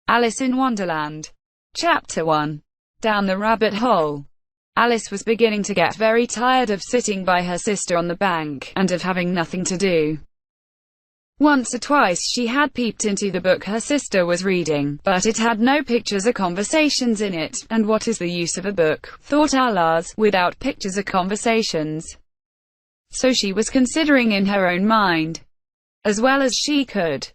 Alice in Wonderland. Chapter 1. Down the rabbit hole. Alice was beginning to get very tired of sitting by her sister on the bank, and of having nothing to do. Once or twice she had peeped into the book her sister was reading, but it had no pictures or conversations in it, and what is the use of a book, thought Alice, without pictures or conversations? So she was considering in her own mind, as well as she could,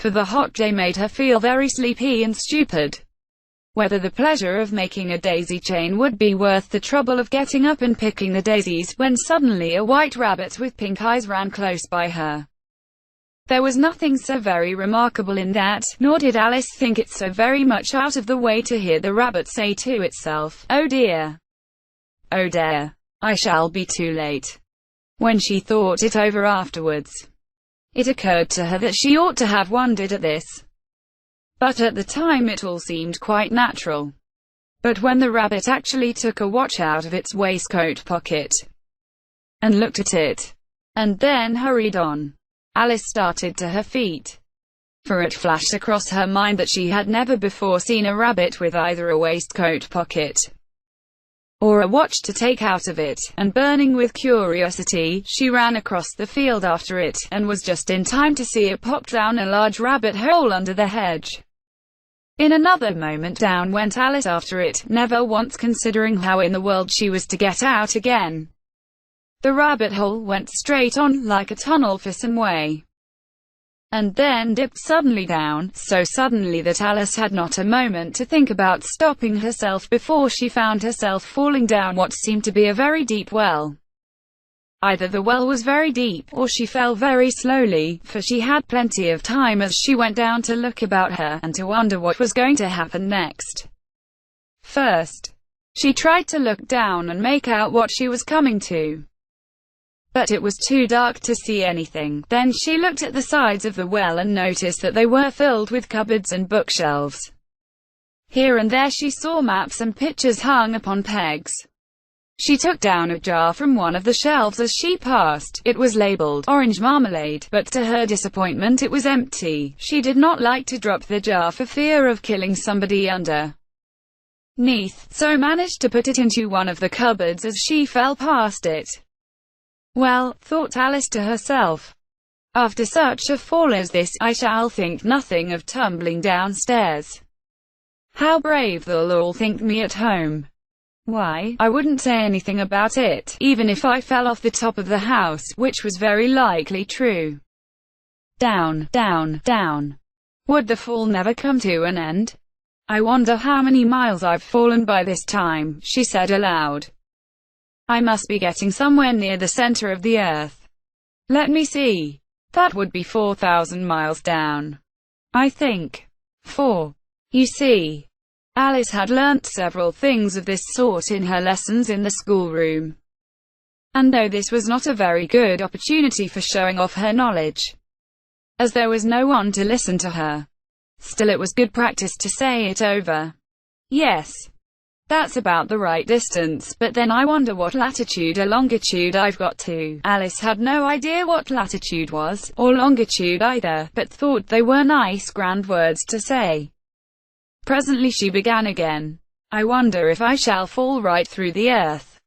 for the hot day made her feel very sleepy and stupid, whether the pleasure of making a daisy chain would be worth the trouble of getting up and picking the daisies, when suddenly a white rabbit with pink eyes ran close by her. There was nothing so very remarkable in that, nor did Alice think it so very much out of the way to hear the rabbit say to itself, "Oh dear! Oh dear! I shall be too late." When she thought it over afterwards, it occurred to her that she ought to have wondered at this. But at the time it all seemed quite natural. But when the rabbit actually took a watch out of its waistcoat pocket, and looked at it, and then hurried on, Alice started to her feet. For it flashed across her mind that she had never before seen a rabbit with either a waistcoat pocket or a watch to take out of it, and burning with curiosity, she ran across the field after it, and was just in time to see it pop down a large rabbit hole under the hedge. In another moment down went Alice after it, never once considering how in the world she was to get out again. The rabbit hole went straight on, like a tunnel for some way, and then dipped suddenly down, so suddenly that Alice had not a moment to think about stopping herself before she found herself falling down what seemed to be a very deep well. Either the well was very deep, or she fell very slowly, for she had plenty of time as she went down to look about her, and to wonder what was going to happen next. First, she tried to look down and make out what she was coming to, but it was too dark to see anything. Then she looked at the sides of the well and noticed that they were filled with cupboards and bookshelves. Here and there she saw maps and pictures hung upon pegs. She took down a jar from one of the shelves as she passed. It was labeled orange marmalade, but to her disappointment it was empty. She did not like to drop the jar for fear of killing somebody underneath, so managed to put it into one of the cupboards as she fell past it. Well, thought Alice to herself, after such a fall as this, I shall think nothing of tumbling downstairs. How brave they'll all think me at home. Why, I wouldn't say anything about it, even if I fell off the top of the house, which was very likely true. Down, down, down. Would the fall never come to an end? I wonder how many miles I've fallen by this time, she said aloud. I must be getting somewhere near the center of the earth. Let me see. That would be 4,000 miles down, I think. You see, Alice had learnt several things of this sort in her lessons in the schoolroom. And though this was not a very good opportunity for showing off her knowledge, as there was no one to listen to her, still it was good practice to say it over. Yes, that's about the right distance, but then I wonder what latitude or longitude I've got to. Alice had no idea what latitude was, or longitude either, but thought they were nice grand words to say. Presently she began again. I wonder if I shall fall right through the earth.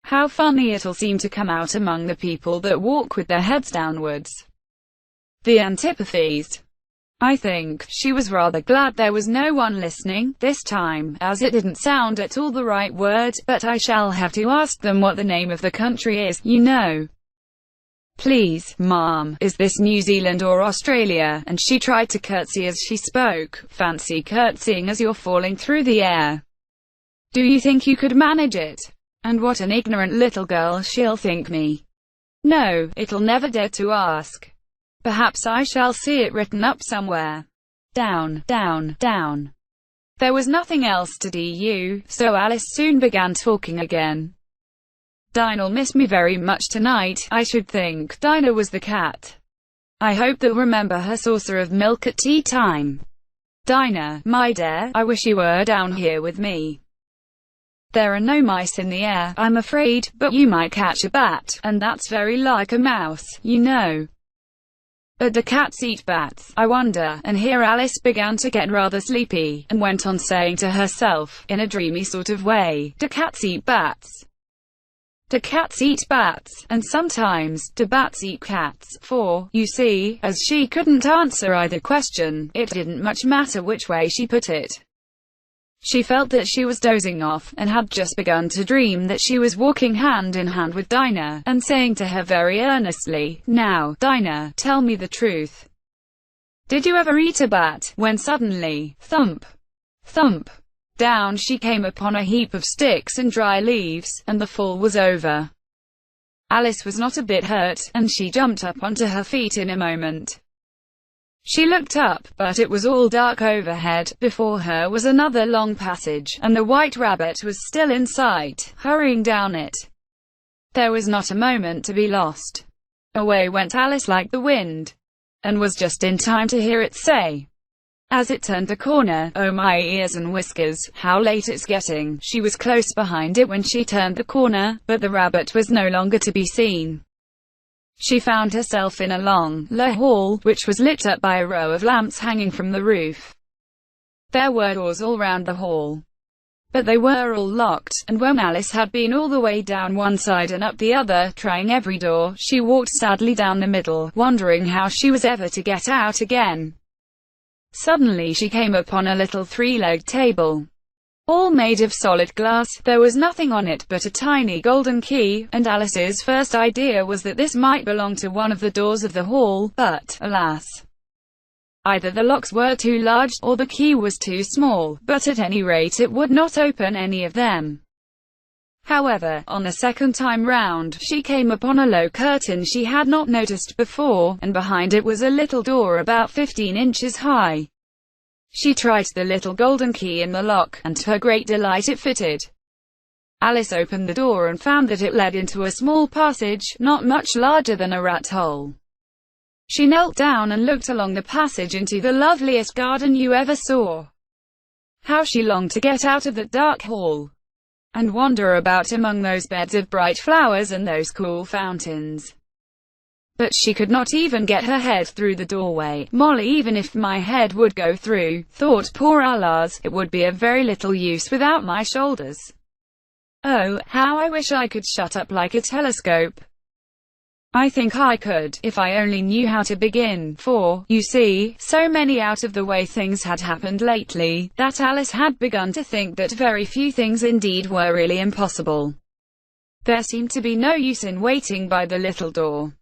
How funny it'll seem to come out among the people that walk with their heads downwards. The antipathies. I think she was rather glad there was no one listening this time, as it didn't sound at all the right word, but I shall have to ask them what the name of the country is, you know. Please, ma'am, is this New Zealand or Australia? And she tried to curtsy as she spoke. Fancy curtsying as you're falling through the air. Do you think you could manage it? And what an ignorant little girl she'll think me. No, it'll never dare to ask. Perhaps I shall see it written up somewhere. Down, down, down. There was nothing else to do, so Alice soon began talking again. Dinah'll miss me very much tonight, I should think. Dinah was the cat. I hope they'll remember her saucer of milk at tea time. Dinah, my dear, I wish you were down here with me. There are no mice in the air, I'm afraid, but you might catch a bat, and that's very like a mouse, you know. But do cats eat bats, I wonder? And here Alice began to get rather sleepy, and went on saying to herself, in a dreamy sort of way, do cats eat bats? Do cats eat bats? And sometimes, do bats eat cats? For, you see, as she couldn't answer either question, it didn't much matter which way she put it. She felt that she was dozing off, and had just begun to dream that she was walking hand in hand with Dinah, and saying to her very earnestly, now, Dinah, tell me the truth. Did you ever eat a bat? When suddenly, thump, thump, down she came upon a heap of sticks and dry leaves, and the fall was over. Alice was not a bit hurt, and she jumped up onto her feet in a moment. She looked up, but it was all dark overhead. Before her was another long passage, and the white rabbit was still in sight, hurrying down it. There was not a moment to be lost. Away went Alice like the wind, and was just in time to hear it say, as it turned the corner, "Oh my ears and whiskers, how late it's getting." She was close behind it when she turned the corner, but the rabbit was no longer to be seen. She found herself in a long, low hall, which was lit up by a row of lamps hanging from the roof. There were doors all round the hall, but they were all locked, and when Alice had been all the way down one side and up the other, trying every door, she walked sadly down the middle, wondering how she was ever to get out again. Suddenly she came upon a little three-legged table, all made of solid glass. There was nothing on it but a tiny golden key, and Alice's first idea was that this might belong to one of the doors of the hall, but, alas, either the locks were too large, or the key was too small, but at any rate it would not open any of them. However, on the second time round, she came upon a low curtain she had not noticed before, and behind it was a little door about 15 inches high. She tried the little golden key in the lock, and to her great delight it fitted. Alice opened the door and found that it led into a small passage, not much larger than a rat hole. She knelt down and looked along the passage into the loveliest garden you ever saw. How she longed to get out of that dark hall, and wander about among those beds of bright flowers and those cool fountains. But she could not even get her head through the doorway. Molly, even if my head would go through, thought poor Alas, it would be of very little use without my shoulders. Oh, how I wish I could shut up like a telescope. I think I could, if I only knew how to begin, for, you see, so many out-of-the-way things had happened lately, that Alice had begun to think that very few things indeed were really impossible. There seemed to be no use in waiting by the little door.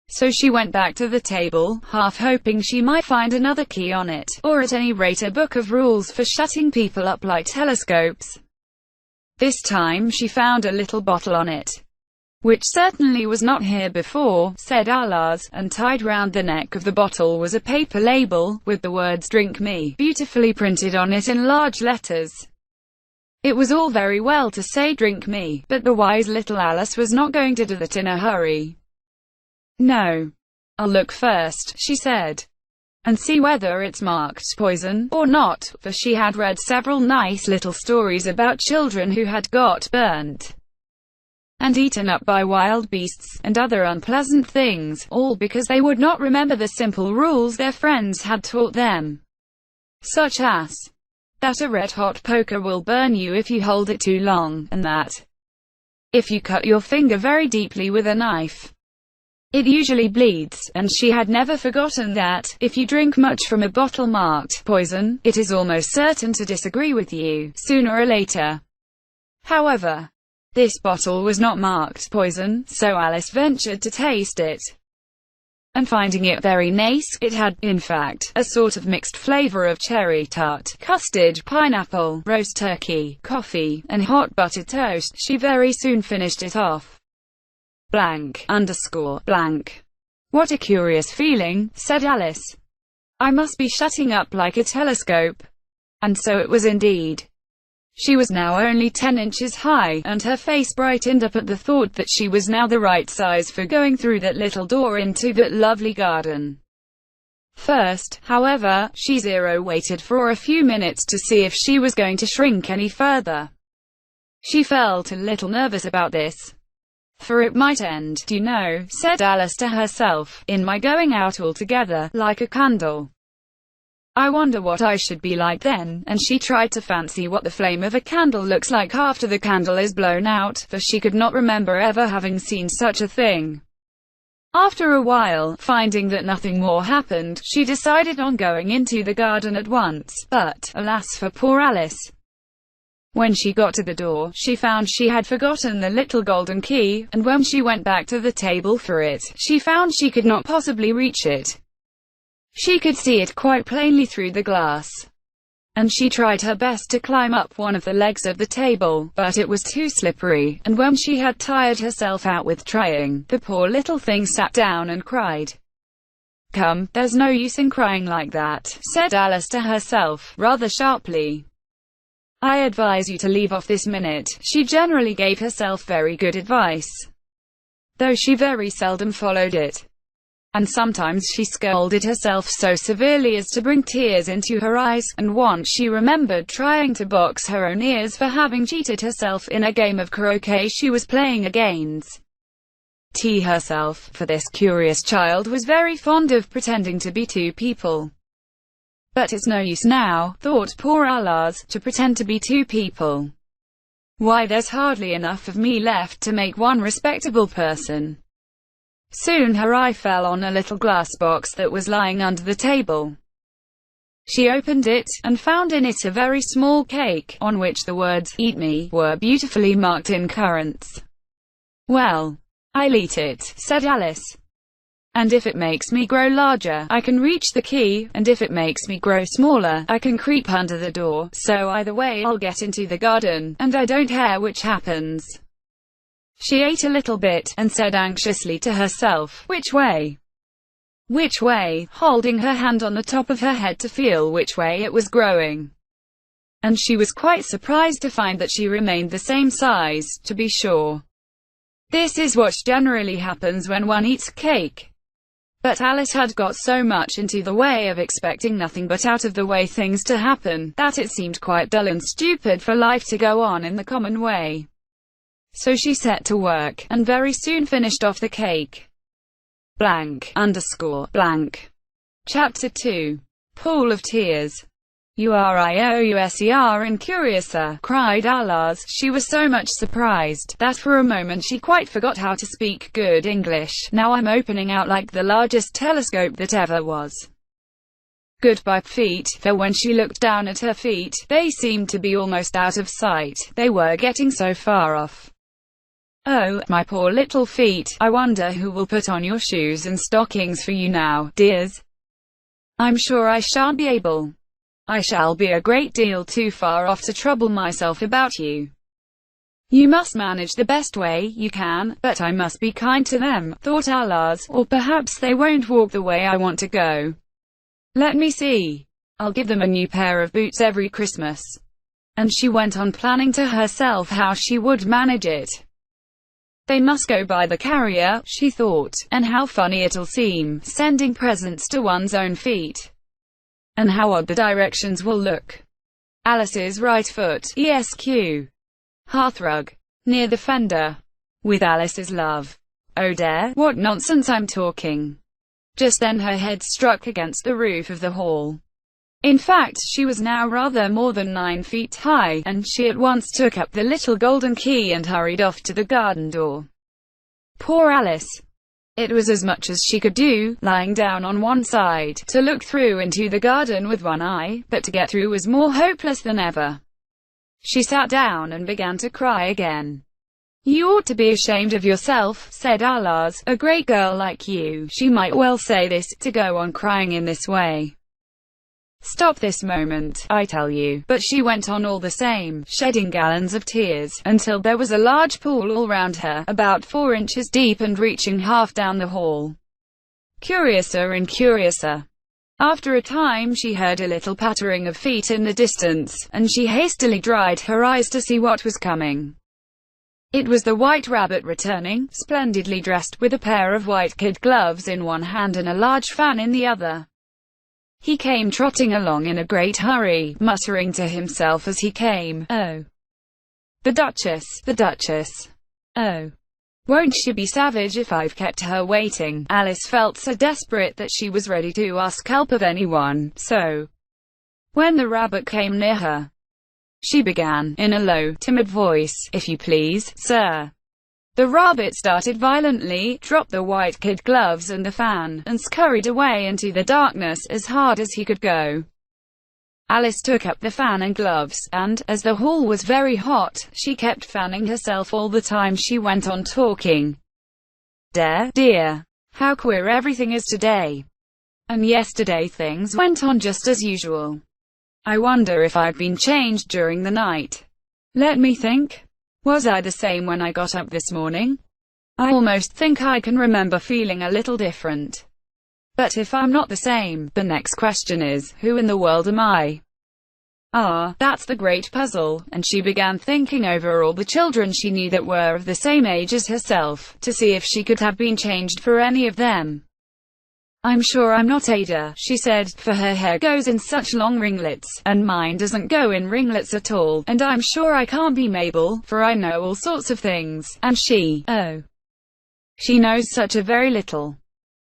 So she went back to the table, half hoping she might find another key on it, or at any rate a book of rules for shutting people up like telescopes. This time she found a little bottle on it, which certainly was not here before, said Alas, and tied round the neck of the bottle was a paper label, with the words "Drink Me" beautifully printed on it in large letters. It was all very well to say "Drink Me," but the wise little Alice was not going to do that in a hurry. No. I'll look first, she said, and see whether it's marked poison or not, for she had read several nice little stories about children who had got burnt and eaten up by wild beasts, and other unpleasant things, all because they would not remember the simple rules their friends had taught them, such as that a red-hot poker will burn you if you hold it too long, and that if you cut your finger very deeply with a knife, it usually bleeds, and she had never forgotten that, if you drink much from a bottle marked poison, it is almost certain to disagree with you, sooner or later. However, this bottle was not marked poison, so Alice ventured to taste it, and finding it very nice, it had, in fact, a sort of mixed flavor of cherry tart, custard, pineapple, roast turkey, coffee, and hot buttered toast. She very soon finished it off. Blank. What a curious feeling, said Alice. I must be shutting up like a telescope. And so it was indeed. She was now only 10 inches high, and her face brightened up at the thought that she was now the right size for going through that little door into that lovely garden. First, however, she waited for a few minutes to see if she was going to shrink any further. She felt a little nervous about this. for it might end, you know, said Alice to herself, in my going out altogether, like a candle. I wonder what I should be like then, and she tried to fancy what the flame of a candle looks like after the candle is blown out, for she could not remember ever having seen such a thing. After a while, finding that nothing more happened, she decided on going into the garden at once, but, alas for poor Alice. When she got to the door, she found she had forgotten the little golden key, and when she went back to the table for it, she found she could not possibly reach it. She could see it quite plainly through the glass, and she tried her best to climb up one of the legs of the table, but it was too slippery, and when she had tired herself out with trying, the poor little thing sat down and cried. Come, there's no use in crying like that, said Alice to herself, rather sharply. I advise you to leave off this minute. She generally gave herself very good advice, though she very seldom followed it. And sometimes she scolded herself so severely as to bring tears into her eyes, and once she remembered trying to box her own ears for having cheated herself in a game of croquet she was playing against herself, for this curious child was very fond of pretending to be two people. But it's no use now, thought poor Alice, to pretend to be two people. Why, there's hardly enough of me left to make one respectable person. Soon her eye fell on a little glass box that was lying under the table. She opened it, and found in it a very small cake, on which the words, "Eat me," were beautifully marked in currants. Well, I'll eat it, said Alice. And if it makes me grow larger, I can reach the key, and if it makes me grow smaller, I can creep under the door, so either way I'll get into the garden, and I don't care which happens. She ate a little bit, and said anxiously to herself, which way? Which way, holding her hand on the top of her head to feel which way it was growing. And she was quite surprised to find that she remained the same size, to be sure. This is what generally happens when one eats cake. But Alice had got so much into the way of expecting nothing but out-of-the-way things to happen, that it seemed quite dull and stupid for life to go on in the common way. So she set to work, and very soon finished off the cake. __. Chapter 2. Pool of Tears. "You're incuriouser," cried Alice. She was so much surprised, that for a moment she quite forgot how to speak good English. "Now I'm opening out like the largest telescope that ever was." Goodbye feet, for when she looked down at her feet, they seemed to be almost out of sight, they were getting so far off. "Oh, my poor little feet, I wonder who will put on your shoes and stockings for you now, dears? I'm sure I shan't be able. I shall be a great deal too far off to trouble myself about you. You must manage the best way you can, but I must be kind to them," thought Alice, "or perhaps they won't walk the way I want to go. Let me see. I'll give them a new pair of boots every Christmas." And she went on planning to herself how she would manage it. They must go by the carrier, she thought, and how funny it'll seem, sending presents to one's own feet. And how odd the directions will look. Alice's right foot, ESQ. Hearthrug. Near the fender. With Alice's love. Oh dear, what nonsense I'm talking. Just then her head struck against the roof of the hall. In fact, she was now rather more than 9 feet high, and she at once took up the little golden key and hurried off to the garden door. Poor Alice! It was as much as she could do, lying down on one side, to look through into the garden with one eye, but to get through was more hopeless than ever. She sat down and began to cry again. "You ought to be ashamed of yourself," said Alice. "A great girl like you, she might well say this, to go on crying in this way. Stop this moment, I tell you." But she went on all the same, shedding gallons of tears, until there was a large pool all round her, about 4 inches deep and reaching half down the hall. Curiouser and curiouser. After a time she heard a little pattering of feet in the distance, and she hastily dried her eyes to see what was coming. It was the White Rabbit returning, splendidly dressed, with a pair of white kid gloves in one hand and a large fan in the other. He came trotting along in a great hurry, muttering to himself as he came, "Oh, the Duchess, the Duchess. Oh, Won't she be savage if I've kept her waiting? Alice felt so desperate that she was ready to ask help of anyone, so when the rabbit came near her, she began, in a low, timid voice, "If you please, sir." The rabbit started violently, dropped the white kid gloves and the fan, and scurried away into the darkness as hard as he could go. Alice took up the fan and gloves, and, as the hall was very hot, she kept fanning herself all the time she went on talking. Dear, how queer everything is today. And yesterday things went on just as usual. I wonder if I've been changed during the night. Let me think. Was I the same when I got up this morning? I almost think I can remember feeling a little different. But if I'm not the same, the next question is, who in the world am I? That's the great puzzle, and she began thinking over all the children she knew that were of the same age as herself, to see if she could have been changed for any of them. I'm sure I'm not Ada, she said, for her hair goes in such long ringlets, and mine doesn't go in ringlets at all, and I'm sure I can't be Mabel, for I know all sorts of things, and she knows such a very little.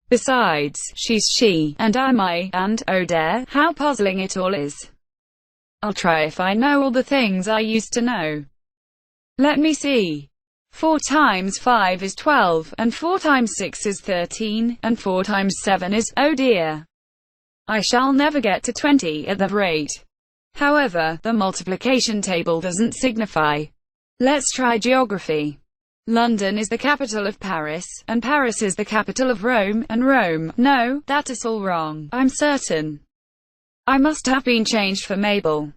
Besides, she's she, and I'm I, and, oh dear, how puzzling it all is. I'll try if I know all the things I used to know. Let me see. 4 times 5 is 12, and 4 times 6 is 13, and 4 times 7 is, oh dear. I shall never get to 20 at that rate. However, the multiplication table doesn't signify. Let's try geography. London is the capital of Paris, and Paris is the capital of Rome, and Rome, no, that is all wrong, I'm certain. I must have been changed for Mabel.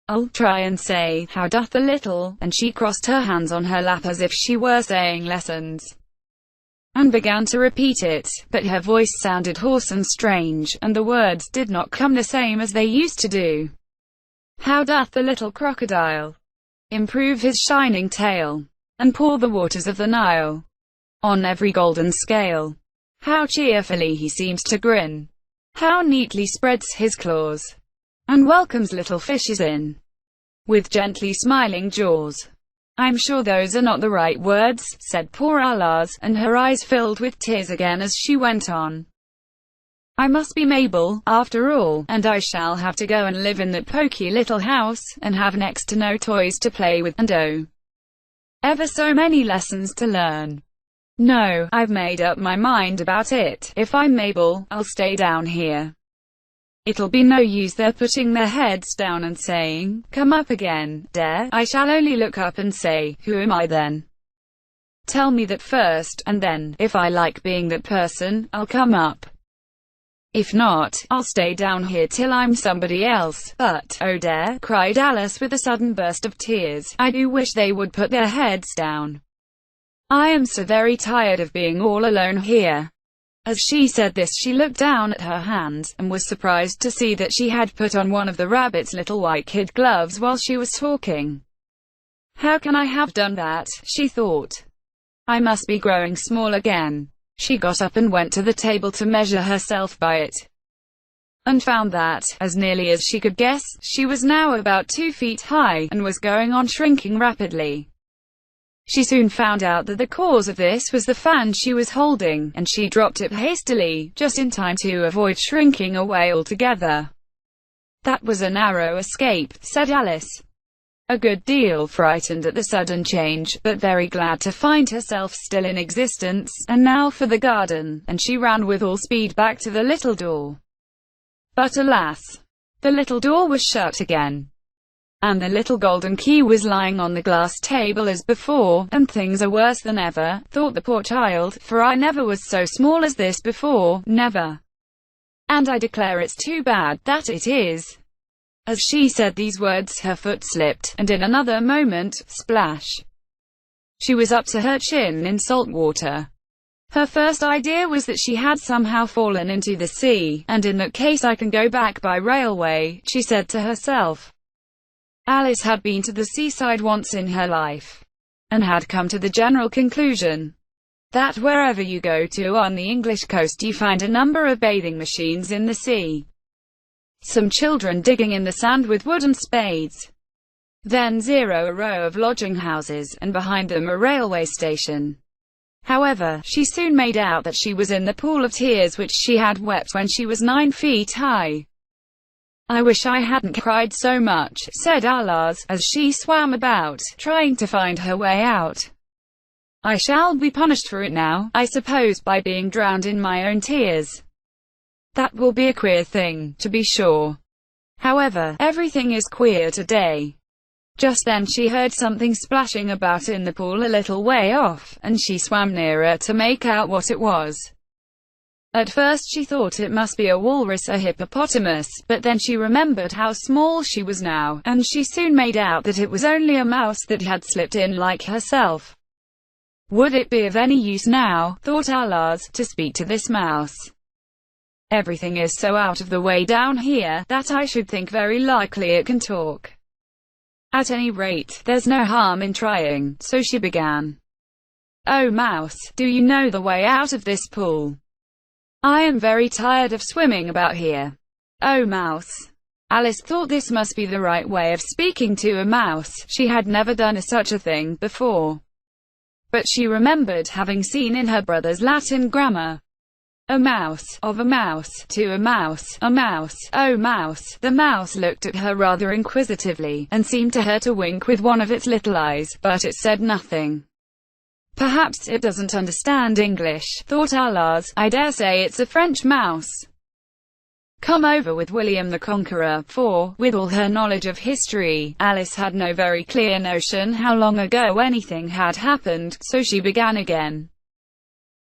I'll try and say, how doth the little, and she crossed her hands on her lap as if she were saying lessons, and began to repeat it, but her voice sounded hoarse and strange, and the words did not come the same as they used to do. How doth the little crocodile improve his shining tail, and pour the waters of the Nile on every golden scale? How cheerfully he seems to grin, how neatly spreads his claws, and welcomes little fishes in, with gently smiling jaws. I'm sure those are not the right words, said poor Alice, and her eyes filled with tears again as she went on. I must be Mabel, after all, and I shall have to go and live in that poky little house, and have next to no toys to play with, and oh, ever so many lessons to learn. No, I've made up my mind about it. If I'm Mabel, I'll stay down here. It'll be no use their putting their heads down and saying, come up again, dare. I shall only look up and say, who am I then? Tell me that first, and then, if I like being that person, I'll come up. If not, I'll stay down here till I'm somebody else. But, oh dare, cried Alice with a sudden burst of tears, I do wish they would put their heads down. I am so very tired of being all alone here. As she said this she looked down at her hand, and was surprised to see that she had put on one of the rabbit's little white kid gloves while she was talking. How can I have done that, she thought. I must be growing small again. She got up and went to the table to measure herself by it, and found that, as nearly as she could guess, she was now about 2 feet high, and was going on shrinking rapidly. She soon found out that the cause of this was the fan she was holding, and she dropped it hastily, just in time to avoid shrinking away altogether. That was a narrow escape, said Alice, a good deal frightened at the sudden change, but very glad to find herself still in existence. And now for the garden, and she ran with all speed back to the little door. But alas, the little door was shut again, and the little golden key was lying on the glass table as before. And things are worse than ever, thought the poor child, for I never was so small as this before, never. And I declare it's too bad, that it is. As she said these words her foot slipped, and in another moment, splash, she was up to her chin in salt water. Her first idea was that she had somehow fallen into the sea, and in that case I can go back by railway, she said to herself. Alice had been to the seaside once in her life, and had come to the general conclusion that wherever you go to on the English coast you find a number of bathing machines in the sea, some children digging in the sand with wooden spades, then a row of lodging houses, and behind them a railway station. However, she soon made out that she was in the pool of tears which she had wept when she was 9 feet high. "I wish I hadn't cried so much," said Alice, as she swam about, trying to find her way out. "I shall be punished for it now, I suppose, by being drowned in my own tears. That will be a queer thing, to be sure. However, everything is queer today." Just then she heard something splashing about in the pool a little way off, and she swam nearer to make out what it was. At first she thought it must be a walrus or hippopotamus, but then she remembered how small she was now, and she soon made out that it was only a mouse that had slipped in like herself. Would it be of any use now, thought Alice, to speak to this mouse? Everything is so out of the way down here, that I should think very likely it can talk. At any rate, there's no harm in trying, so she began. "Oh mouse, do you know the way out of this pool? I am very tired of swimming about here." "Oh mouse." Alice thought this must be the right way of speaking to a mouse. She had never done such a thing before. But she remembered having seen in her brother's Latin grammar, "A mouse, of a mouse, to a mouse, a mouse, oh mouse." The mouse looked at her rather inquisitively, and seemed to her to wink with one of its little eyes, but it said nothing. "Perhaps it doesn't understand English," thought Alice. "I dare say it's a French mouse. Come over with William the Conqueror," for, with all her knowledge of history, Alice had no very clear notion how long ago anything had happened, so she began again.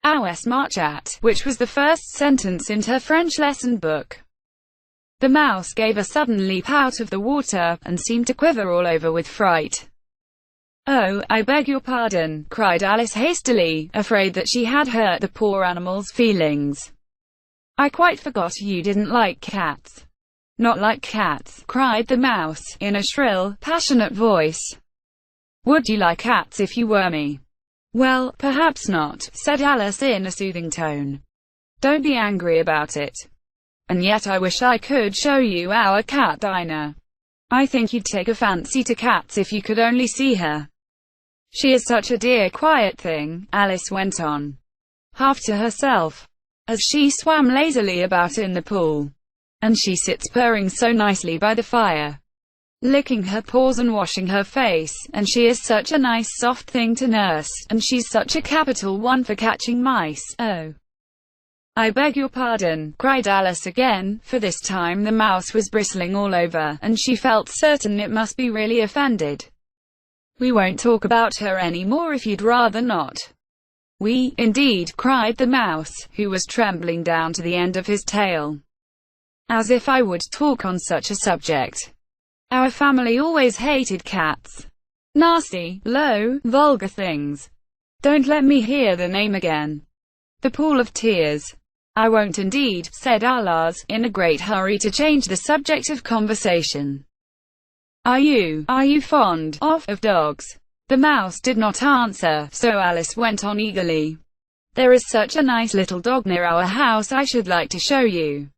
"Ours march at," which was the first sentence in her French lesson book. The mouse gave a sudden leap out of the water, and seemed to quiver all over with fright. "Oh, I beg your pardon," cried Alice hastily, afraid that she had hurt the poor animal's feelings. "I quite forgot you didn't like cats." "Not like cats," cried the mouse, in a shrill, passionate voice. "Would you like cats if you were me?" "Well, perhaps not," said Alice in a soothing tone. "Don't be angry about it. And yet I wish I could show you our cat Dinah. I think you'd take a fancy to cats if you could only see her. She is such a dear quiet thing," Alice went on, half to herself, as she swam lazily about in the pool. "And she sits purring so nicely by the fire, licking her paws and washing her face, and she is such a nice soft thing to nurse, and she's such a capital one for catching mice." "Oh, I beg your pardon," cried Alice again, for this time the mouse was bristling all over, and she felt certain it must be really offended. "We won't talk about her any more if you'd rather not." "We, indeed," cried the mouse, who was trembling down to the end of his tail. "As if I would talk on such a subject. Our family always hated cats. Nasty, low, vulgar things. Don't let me hear the name again." "The pool of tears." "I won't indeed," said Alice, in a great hurry to change the subject of conversation. Are you fond of dogs?" The mouse did not answer, so Alice went on eagerly. "There is such a nice little dog near our house I should like to show you.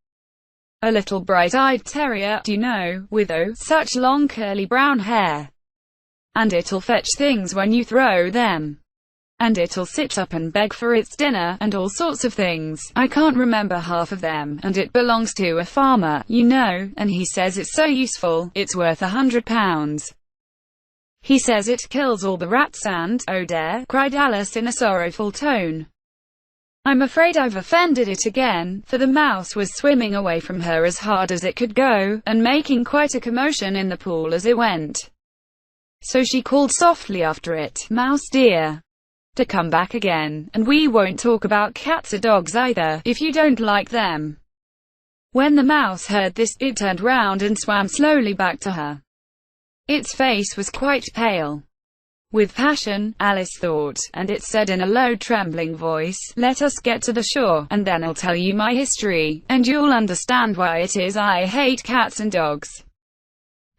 A little bright-eyed terrier, you know, with such long curly brown hair. And it'll fetch things when you throw them. And it'll sit up and beg for its dinner, and all sorts of things. I can't remember half of them, and it belongs to a farmer, you know, and he says it's so useful, it's worth £100. He says it kills all the rats and—" "Oh dear," cried Alice in a sorrowful tone. "I'm afraid I've offended it again," for the mouse was swimming away from her as hard as it could go, and making quite a commotion in the pool as it went. So she called softly after it, "Mouse dear, to come back again, and we won't talk about cats or dogs either, if you don't like them." When the mouse heard this, it turned round and swam slowly back to her. Its face was quite pale with passion, Alice thought, and it said in a low trembling voice, "Let us get to the shore, and then I'll tell you my history, and you'll understand why it is I hate cats and dogs."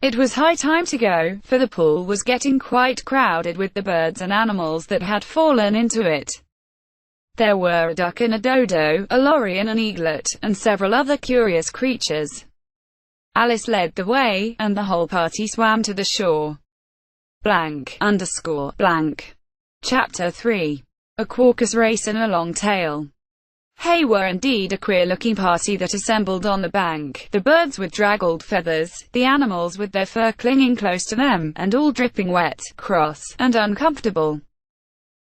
It was high time to go, for the pool was getting quite crowded with the birds and animals that had fallen into it. There were a duck and a dodo, a lory and an eaglet, and several other curious creatures. Alice led the way, and the whole party swam to the shore. ___. Chapter 3. a Caucus-Race and a Longtail. Hay were indeed a queer-looking party that assembled on the bank, the birds with draggled feathers, the animals with their fur clinging close to them, and all dripping wet, cross, and uncomfortable.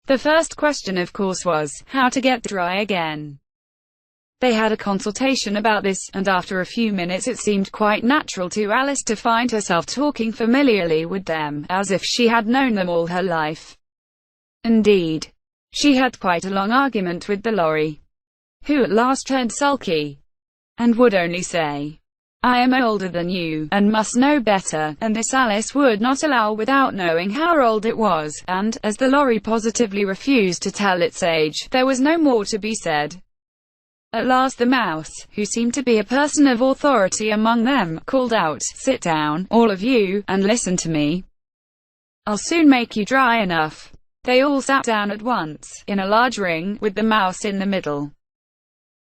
The first question of course was, how to get dry again. They had a consultation about this, and after a few minutes it seemed quite natural to Alice to find herself talking familiarly with them, as if she had known them all her life. Indeed, she had quite a long argument with the lorry, who at last turned sulky, and would only say, "I am older than you, and must know better," and this Alice would not allow without knowing how old it was, and, as the lorry positively refused to tell its age, there was no more to be said. At last the mouse, who seemed to be a person of authority among them, called out, "Sit down, all of you, and listen to me. I'll soon make you dry enough." They all sat down at once, in a large ring, with the mouse in the middle.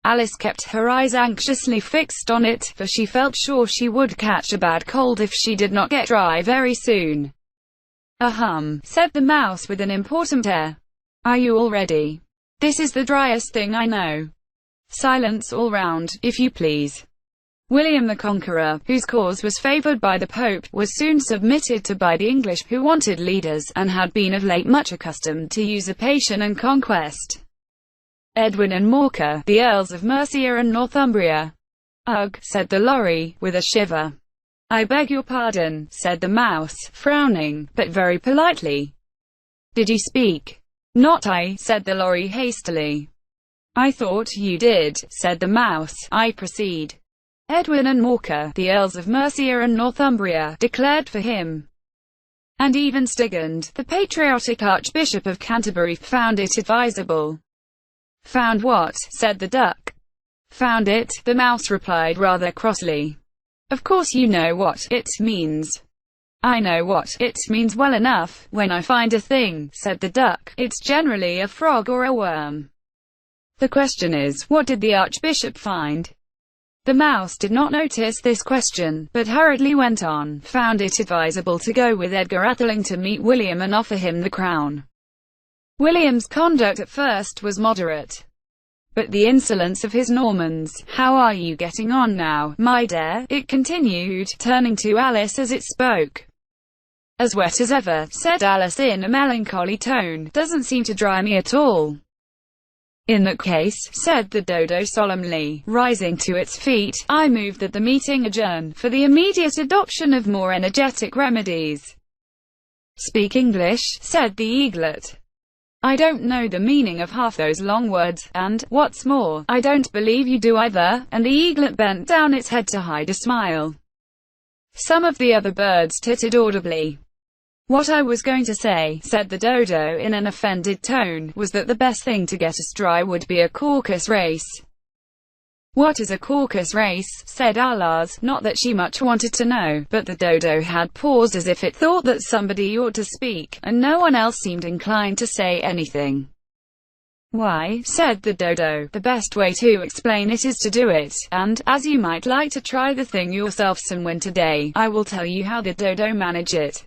Alice kept her eyes anxiously fixed on it, for she felt sure she would catch a bad cold if she did not get dry very soon. "Ahem," said the mouse with an important air. "Are you all ready? This is the driest thing I know. Silence all round, if you please." William the Conqueror, whose cause was favoured by the Pope, was soon submitted to by the English, who wanted leaders, and had been of late much accustomed to usurpation and conquest. Edwin and Morcar, the Earls of Mercia and Northumbria. "Ugh," said the lorry, with a shiver. "I beg your pardon," said the mouse, frowning, but very politely. "Did you speak?" "Not I," said the lorry hastily. "I thought you did," said the mouse. "I proceed." Edwin and Morcar, the Earls of Mercia and Northumbria, declared for him. And even Stigand, the patriotic Archbishop of Canterbury, found it advisable. "Found what?" said the duck. "Found it," the mouse replied rather crossly. "Of course you know what it means." "I know what it means well enough. When I find a thing," said the duck, "it's generally a frog or a worm. The question is, what did the Archbishop find?" The mouse did not notice this question, but hurriedly went on, "Found it advisable to go with Edgar Atheling to meet William and offer him the crown. William's conduct at first was moderate, but the insolence of his Normans— How are you getting on now, my dear?" it continued, turning to Alice as it spoke. "As wet as ever," said Alice in a melancholy tone. "Doesn't seem to dry me at all." "In that case," said the dodo solemnly, rising to its feet, "I move that the meeting adjourn, for the immediate adoption of more energetic remedies." "Speak English," said the eaglet. "I don't know the meaning of half those long words, and, what's more, I don't believe you do either," and the eaglet bent down its head to hide a smile. Some of the other birds tittered audibly. "What I was going to say," said the dodo in an offended tone, "was that the best thing to get us dry would be a Caucus-Race." "What is a Caucus-Race?" said Alice, not that she much wanted to know, but the dodo had paused as if it thought that somebody ought to speak, and no one else seemed inclined to say anything. "Why," said the dodo, "the best way to explain it is to do it, and, as you might like to try the thing yourself some winter day, I will tell you how the dodo manage it.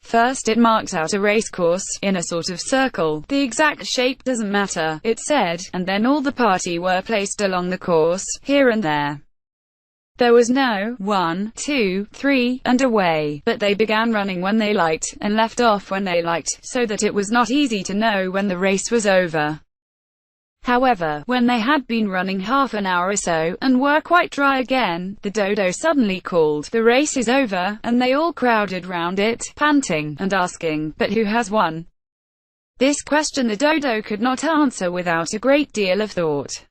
First it marks out a racecourse, in a sort of circle, the exact shape doesn't matter, it said, and then all the party were placed along the course, here and there. There was no 1, 2, 3, and away, but they began running when they liked, and left off when they liked, so that it was not easy to know when the race was over. However, when they had been running half an hour or so, and were quite dry again, the dodo suddenly called, 'The race is over,' and they all crowded round it, panting, and asking, 'But who has won?' This question the dodo could not answer without a great deal of thought.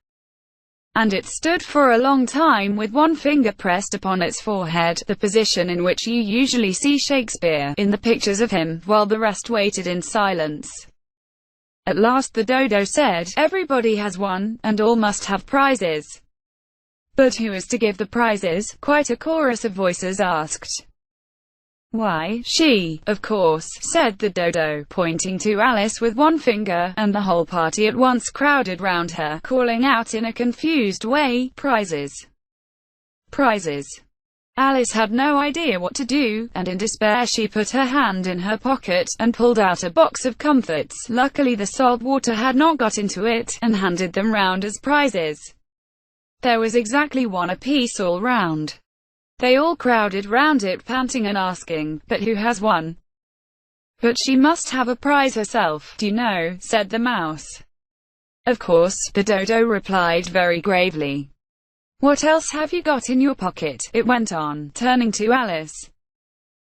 And it stood for a long time with one finger pressed upon its forehead, the position in which you usually see Shakespeare, in the pictures of him, while the rest waited in silence. At last the dodo said, 'Everybody has won, and all must have prizes.' 'But who is to give the prizes?' quite a chorus of voices asked. 'Why, she, of course,' said the dodo, pointing to Alice with one finger, and the whole party at once crowded round her, calling out in a confused way, 'Prizes! Prizes! Alice had no idea what to do, and in despair she put her hand in her pocket, and pulled out a box of comforts. Luckily the salt water had not got into it, and handed them round as prizes. There was exactly one apiece all round. They all crowded round it, panting and asking, "But who has one?" "But she must have a prize herself, do you know," said the mouse. "Of course," the dodo replied very gravely. "What else have you got in your pocket?" it went on, turning to Alice.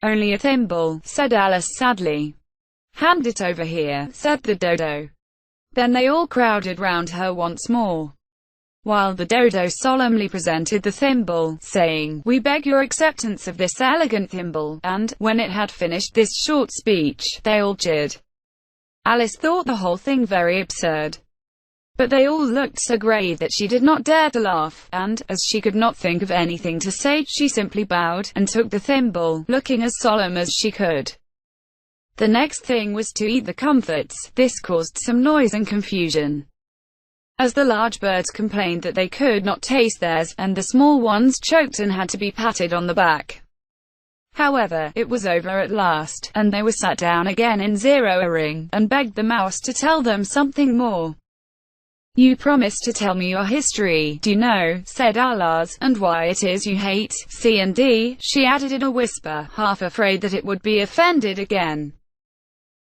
"Only a thimble," said Alice sadly. "Hand it over here," said the dodo. Then they all crowded round her once more, while the dodo solemnly presented the thimble, saying, "We beg your acceptance of this elegant thimble," and, when it had finished this short speech, they all cheered. Alice thought the whole thing very absurd, but they all looked so grave that she did not dare to laugh, and, as she could not think of anything to say, she simply bowed, and took the thimble, looking as solemn as she could. The next thing was to eat the comforts. This caused some noise and confusion, as the large birds complained that they could not taste theirs, and the small ones choked and had to be patted on the back. However, it was over at last, and they were sat down again in a ring, and begged the mouse to tell them something more. "You promised to tell me your history, do you know," said Alice, "and why it is you hate C and D," she added in a whisper, half afraid that it would be offended again.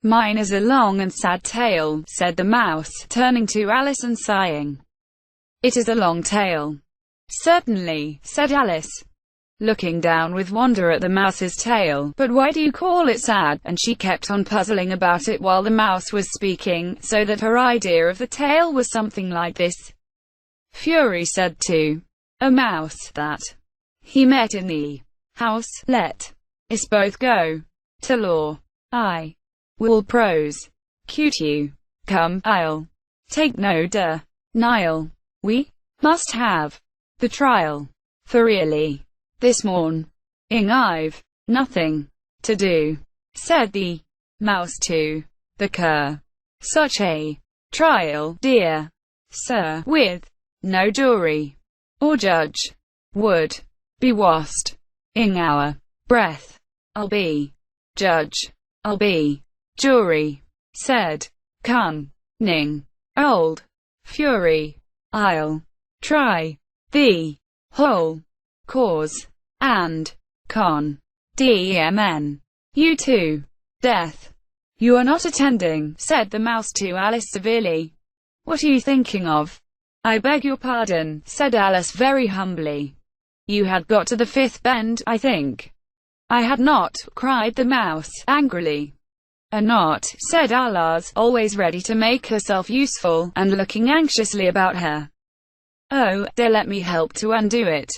"Mine is a long and sad tale," said the mouse, turning to Alice and sighing. "It is a long tale." "Certainly," said Alice, looking down with wonder at the mouse's tail, "but why do you call it sad?" And she kept on puzzling about it while the mouse was speaking, so that her idea of the tale was something like this. Fury said to a mouse that he met in the house, "Let us both go to law. I will prosecute you. Come, I'll take no denial. We must have the trial, for really this morning I've nothing to do," said the mouse to the cur. "Such a trial, dear sir, with no jury or judge, would be wasted in our breath. I'll be judge, I'll be jury," said cunning old Fury. "I'll try the whole cause and condemn you to death." "You are not attending," said the mouse to Alice severely. "What are you thinking of?" "I beg your pardon," said Alice very humbly. "You had got to the fifth bend, I think." "I had not," cried the mouse, angrily. "Not," said Alice, always ready to make herself useful, and looking anxiously about her. "Oh, dear, let me help to undo it."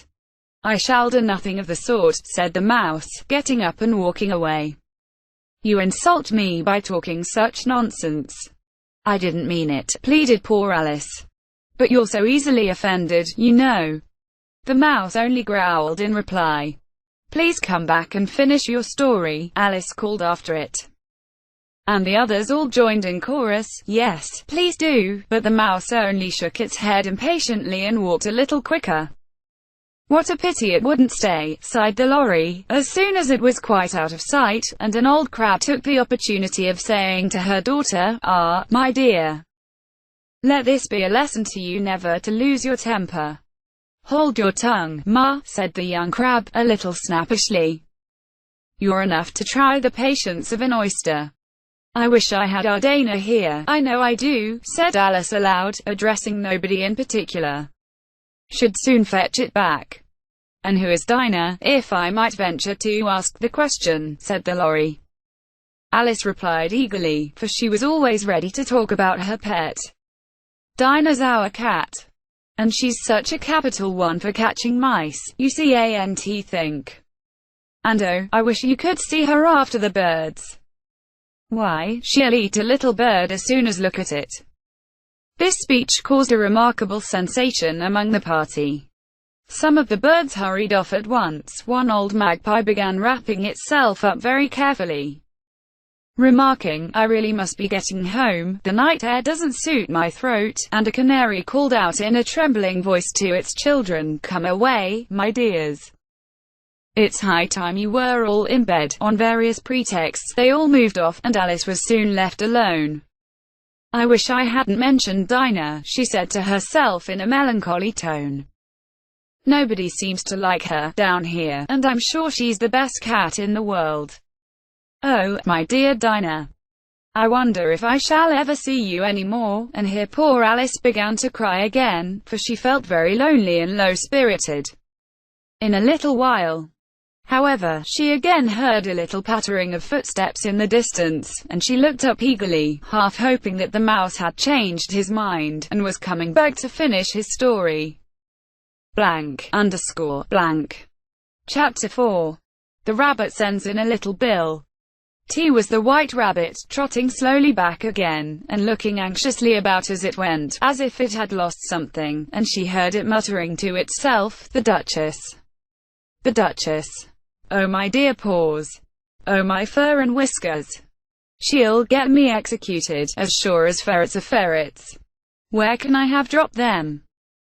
"I shall do nothing of the sort," said the mouse, getting up and walking away. "You insult me by talking such nonsense." "I didn't mean it," pleaded poor Alice. "But you're so easily offended, you know." The mouse only growled in reply. "Please come back and finish your story," Alice called after it. And the others all joined in chorus, "Yes, please do," but the mouse only shook its head impatiently and walked a little quicker. "What a pity it wouldn't stay," sighed the lorry, as soon as it was quite out of sight, and an old crab took the opportunity of saying to her daughter, "Ah, my dear, let this be a lesson to you never to lose your temper." "Hold your tongue, Ma," said the young crab, a little snappishly. "You're enough to try the patience of an oyster." "I wish I had our Dana here." "I know I do," said Alice aloud, addressing nobody in particular. "Should soon fetch it back." "And who is Dinah, if I might venture to ask the question?" said the lorry. Alice replied eagerly, for she was always ready to talk about her pet. "Dinah's our cat. And she's such a capital one for catching mice, you see, think. And oh, I wish you could see her after the birds. Why, she'll eat a little bird as soon as look at it." This speech caused a remarkable sensation among the party. Some of the birds hurried off at once. One old magpie began wrapping itself up very carefully, remarking, "I really must be getting home, the night air doesn't suit my throat," and a canary called out in a trembling voice to its children, "Come away, my dears. It's high time you were all in bed." On various pretexts, they all moved off, and Alice was soon left alone. "I wish I hadn't mentioned Dinah," she said to herself in a melancholy tone. "Nobody seems to like her down here, and I'm sure she's the best cat in the world. Oh, my dear Dinah, I wonder if I shall ever see you any more." And here poor Alice began to cry again, for she felt very lonely and low-spirited. In a little while, however, she again heard a little pattering of footsteps in the distance, and she looked up eagerly, half hoping that the mouse had changed his mind, and was coming back to finish his story. __. Chapter 4. The rabbit sends in a little bill. T was the white rabbit, trotting slowly back again, and looking anxiously about as it went, as if it had lost something, and she heard it muttering to itself, "The Duchess. The Duchess. Oh my dear paws. Oh my fur and whiskers. She'll get me executed, as sure as ferrets are ferrets. Where can I have dropped them?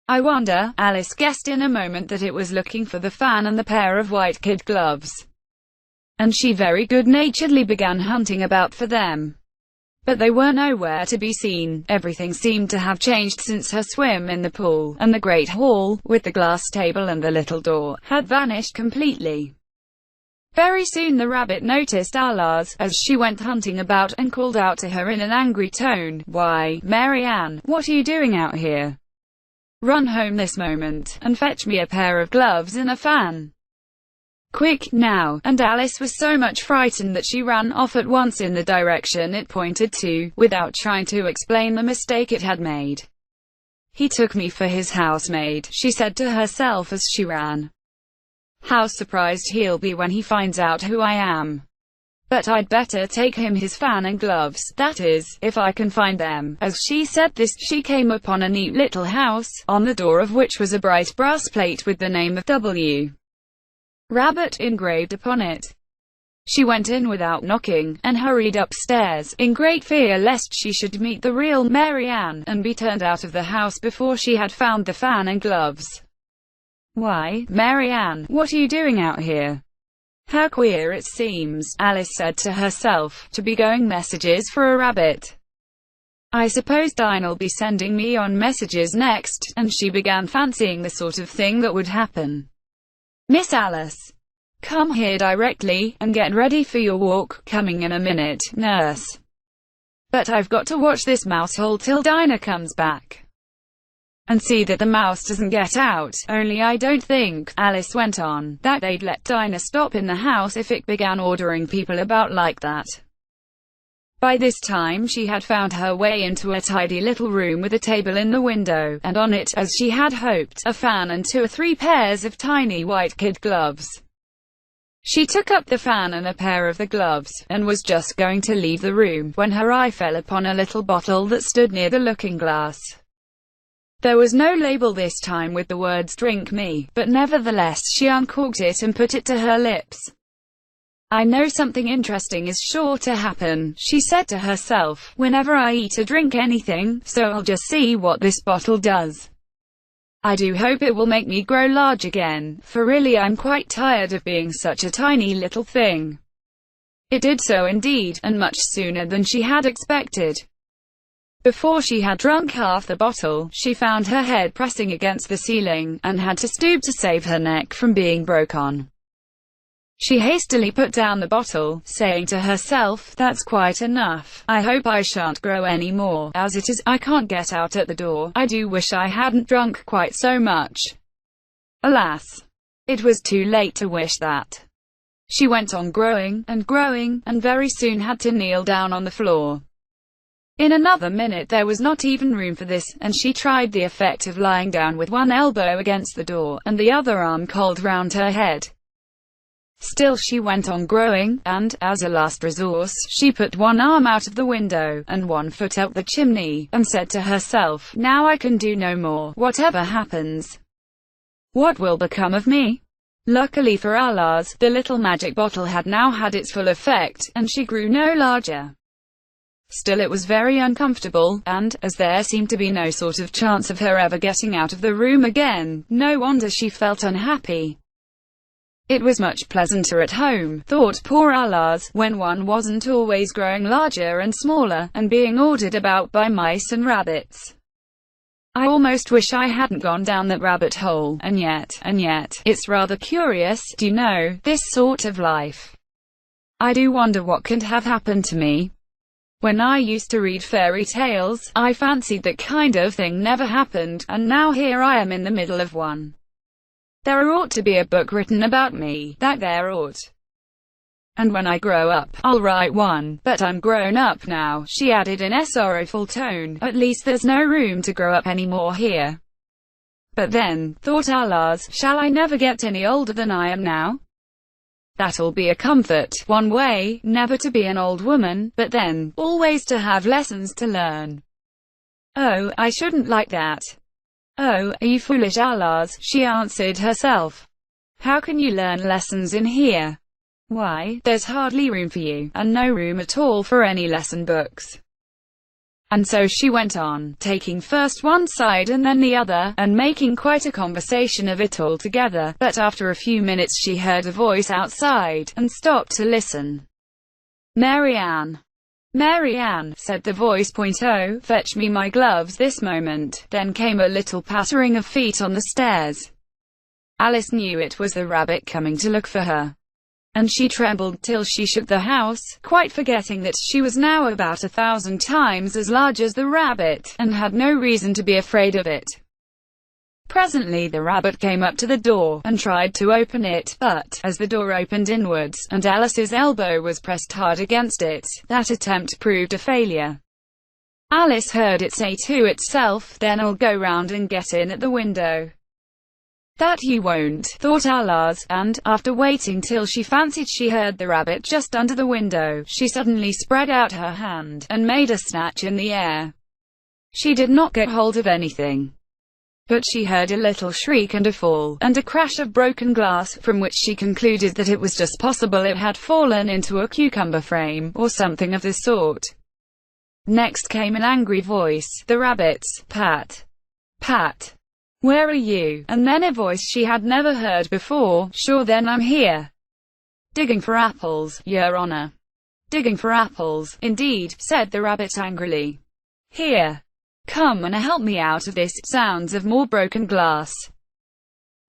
I wonder." Alice guessed in a moment that it was looking for the fan and the pair of white kid gloves, and she very good-naturedly began hunting about for them. But they were nowhere to be seen. Everything seemed to have changed since her swim in the pool, and the great hall, with the glass table and the little door, had vanished completely. Very soon the rabbit noticed Alice, as she went hunting about, and called out to her in an angry tone, "Why, Mary Ann, what are you doing out here? Run home this moment, and fetch me a pair of gloves and a fan. Quick, now!" And Alice was so much frightened that she ran off at once in the direction it pointed to, without trying to explain the mistake it had made. "He took me for his housemaid," she said to herself as she ran. "How surprised he'll be when he finds out who I am. But I'd better take him his fan and gloves, that is, if I can find them." As she said this, she came upon a neat little house, on the door of which was a bright brass plate with the name of W. Rabbit engraved upon it. She went in without knocking, and hurried upstairs, in great fear lest she should meet the real Mary Ann, and be turned out of the house before she had found the fan and gloves. "Why, Mary Ann, what are you doing out here? How queer it seems," Alice said to herself, "to be going messages for a rabbit. I suppose Dinah'll be sending me on messages next," and she began fancying the sort of thing that would happen. "Miss Alice, come here directly, and get ready for your walk. Coming in a minute, nurse. But I've got to watch this mouse hole till Dinah comes back, and see that the mouse doesn't get out. Only I don't think," Alice went on, "that they'd let Dinah stop in the house if it began ordering people about like that." By this time she had found her way into a tidy little room with a table in the window, and on it, as she had hoped, a fan and 2 or 3 pairs of tiny white kid gloves. She took up the fan and a pair of the gloves, and was just going to leave the room, when her eye fell upon a little bottle that stood near the looking-glass. There was no label this time with the words "Drink me," but nevertheless she uncorked it and put it to her lips. "I know something interesting is sure to happen," she said to herself, "whenever I eat or drink anything, so I'll just see what this bottle does. I do hope it will make me grow large again, for really I'm quite tired of being such a tiny little thing." It did so indeed, and much sooner than she had expected. Before she had drunk half the bottle, she found her head pressing against the ceiling, and had to stoop to save her neck from being broken. She hastily put down the bottle, saying to herself, "That's quite enough. I hope I shan't grow any more. As it is, I can't get out at the door. I do wish I hadn't drunk quite so much." Alas! It was too late to wish that. She went on growing, and very soon had to kneel down on the floor. In another minute there was not even room for this, and she tried the effect of lying down with one elbow against the door, and the other arm coiled round her head. Still she went on growing, and, as a last resource, she put one arm out of the window, and one foot up the chimney, and said to herself, "Now I can do no more, whatever happens. What will become of me?" Luckily for Alice, the little magic bottle had now had its full effect, and she grew no larger. Still it was very uncomfortable, and, as there seemed to be no sort of chance of her ever getting out of the room again, no wonder she felt unhappy. It was much pleasanter at home, thought poor Alice, when one wasn't always growing larger and smaller, and being ordered about by mice and rabbits. I almost wish I hadn't gone down that rabbit hole, and yet, it's rather curious, do you know, this sort of life. I do wonder what could have happened to me. When I used to read fairy tales, I fancied that kind of thing never happened, and now here I am in the middle of one. There ought to be a book written about me, that there ought. And when I grow up, I'll write one, but I'm grown up now, she added in a sorrowful tone. At least there's no room to grow up anymore here. But then, thought Alice, shall I never get any older than I am now? That'll be a comfort, one way, never to be an old woman, but then, always to have lessons to learn. Oh, I shouldn't like that. Oh, are you foolish, Alice? She answered herself. How can you learn lessons in here? Why, there's hardly room for you, and no room at all for any lesson books. And so she went on, taking first one side and then the other, and making quite a conversation of it all together, but after a few minutes she heard a voice outside, and stopped to listen. Mary Ann. Mary Ann, said the voice. Oh, fetch me my gloves this moment. Then came a little pattering of feet on the stairs. Alice knew it was the rabbit coming to look for her, and she trembled till she shook the house, quite forgetting that she was now about 1,000 times as large as the rabbit, and had no reason to be afraid of it. Presently the rabbit came up to the door, and tried to open it, but, as the door opened inwards, and Alice's elbow was pressed hard against it, that attempt proved a failure. Alice heard it say to itself, then I'll go round and get in at the window. That you won't, thought Alice, and, after waiting till she fancied she heard the rabbit just under the window, she suddenly spread out her hand, and made a snatch in the air. She did not get hold of anything, but she heard a little shriek and a fall, and a crash of broken glass, from which she concluded that it was just possible it had fallen into a cucumber frame, or something of the sort. Next came an angry voice, the rabbit's. Pat! Pat! Where are you? And then a voice she had never heard before, sure then I'm here. Digging for apples, your honor. Digging for apples, indeed, said the rabbit angrily. Here. Come and help me out of this, sounds of more broken glass.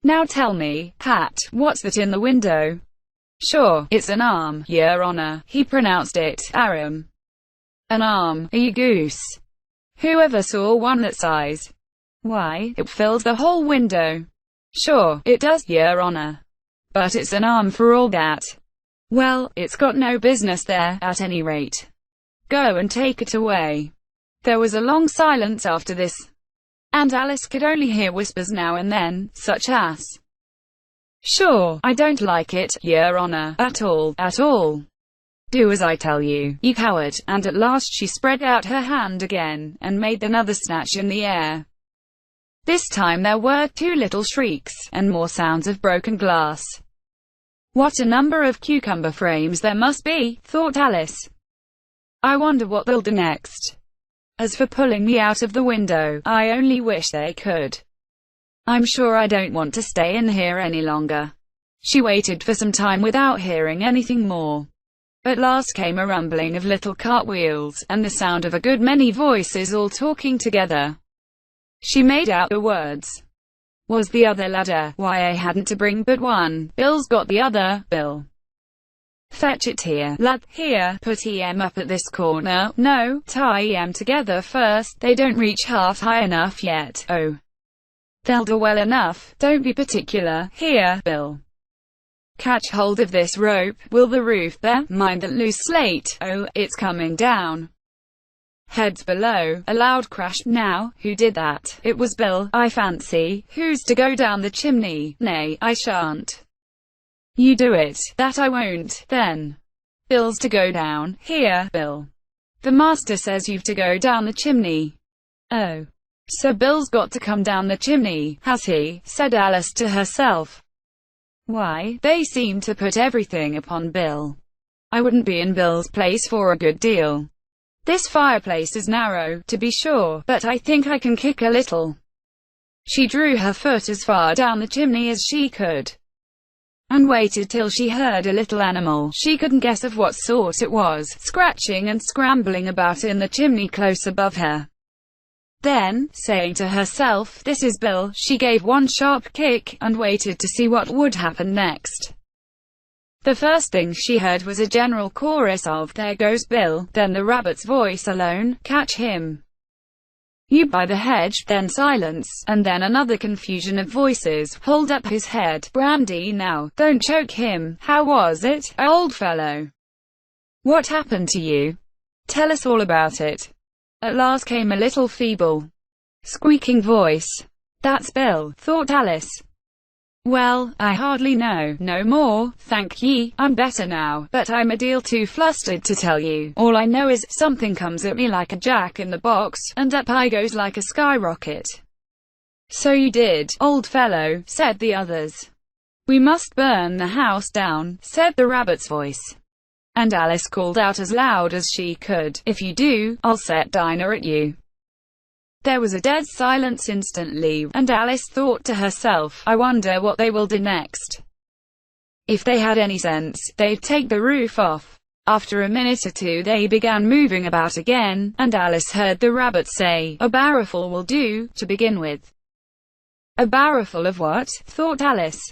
Now tell me, Pat, what's that in the window? Sure, it's an arm, your honor, he pronounced it, Aram. An arm, a goose. Who ever saw one that size? Why, it fills the whole window. Sure, it does, your honor. But it's an arm for all that. Well, it's got no business there, at any rate. Go and take it away. There was a long silence after this, and Alice could only hear whispers now and then, such as, sure, I don't like it, your honor, at all, at all. Do as I tell you, you coward, and at last she spread out her hand again, and made another snatch in the air. This time there were 2 little shrieks, and more sounds of broken glass. What a number of cucumber frames there must be, thought Alice. I wonder what they'll do next. As for pulling me out of the window, I only wish they could. I'm sure I don't want to stay in here any longer. She waited for some time without hearing anything more. At last came a rumbling of little cartwheels, and the sound of a good many voices all talking together. She made out the words. Was the other ladder? Why I hadn't to bring but one. Bill's got the other, Bill. Fetch it here, lad, here, put em up at this corner, no, tie em together first, they don't reach half high enough yet, oh. They'll do well enough, don't be particular, here, Bill. Catch hold of this rope, will the roof there, mind that loose slate, oh, it's coming down. Heads below, a loud crash, now, who did that? It was Bill, I fancy, who's to go down the chimney, nay, I shan't. You do it, that I won't, then. Bill's to go down, here, Bill. The master says you've to go down the chimney. Oh. So Bill's got to come down the chimney, has he? Said Alice to herself. Why, they seem to put everything upon Bill. I wouldn't be in Bill's place for a good deal. This fireplace is narrow, to be sure, but I think I can kick a little. She drew her foot as far down the chimney as she could. and waited till she heard a little animal, she couldn't guess of what sort it was, scratching and scrambling about in the chimney close above her. Then, saying to herself, "This is Bill," she gave one sharp kick, and waited to see what would happen next. The first thing she heard was a general chorus of, "There goes Bill," then the rabbit's voice alone, "Catch him, you by the hedge," then silence, and then another confusion of voices, "Hold up his head, brandy now, don't choke him, how was it, old fellow? What happened to you? Tell us all about it." At last came a little feeble, squeaking voice. "That's Bill," thought Alice. "Well, I hardly know, no more, thank ye, I'm better now, but I'm a deal too flustered to tell you. All I know is, something comes at me like a jack-in-the-box, and up I goes like a skyrocket." "So you did, old fellow," said the others. "We must burn the house down," said the rabbit's voice. And Alice called out as loud as she could, "If you do, I'll set Dinah at you." There was a dead silence instantly, and Alice thought to herself, "I wonder what they will do next. If they had any sense, they'd take the roof off." After a minute or two they began moving about again, and Alice heard the rabbit say, "A barrowful will do, to begin with." A barrowful of what? thought Alice.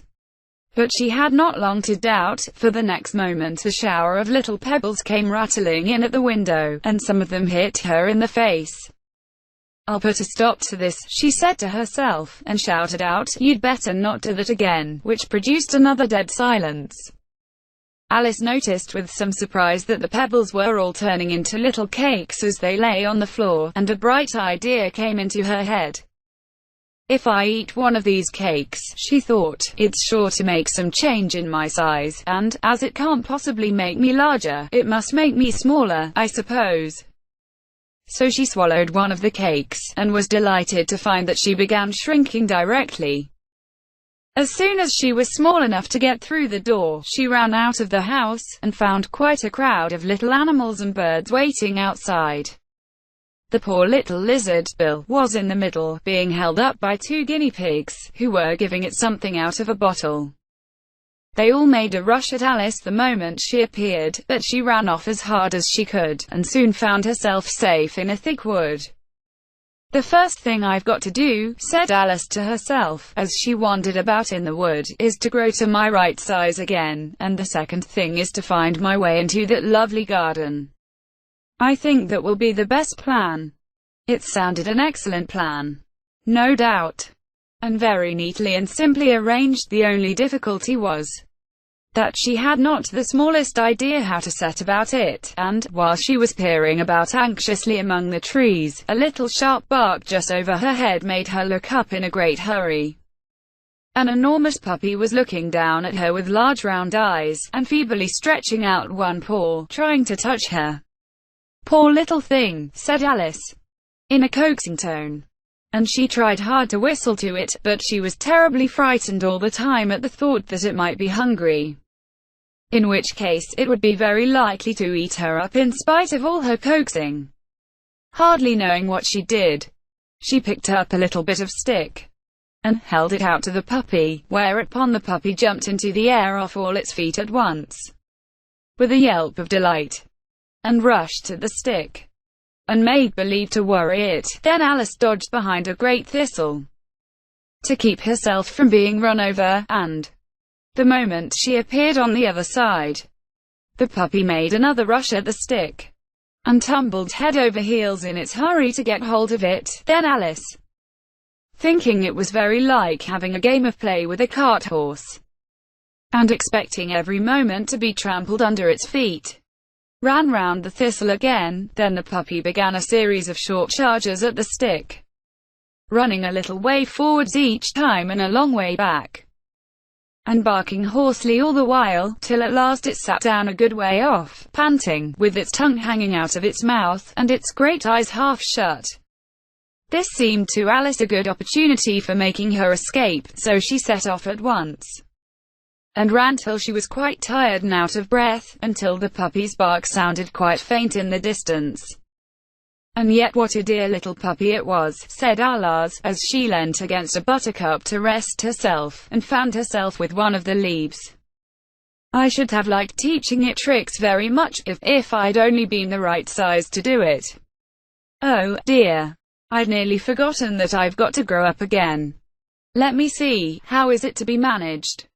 But she had not long to doubt, for the next moment a shower of little pebbles came rattling in at the window, and some of them hit her in the face. "I'll put a stop to this," she said to herself, and shouted out, "You'd better not do that again," which produced another dead silence. Alice noticed with some surprise that the pebbles were all turning into little cakes as they lay on the floor, and a bright idea came into her head. "If I eat one of these cakes," she thought, "it's sure to make some change in my size, and, as it can't possibly make me larger, it must make me smaller, I suppose." So she swallowed one of the cakes, and was delighted to find that she began shrinking directly. As soon as she was small enough to get through the door, she ran out of the house, and found quite a crowd of little animals and birds waiting outside. The poor little lizard, Bill, was in the middle, being held up by two guinea pigs, who were giving it something out of a bottle. They all made a rush at Alice the moment she appeared, but she ran off as hard as she could, and soon found herself safe in a thick wood. "The first thing I've got to do," said Alice to herself, as she wandered about in the wood, "is to grow to my right size again, and the second thing is to find my way into that lovely garden. I think that will be the best plan." It sounded an excellent plan, no doubt, and very neatly and simply arranged. The only difficulty was that she had not the smallest idea how to set about it, and, while she was peering about anxiously among the trees, a little sharp bark just over her head made her look up in a great hurry. An enormous puppy was looking down at her with large round eyes, and feebly stretching out one paw, trying to touch her. "Poor little thing," said Alice, in a coaxing tone. And she tried hard to whistle to it, but she was terribly frightened all the time at the thought that it might be hungry, in which case it would be very likely to eat her up in spite of all her coaxing. Hardly knowing what she did, she picked up a little bit of stick and held it out to the puppy, whereupon the puppy jumped into the air off all its feet at once, with a yelp of delight, and rushed at the stick, and made believe to worry it. Then Alice dodged behind a great thistle to keep herself from being run over, and the moment she appeared on the other side, the puppy made another rush at the stick, and tumbled head over heels in its hurry to get hold of it. Then Alice, thinking it was very like having a game of play with a cart horse, and expecting every moment to be trampled under its feet, ran round the thistle again. Then the puppy began a series of short charges at the stick, running a little way forwards each time and a long way back, and barking hoarsely all the while, till at last it sat down a good way off, panting, with its tongue hanging out of its mouth, and its great eyes half shut. This seemed to Alice a good opportunity for making her escape, so she set off at once, and ran till she was quite tired and out of breath, until the puppy's bark sounded quite faint in the distance. "And yet what a dear little puppy it was," said Alice, as she leant against a buttercup to rest herself, and fanned herself with one of the leaves. I should have liked teaching it tricks very much, if I'd only been the right size to do it. Oh, dear. I'd nearly forgotten that I've got to grow up again. Let me see, how is it to be managed?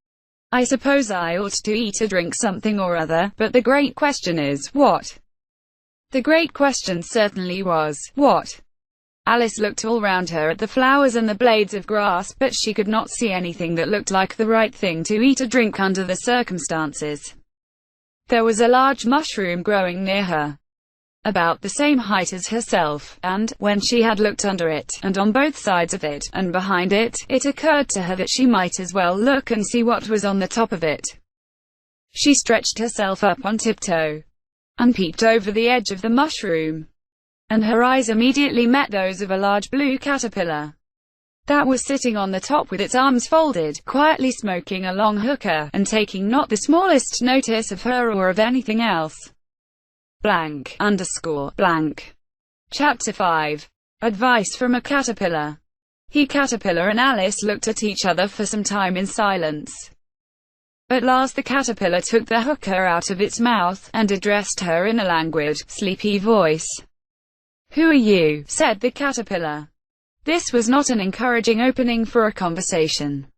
I suppose I ought to eat or drink something or other, but the great question is, what? The great question certainly was, what? Alice looked all round her at the flowers and the blades of grass, but she could not see anything that looked like the right thing to eat or drink under the circumstances. There was a large mushroom growing near her, about the same height as herself, and, when she had looked under it, and on both sides of it, and behind it, it occurred to her that she might as well look and see what was on the top of it. She stretched herself up on tiptoe, and peeped over the edge of the mushroom, and her eyes immediately met those of a large blue caterpillar that was sitting on the top with its arms folded, quietly smoking a long hookah, and taking not the smallest notice of her or of anything else. Blank, _ blank. Chapter 5. Advice from a Caterpillar. Caterpillar and Alice looked at each other for some time in silence. At last the caterpillar took the hookah out of its mouth, and addressed her in a languid, sleepy voice. "Who are you?" said the caterpillar. This was not an encouraging opening for a conversation.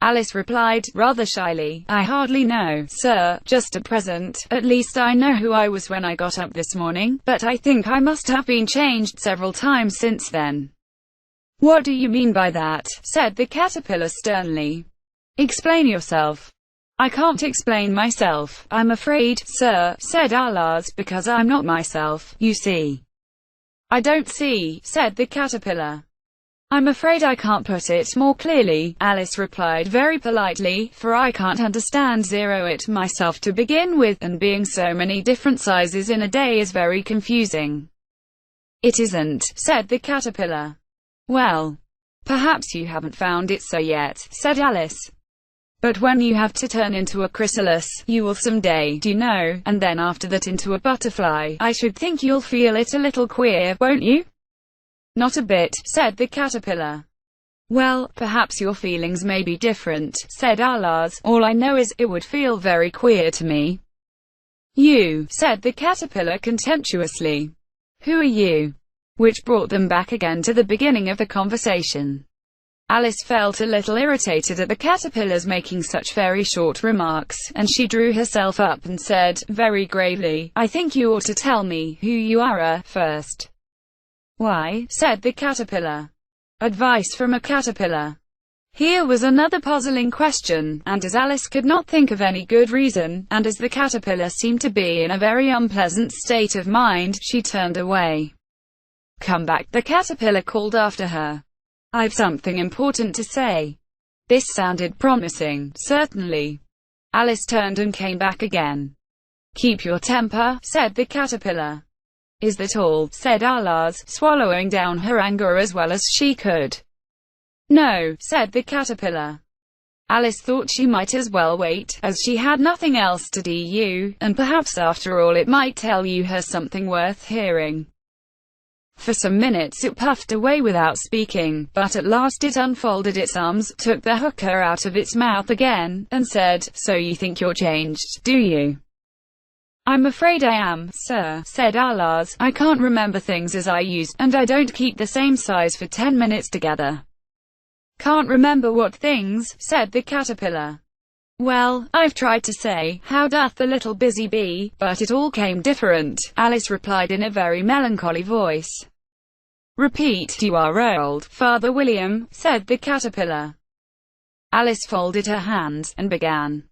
Alice replied, rather shyly, "I hardly know, sir, just at present. At least I know who I was when I got up this morning, but I think I must have been changed several times since then." "What do you mean by that?" said the caterpillar sternly. "Explain yourself." "I can't explain myself, I'm afraid, sir," said Alice, "because I'm not myself, you see." "I don't see," said the caterpillar. "I'm afraid I can't put it more clearly," Alice replied very politely, "for I can't understand it myself to begin with, and being so many different sizes in a day is very confusing." "It isn't," said the caterpillar. "Well, perhaps you haven't found it so yet," said Alice. "But when you have to turn into a chrysalis, you will someday, do you know, and then after that into a butterfly, I should think you'll feel it a little queer, won't you?" "Not a bit," said the caterpillar. "Well, perhaps your feelings may be different," said Alice. "All I know is, it would feel very queer to me." "You," said the caterpillar contemptuously. "Who are you?" Which brought them back again to the beginning of the conversation. Alice felt a little irritated at the caterpillar's making such very short remarks, and she drew herself up and said, very gravely, "I think you ought to tell me who you are first." "Why?" said the caterpillar. Advice from a caterpillar. Here was another puzzling question, and as Alice could not think of any good reason, and as the caterpillar seemed to be in a very unpleasant state of mind, she turned away. "Come back," the caterpillar called after her. "I've something important to say." This sounded promising, certainly. Alice turned and came back again. "Keep your temper," said the caterpillar. "Is that all?" said Alice, swallowing down her anger as well as she could. "No," said the caterpillar. Alice thought she might as well wait, as she had nothing else to do, and perhaps after all it might tell her something worth hearing. For some minutes it puffed away without speaking, but at last it unfolded its arms, took the hookah out of its mouth again, and said, "So you think you're changed, do you?" "I'm afraid I am, sir," said Alice. "I can't remember things as I used, and I don't keep the same size for 10 minutes together." "Can't remember what things?" said the caterpillar. "Well, I've tried to say, how doth the little busy bee, but it all came different," Alice replied in a very melancholy voice. "Repeat, you are old, Father William," said the caterpillar. Alice folded her hands, and began.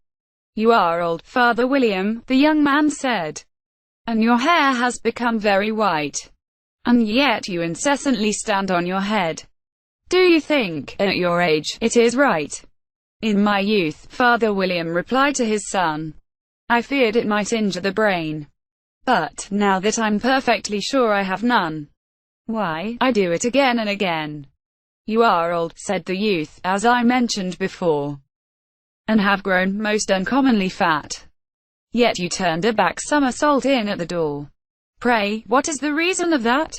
"You are old, Father William," the young man said, "and your hair has become very white, and yet you incessantly stand on your head. Do you think, at your age, it is right?" "In my youth," Father William replied to his son, "I feared it might injure the brain. But, now that I'm perfectly sure I have none, why, I do it again and again." "You are old," said the youth, "as I mentioned before, and have grown most uncommonly fat. Yet you turned a back somersault in at the door. Pray, what is the reason of that?"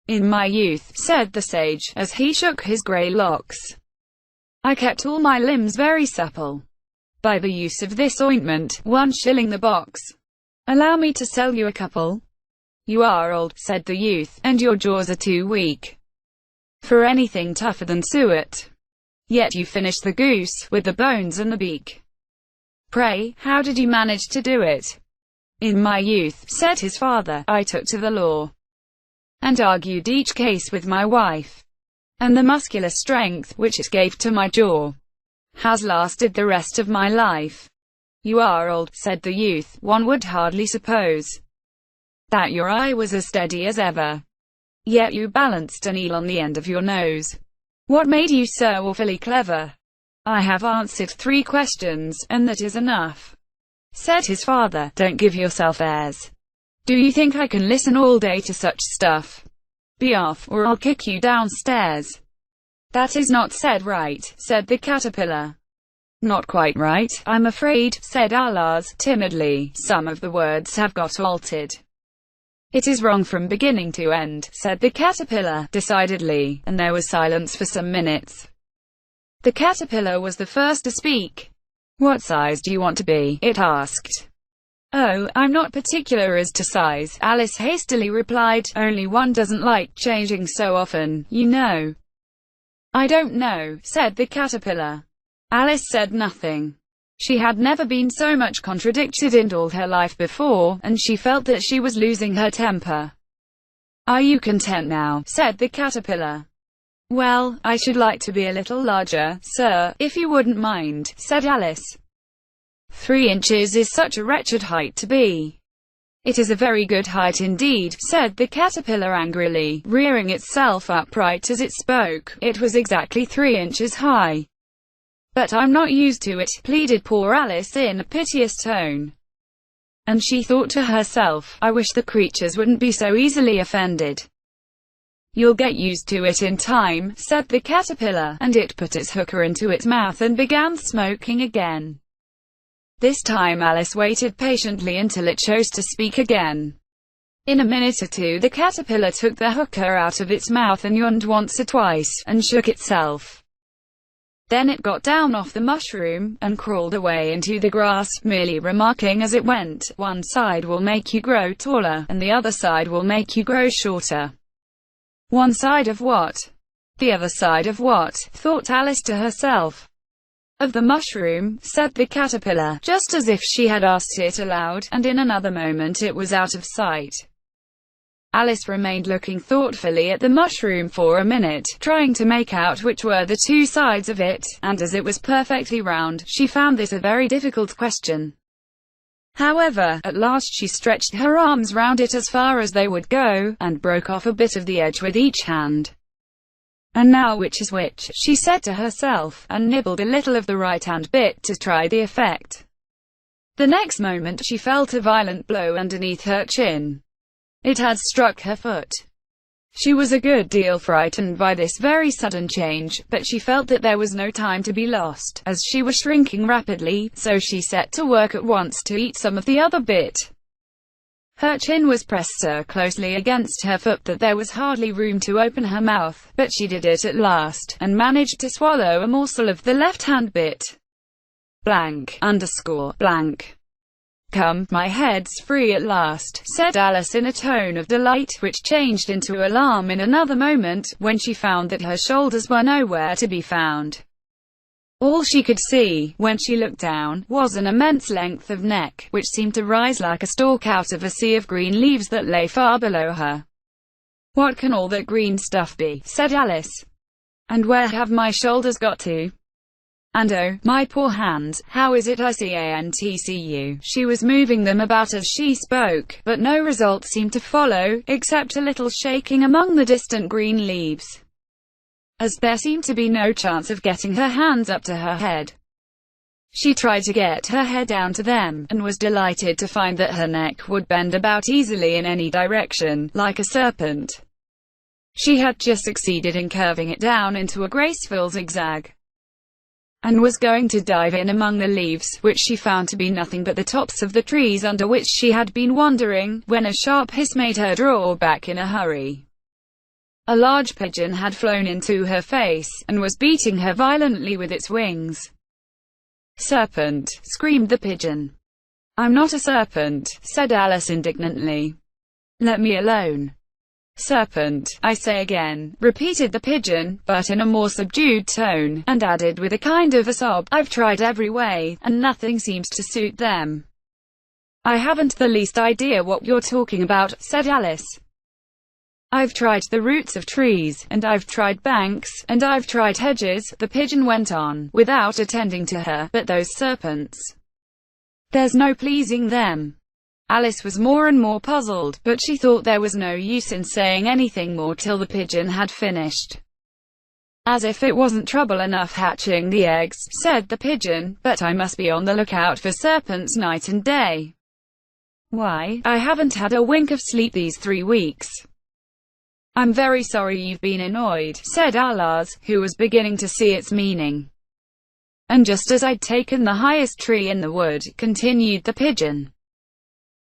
"In my youth," said the sage, as he shook his grey locks, "I kept all my limbs very supple. by the use of this ointment, 1 shilling the box. Allow me to sell you a couple. You are old, said the youth, and your jaws are too weak for anything tougher than suet. Yet you finished the goose, with the bones and the beak. Pray, how did you manage to do it? In my youth, said his father, I took to the law, and argued each case with my wife, and the muscular strength, which it gave to my jaw, has lasted the rest of my life. You are old, said the youth, one would hardly suppose that your eye was as steady as ever. Yet you balanced an eel on the end of your nose. What made you so awfully clever? I have answered 3 questions, and that is enough, said his father. Don't give yourself airs. Do you think I can listen all day to such stuff? Be off, or I'll kick you downstairs. That is not said right, said the caterpillar. Not quite right, I'm afraid, said Alaz, timidly. Some of the words have got altered. It is wrong from beginning to end, said the caterpillar, decidedly, and there was silence for some minutes. The caterpillar was the first to speak. What size do you want to be? It asked. Oh, I'm not particular as to size, Alice hastily replied, only one doesn't like changing so often, you know. I don't know, said the caterpillar. Alice said nothing. She had never been so much contradicted in all her life before, and she felt that she was losing her temper. Are you content now? Said the caterpillar. Well, I should like to be a little larger, sir, if you wouldn't mind, said Alice. 3 inches is such a wretched height to be. It is a very good height indeed, said the caterpillar angrily, rearing itself upright as it spoke. It was exactly 3 inches high. But I'm not used to it, pleaded poor Alice in a piteous tone. And she thought to herself, I wish the creatures wouldn't be so easily offended. You'll get used to it in time, said the caterpillar, and it put its hooker into its mouth and began smoking again. This time Alice waited patiently until it chose to speak again. In a minute or two the caterpillar took the hooker out of its mouth and yawned once or twice, and shook itself. Then it got down off the mushroom, and crawled away into the grass, merely remarking as it went, one side will make you grow taller, and the other side will make you grow shorter. One side of what? The other side of what? Thought Alice to herself. Of the mushroom, said the caterpillar, just as if she had asked it aloud, and in another moment it was out of sight. Alice remained looking thoughtfully at the mushroom for a minute, trying to make out which were the 2 sides of it, and as it was perfectly round, she found this a very difficult question. However, at last she stretched her arms round it as far as they would go, and broke off a bit of the edge with each hand. And now which is which, she said to herself, and nibbled a little of the right-hand bit to try the effect. The next moment she felt a violent blow underneath her chin. It had struck her foot. She was a good deal frightened by this very sudden change, but she felt that there was no time to be lost, as she was shrinking rapidly, so she set to work at once to eat some of the other bit. Her chin was pressed so closely against her foot that there was hardly room to open her mouth, but she did it at last, and managed to swallow a morsel of the left-hand bit. Blank, underscore, blank. Come, my head's free at last, said Alice in a tone of delight, which changed into alarm in another moment, when she found that her shoulders were nowhere to be found. All she could see, when she looked down, was an immense length of neck, which seemed to rise like a stalk out of a sea of green leaves that lay far below her. What can all that green stuff be? Said Alice. And where have my shoulders got to? And oh, my poor hands, how is it I can't see you? She was moving them about as she spoke, but no result seemed to follow, except a little shaking among the distant green leaves, as there seemed to be no chance of getting her hands up to her head. She tried to get her head down to them, and was delighted to find that her neck would bend about easily in any direction, like a serpent. She had just succeeded in curving it down into a graceful zigzag, and was going to dive in among the leaves, which she found to be nothing but the tops of the trees under which she had been wandering, when a sharp hiss made her draw back in a hurry. A large pigeon had flown into her face, and was beating her violently with its wings. "Serpent!" screamed the pigeon. "I'm not a serpent," said Alice indignantly. "Let me alone." "Serpent, I say again," repeated the pigeon, but in a more subdued tone, and added with a kind of a sob, "I've tried every way, and nothing seems to suit them." "I haven't the least idea what you're talking about," said Alice. "I've tried the roots of trees, and I've tried banks, and I've tried hedges," the pigeon went on, without attending to her, "but those serpents, there's no pleasing them." Alice was more and more puzzled, but she thought there was no use in saying anything more till the pigeon had finished. "As if it wasn't trouble enough hatching the eggs," said the pigeon, "but I must be on the lookout for serpents night and day. Why, I haven't had a wink of sleep these 3 weeks." "I'm very sorry you've been annoyed," said Alice, who was beginning to see its meaning. "And just as I'd taken the highest tree in the wood," continued the pigeon,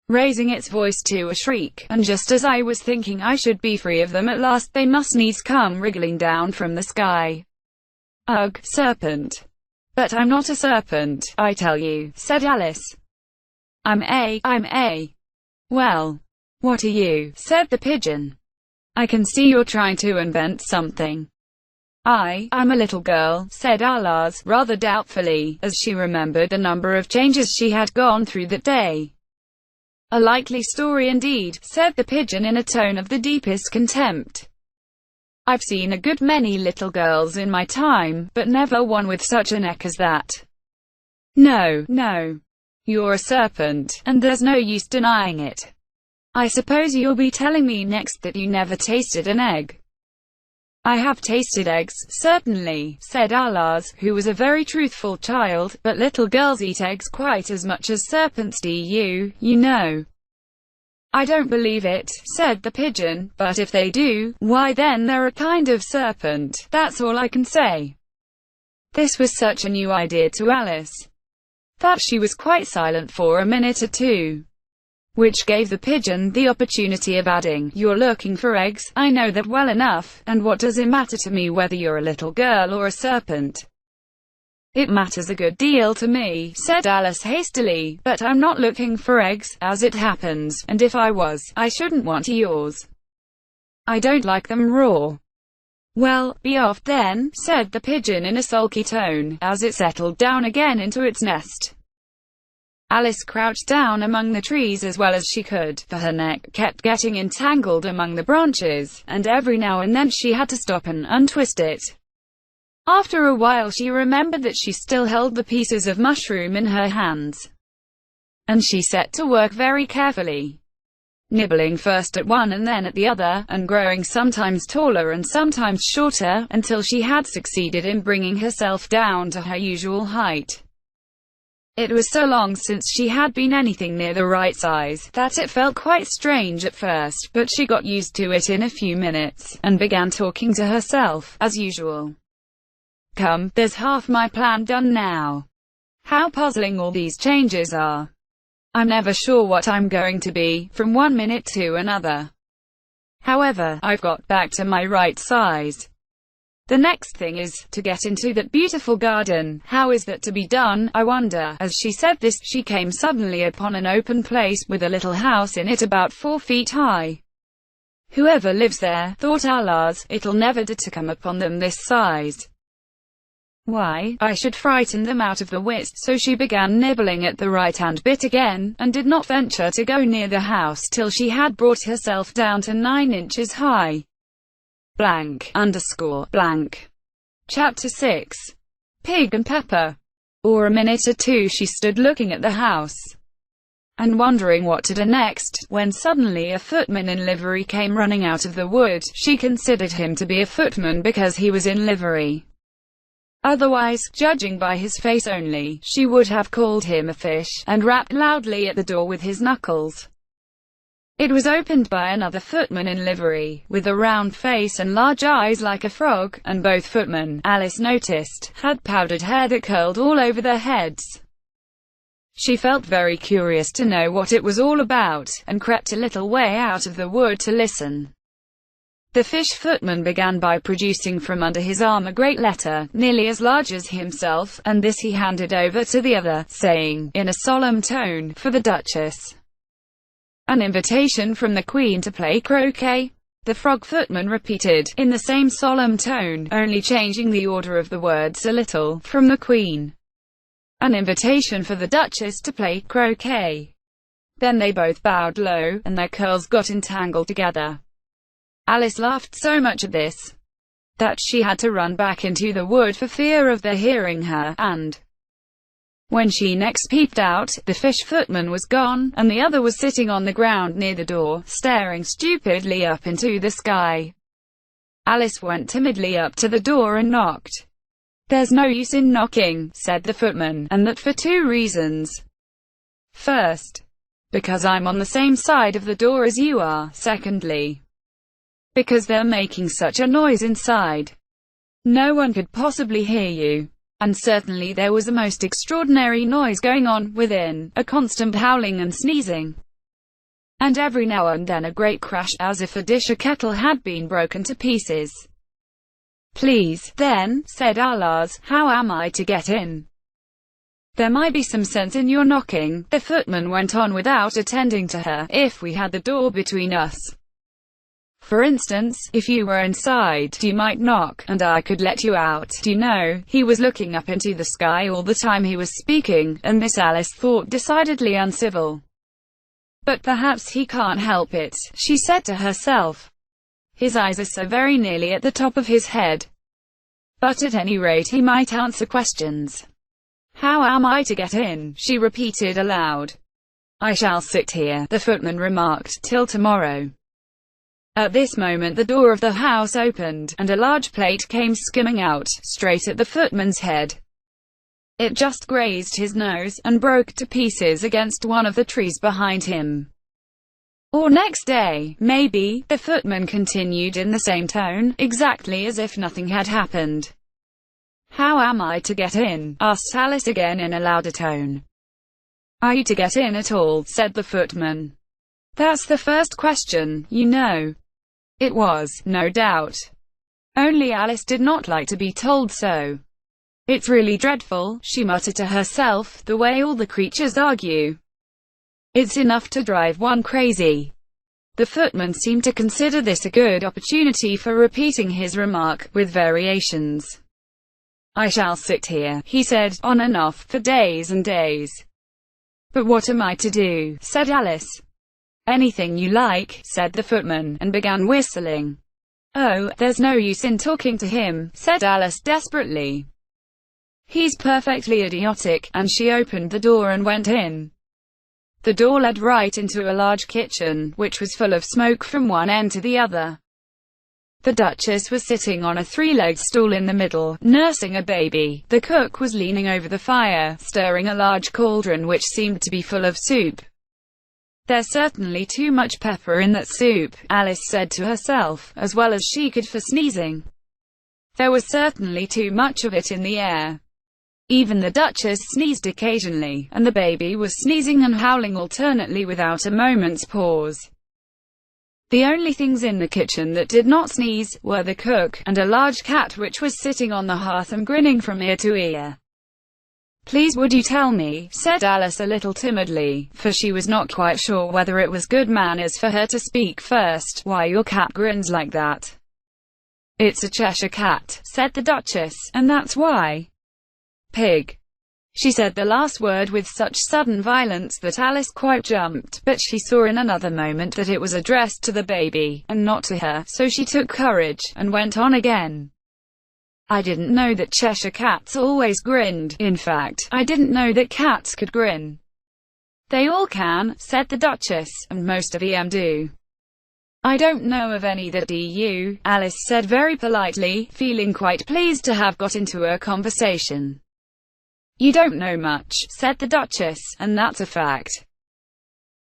raising its voice to a shriek, "and just as I was thinking I should be free of them at last, they must needs come wriggling down from the sky. Ugh, serpent! But I'm not a serpent, I tell you," said Alice. I'm a. "Well, what are you?" said the pigeon. "I can see you're trying to invent something." I'm a little girl," said Alice, rather doubtfully, as she remembered the number of changes she had gone through that day. "A likely story indeed," said the pigeon in a tone of the deepest contempt. "I've seen a good many little girls in my time, but never one with such a neck as that. No, you're a serpent, and there's no use denying it. I suppose you'll be telling me next that you never tasted an egg." "I have tasted eggs, certainly," said Alice, who was a very truthful child, "but little girls eat eggs quite as much as serpents do, you know." "I don't believe it," said the pigeon, "but if they do, why then they're a kind of serpent, that's all I can say." This was such a new idea to Alice that she was quite silent for a minute or two, which gave the pigeon the opportunity of adding, "You're looking for eggs, I know that well enough, and what does it matter to me whether you're a little girl or a serpent?" "It matters a good deal to me," said Alice hastily, "but I'm not looking for eggs, as it happens, and if I was, I shouldn't want yours. I don't like them raw." "Well, be off then," said the pigeon in a sulky tone, as it settled down again into its nest. Alice crouched down among the trees as well as she could, for her neck kept getting entangled among the branches, and every now and then she had to stop and untwist it. After a while she remembered that she still held the pieces of mushroom in her hands, and she set to work very carefully, nibbling first at one and then at the other, and growing sometimes taller and sometimes shorter, until she had succeeded in bringing herself down to her usual height. It was so long since she had been anything near the right size, that it felt quite strange at first, but she got used to it in a few minutes, and began talking to herself, as usual. "Come, there's half my plan done now. How puzzling all these changes are. I'm never sure what I'm going to be, from one minute to another. However, I've got back to my right size. The next thing is, to get into that beautiful garden. How is that to be done, I wonder?" As she said this, she came suddenly upon an open place, with a little house in it about 4 feet high. "Whoever lives there," thought Alice, "it'll never do to come upon them this size. Why, I should frighten them out of the wits." So she began nibbling at the right-hand bit again, and did not venture to go near the house till she had brought herself down to 9 inches high. ___. Chapter 6. Pig and Pepper. For a minute or two she stood looking at the house, and wondering what to do next, when suddenly a footman in livery came running out of the wood. She considered him to be a footman because he was in livery. Otherwise, judging by his face only, she would have called him a fish, and rapped loudly at the door with his knuckles. It was opened by another footman in livery, with a round face and large eyes like a frog, and both footmen, Alice noticed, had powdered hair that curled all over their heads. She felt very curious to know what it was all about, and crept a little way out of the wood to listen. The fish footman began by producing from under his arm a great letter, nearly as large as himself, and this he handed over to the other, saying, in a solemn tone, "For the Duchess. An invitation from the Queen to play croquet." The frog footman repeated, in the same solemn tone, only changing the order of the words a little, "From the Queen. An invitation for the Duchess to play croquet." Then they both bowed low, and their curls got entangled together. Alice laughed so much at this, that she had to run back into the wood for fear of their hearing her, and when she next peeped out, the fish footman was gone, and the other was sitting on the ground near the door, staring stupidly up into the sky. Alice went timidly up to the door and knocked. "There's no use in knocking," said the footman, "and that for two reasons. First, because I'm on the same side of the door as you are. Secondly, because they're making such a noise inside. No one could possibly hear you." And certainly there was a most extraordinary noise going on within, a constant howling and sneezing, and every now and then a great crash, as if a dish or kettle had been broken to pieces. "Please, then," said Alice, "how am I to get in?" "There might be some sense in your knocking," the footman went on without attending to her, "if we had the door between us. For instance, if you were inside, you might knock, and I could let you out." "Do you know," he was looking up into the sky all the time he was speaking, and Miss Alice thought decidedly uncivil. "But perhaps he can't help it," she said to herself. "His eyes are so very nearly at the top of his head. But at any rate he might answer questions. How am I to get in?" she repeated aloud. "I shall sit here," the footman remarked, "till tomorrow." At this moment the door of the house opened, and a large plate came skimming out, straight at the footman's head. It just grazed his nose, and broke to pieces against one of the trees behind him. "Or next day, maybe," the footman continued in the same tone, exactly as if nothing had happened. "How am I to get in?" asked Alice again in a louder tone. "Are you to get in at all?" said the footman. "That's the first question, you know." It was, no doubt. Only Alice did not like to be told so. "It's really dreadful," she muttered to herself, "the way all the creatures argue. It's enough to drive one crazy." The footman seemed to consider this a good opportunity for repeating his remark, with variations. "I shall sit here," he said, "on and off, for days and days." "But what am I to do?" said Alice. "Anything you like," said the footman, and began whistling. "Oh, there's no use in talking to him," said Alice desperately. "He's perfectly idiotic," and she opened the door and went in. The door led right into a large kitchen, which was full of smoke from one end to the other. The Duchess was sitting on a three-legged stool in the middle, nursing a baby. The cook was leaning over the fire, stirring a large cauldron which seemed to be full of soup. "There's certainly too much pepper in that soup," Alice said to herself, as well as she could for sneezing. There was certainly too much of it in the air. Even the Duchess sneezed occasionally, and the baby was sneezing and howling alternately without a moment's pause. The only things in the kitchen that did not sneeze were the cook, and a large cat which was sitting on the hearth and grinning from ear to ear. "Please would you tell me," said Alice a little timidly, for she was not quite sure whether it was good manners for her to speak first, "why your cat grins like that?" "It's a Cheshire cat," said the Duchess, "and that's why." "Pig." She said the last word with such sudden violence that Alice quite jumped, but she saw in another moment that it was addressed to the baby, and not to her, so she took courage, and went on again. "I didn't know that Cheshire cats always grinned. In fact, I didn't know that cats could grin." "They all can," said the Duchess, "and most of them do." "I don't know of any that do," Alice said very politely, feeling quite pleased to have got into a conversation. "You don't know much," said the Duchess, "and that's a fact."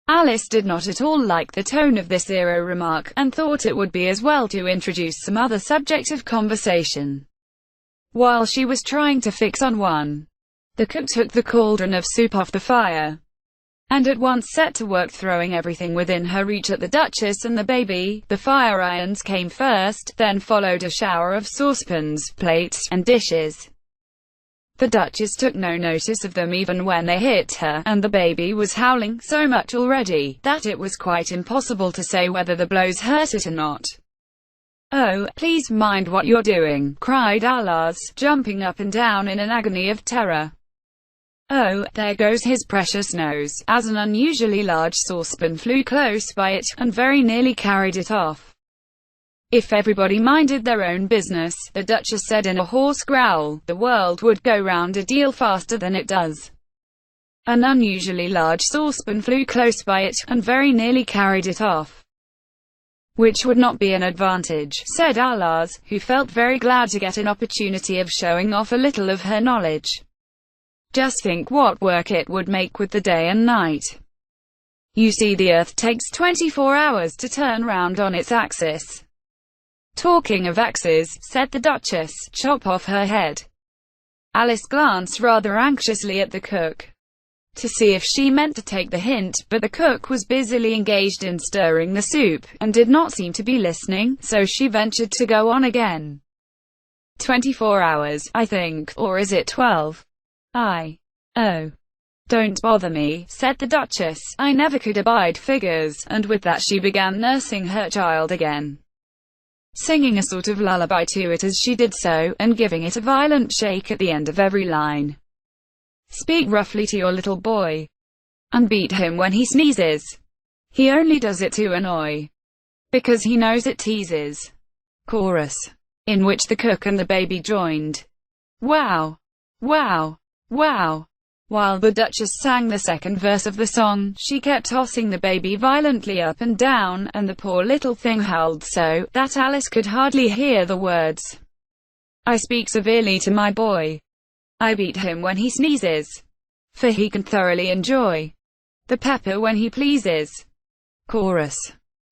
Alice did not at all like the tone of this remark, and thought it would be as well to introduce some other subject of conversation. While she was trying to fix on one, the cook took the cauldron of soup off the fire. and at once set to work throwing everything within her reach at the Duchess and the baby. The fire irons came first, then followed a shower of saucepans, plates, and dishes. The Duchess took no notice of them even when they hit her, and the baby was howling so much already, that it was quite impossible to say whether the blows hurt it or not. "Oh, please mind what you're doing," cried Alas, jumping up and down in an agony of terror. "Oh, there goes his precious nose," as an unusually large saucepan flew close by it, and very nearly carried it off. "If everybody minded their own business," the Duchess said in a hoarse growl, "the world would go round a deal faster than it does." An unusually large saucepan flew close by it, and very nearly carried it off. "Which would not be an advantage," said Alas, who felt very glad to get an opportunity of showing off a little of her knowledge. "Just think what work it would make with the day and night. You see, the Earth takes 24 hours to turn round on its axis." "Talking of axes," said the Duchess, "chop off her head." Alice glanced rather anxiously at the cook, to see if she meant to take the hint, but the cook was busily engaged in stirring the soup, and did not seem to be listening, so she ventured to go on again. 24 hours, I think, or is it 12? Oh. Don't bother me," said the Duchess, "I never could abide figures," and with that she began nursing her child again, singing a sort of lullaby to it as she did so, and giving it a violent shake at the end of every line. "Speak roughly to your little boy, and beat him when he sneezes. He only does it to annoy, because he knows it teases." Chorus, in which the cook and the baby joined. "Wow! Wow! Wow!" While the Duchess sang the second verse of the song, she kept tossing the baby violently up and down, and the poor little thing howled so, that Alice could hardly hear the words. "I speak severely to my boy. I beat him when he sneezes, for he can thoroughly enjoy the pepper when he pleases." Chorus.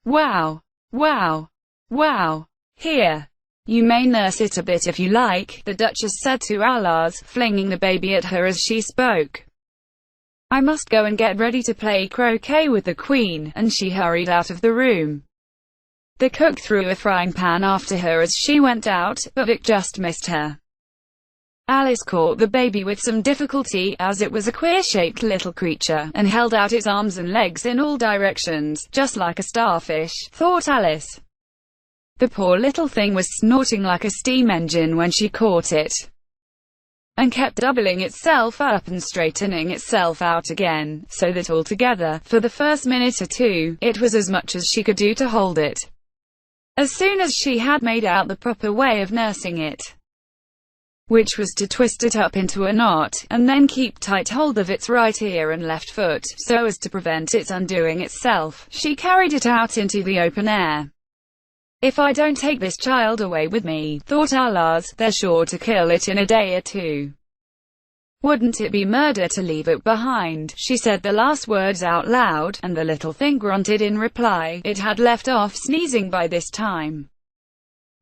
"Wow! Wow! Wow! Here! You may nurse it a bit if you like," the Duchess said to Alas, flinging the baby at her as she spoke. "I must go and get ready to play croquet with the Queen," and she hurried out of the room. The cook threw a frying pan after her as she went out, but it just missed her. Alice caught the baby with some difficulty, as it was a queer-shaped little creature, and held out its arms and legs in all directions, just like a starfish, thought Alice. The poor little thing was snorting like a steam engine when she caught it, and kept doubling itself up and straightening itself out again, so that altogether, for the first minute or two, it was as much as she could do to hold it. As soon as she had made out the proper way of nursing it, which was to twist it up into a knot, and then keep tight hold of its right ear and left foot, so as to prevent its undoing itself, she carried it out into the open air. "If I don't take this child away with me," thought Alas, "they're sure to kill it in a day or two. Wouldn't it be murder to leave it behind?" She said the last words out loud, and the little thing grunted in reply. It had left off sneezing by this time.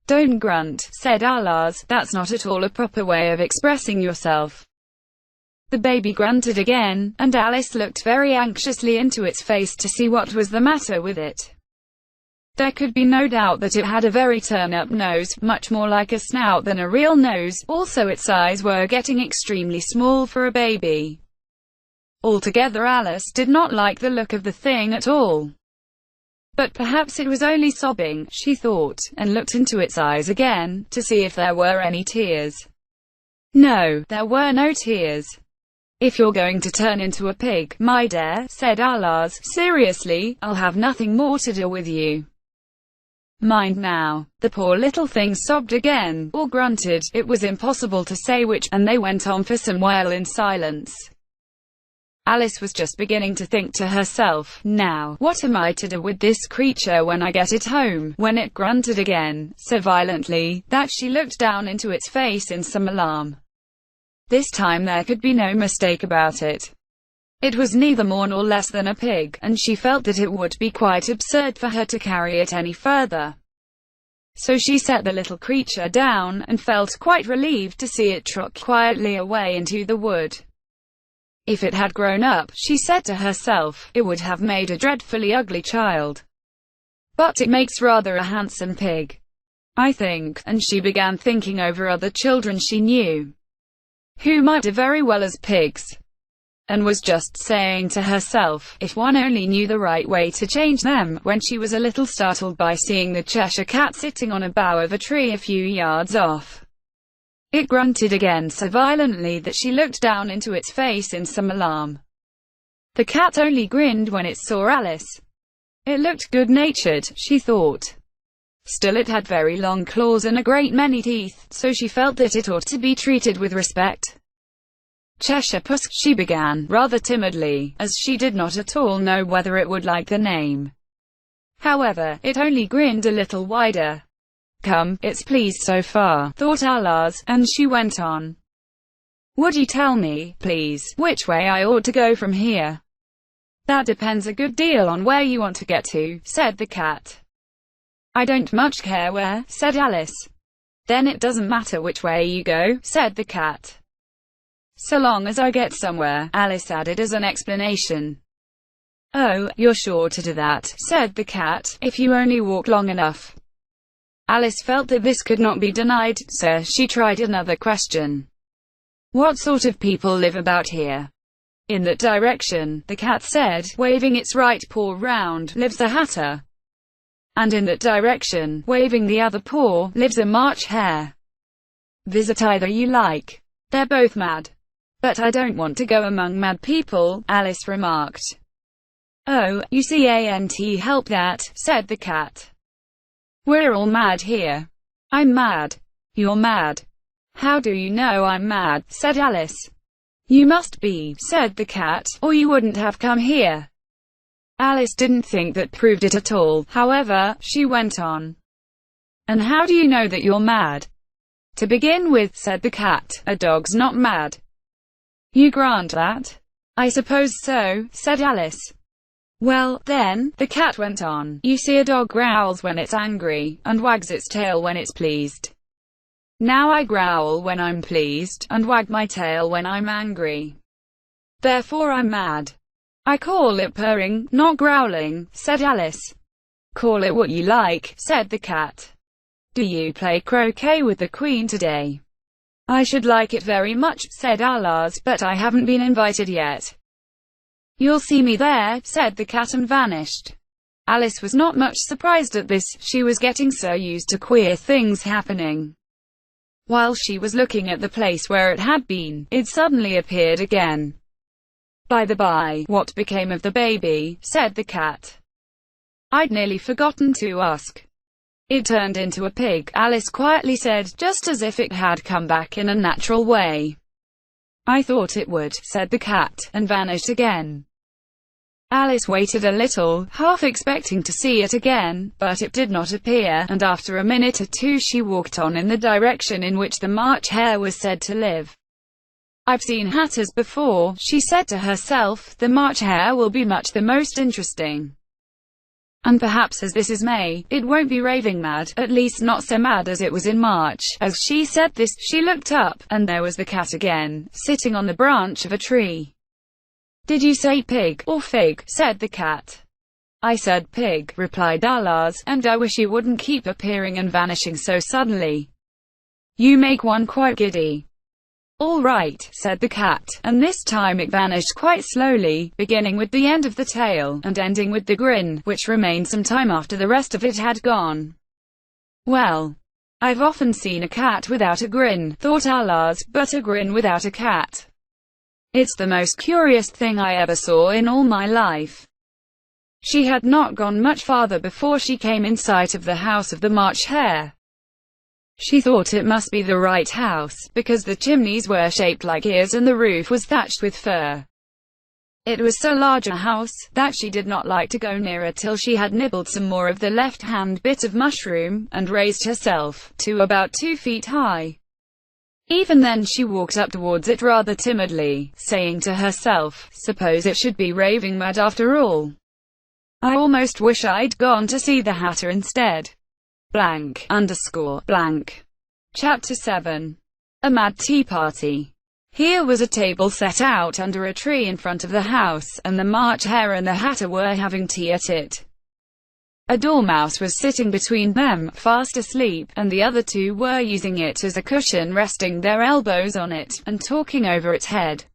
"Don't grunt," said Alas, "that's not at all a proper way of expressing yourself." The baby grunted again, and Alice looked very anxiously into its face to see what was the matter with it. There could be no doubt that it had a very turn-up nose, much more like a snout than a real nose, also its eyes were getting extremely small for a baby. Altogether Alice did not like the look of the thing at all. But perhaps it was only sobbing, she thought, and looked into its eyes again, to see if there were any tears. No, there were no tears. "If you're going to turn into a pig, my dear," said Alas, seriously, "I'll have nothing more to do with you. Mind now." The poor little thing sobbed again, or grunted, it was impossible to say which, and they went on for some while in silence. Alice was just beginning to think to herself, "Now, what am I to do with this creature when I get it home?" when it grunted again, so violently, that she looked down into its face in some alarm. This time there could be no mistake about it. It was neither more nor less than a pig, and she felt that it would be quite absurd for her to carry it any further. So she set the little creature down, and felt quite relieved to see it trot quietly away into the wood. If it had grown up, she said to herself, it would have made a dreadfully ugly child. But it makes rather a handsome pig, I think, and she began thinking over other children she knew, who might do very well as pigs, and was just saying to herself, if one only knew the right way to change them, when she was a little startled by seeing the Cheshire Cat sitting on a bough of a tree a few yards off. It grunted again so violently that she looked down into its face in some alarm. The cat only grinned when it saw Alice. It looked good-natured, she thought. Still, it had very long claws and a great many teeth, so she felt that it ought to be treated with respect. Cheshire Puss, she began, rather timidly, as she did not at all know whether it would like the name. However, it only grinned a little wider. Come, it's pleased so far, thought Alice, and she went on. Would you tell me, please, which way I ought to go from here? That depends a good deal on where you want to get to, said the cat. I don't much care where, said Alice. Then it doesn't matter which way you go, said the cat. So long as I get somewhere, Alice added as an explanation. Oh, you're sure to do that, said the cat, if you only walk long enough. Alice felt that this could not be denied, so she tried another question. What sort of people live about here? In that direction, the cat said, waving its right paw round, lives a hatter. And in that direction, waving the other paw, lives a March hare. Visit either you like. They're both mad. But I don't want to go among mad people, Alice remarked. Oh, you can't help that, said the cat. We're all mad here. I'm mad. You're mad. How do you know I'm mad, said Alice. You must be, said the cat, or you wouldn't have come here. Alice didn't think that proved it at all, however, she went on. And how do you know that you're mad? To begin with, said the cat, a dog's not mad. You grant that? I suppose so, said Alice. Well, then, the cat went on, you see a dog growls when it's angry, and wags its tail when it's pleased. Now I growl when I'm pleased, and wag my tail when I'm angry. Therefore I'm mad. I call it purring, not growling, said Alice. Call it what you like, said the cat. Do you play croquet with the Queen today? I should like it very much, said Alice, but I haven't been invited yet. You'll see me there, said the cat and vanished. Alice was not much surprised at this, she was getting so used to queer things happening. While she was looking at the place where it had been, it suddenly appeared again. By the by, what became of the baby, said the cat. I'd nearly forgotten to ask. It turned into a pig, Alice quietly said, just as if it had come back in a natural way. I thought it would, said the cat, and vanished again. Alice waited a little, half expecting to see it again, but it did not appear, and after a minute or two she walked on in the direction in which the March hare was said to live. I've seen hatters before, she said to herself, the March hare will be much the most interesting. And perhaps as this is May, it won't be raving mad, at least not so mad as it was in March. As she said this, she looked up, and there was the cat again, sitting on the branch of a tree. Did you say pig, or fig, said the cat. I said pig, replied Alice, and I wish you wouldn't keep appearing and vanishing so suddenly. You make one quite giddy. All right, said the cat, and this time it vanished quite slowly, beginning with the end of the tail, and ending with the grin, which remained some time after the rest of it had gone. Well, I've often seen a cat without a grin, thought Alice, but a grin without a cat. It's the most curious thing I ever saw in all my life. She had not gone much farther before she came in sight of the house of the March hare. She thought it must be the right house, because the chimneys were shaped like ears and the roof was thatched with fur. It was so large a house, that she did not like to go nearer till she had nibbled some more of the left-hand bit of mushroom, and raised herself to about 2 feet high. Even then she walked up towards it rather timidly, saying to herself, suppose it should be raving mad after all. I almost wish I'd gone to see the Hatter instead. ___. Chapter 7. A Mad Tea Party. Here was a table set out under a tree in front of the house, and the March Hare and the Hatter were having tea at it. A dormouse was sitting between them, fast asleep, and the other two were using it as a cushion, resting their elbows on it, and talking over its head.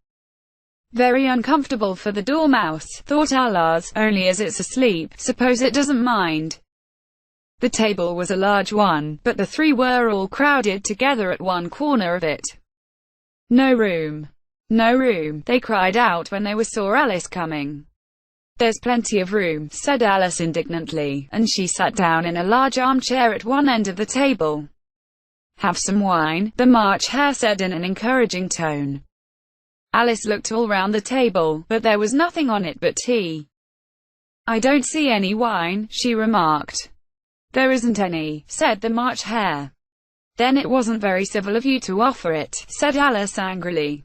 Very uncomfortable for the dormouse, thought Alas, only as it's asleep, suppose it doesn't mind. The table was a large one, but the three were all crowded together at one corner of it. No room. No room, they cried out when they saw Alice coming. There's plenty of room, said Alice indignantly, and she sat down in a large armchair at one end of the table. Have some wine, the March Hare said in an encouraging tone. Alice looked all round the table, but there was nothing on it but tea. I don't see any wine, she remarked. There isn't any, said the March Hare. Then it wasn't very civil of you to offer it, said Alice angrily.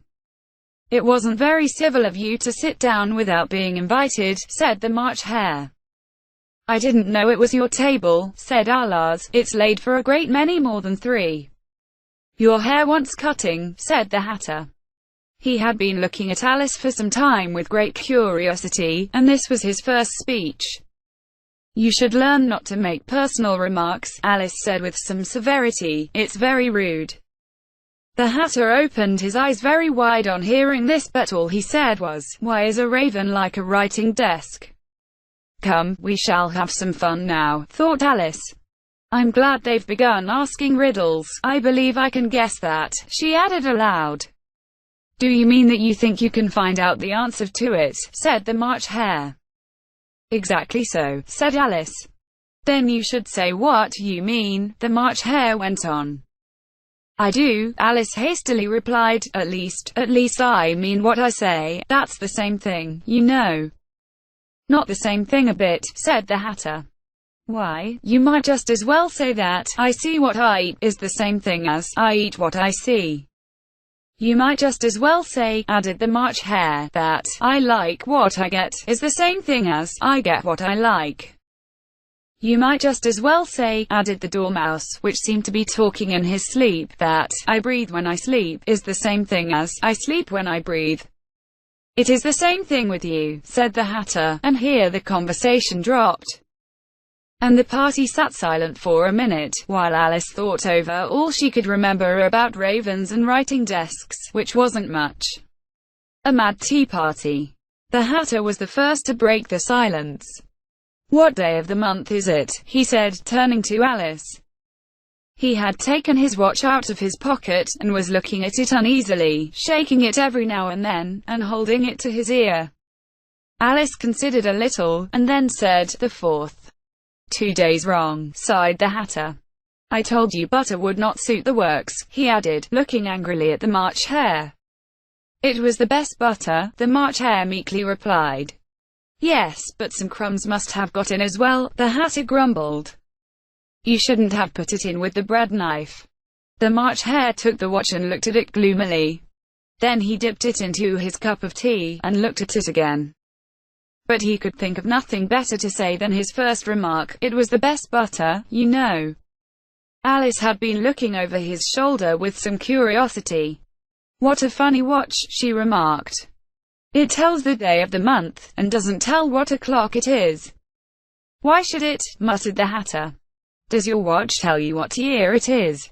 It wasn't very civil of you to sit down without being invited, said the March Hare. I didn't know it was your table, said Alas. It's laid for a great many more than 3. Your hair wants cutting, said the Hatter. He had been looking at Alice for some time with great curiosity, and this was his first speech. You should learn not to make personal remarks, Alice said with some severity. It's very rude. The Hatter opened his eyes very wide on hearing this, but all he said was, why is a raven like a writing desk? Come, we shall have some fun now, thought Alice. I'm glad they've begun asking riddles. I believe I can guess that, she added aloud. Do you mean that you think you can find out the answer to it, said the March Hare. Exactly so, said Alice. Then you should say what you mean, the March Hare went on. I do, Alice hastily replied, at least I mean what I say, that's the same thing, you know. Not the same thing a bit, said the Hatter. Why, you might just as well say that, I see what I eat, is the same thing as, I eat what I see. You might just as well say, added the March Hare, that, I like what I get, is the same thing as, I get what I like. You might just as well say, added the Dormouse, which seemed to be talking in his sleep, that, I breathe when I sleep, is the same thing as, I sleep when I breathe. It is the same thing with you, said the Hatter, and here the conversation dropped. And the party sat silent for a minute, while Alice thought over all she could remember about ravens and writing desks, which wasn't much. A mad tea party. The Hatter was the first to break the silence. What day of the month is it? He said, turning to Alice. He had taken his watch out of his pocket, and was looking at it uneasily, shaking it every now and then, and holding it to his ear. Alice considered a little, and then said, the 4th. 2 days wrong, sighed the Hatter. I told you butter would not suit the works, he added, looking angrily at the March Hare. It was the best butter, the March Hare meekly replied. Yes, but some crumbs must have got in as well, the Hatter grumbled. You shouldn't have put it in with the bread knife. The March Hare took the watch and looked at it gloomily. Then he dipped it into his cup of tea, and looked at it again. But he could think of nothing better to say than his first remark, it was the best butter, you know. Alice had been looking over his shoulder with some curiosity. What a funny watch, she remarked. It tells the day of the month, and doesn't tell what o'clock it is. Why should it? Muttered the Hatter. Does your watch tell you what year it is?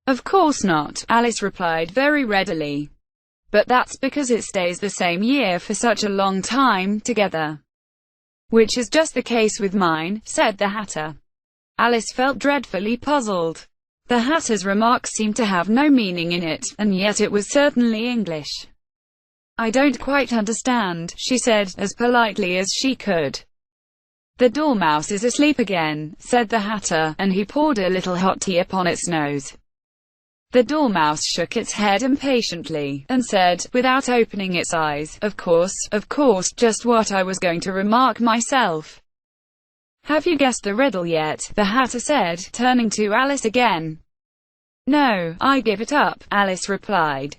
Of course not, Alice replied very readily. But that's because it stays the same year for such a long time together. Which is just the case with mine, said the Hatter. Alice felt dreadfully puzzled. The Hatter's remark seemed to have no meaning in it, and yet it was certainly English. I don't quite understand, she said, as politely as she could. The Dormouse is asleep again, said the Hatter, and he poured a little hot tea upon its nose. The Dormouse shook its head impatiently, and said, without opening its eyes, of course, just what I was going to remark myself. Have you guessed the riddle yet? The Hatter said, turning to Alice again. No, I give it up, Alice replied.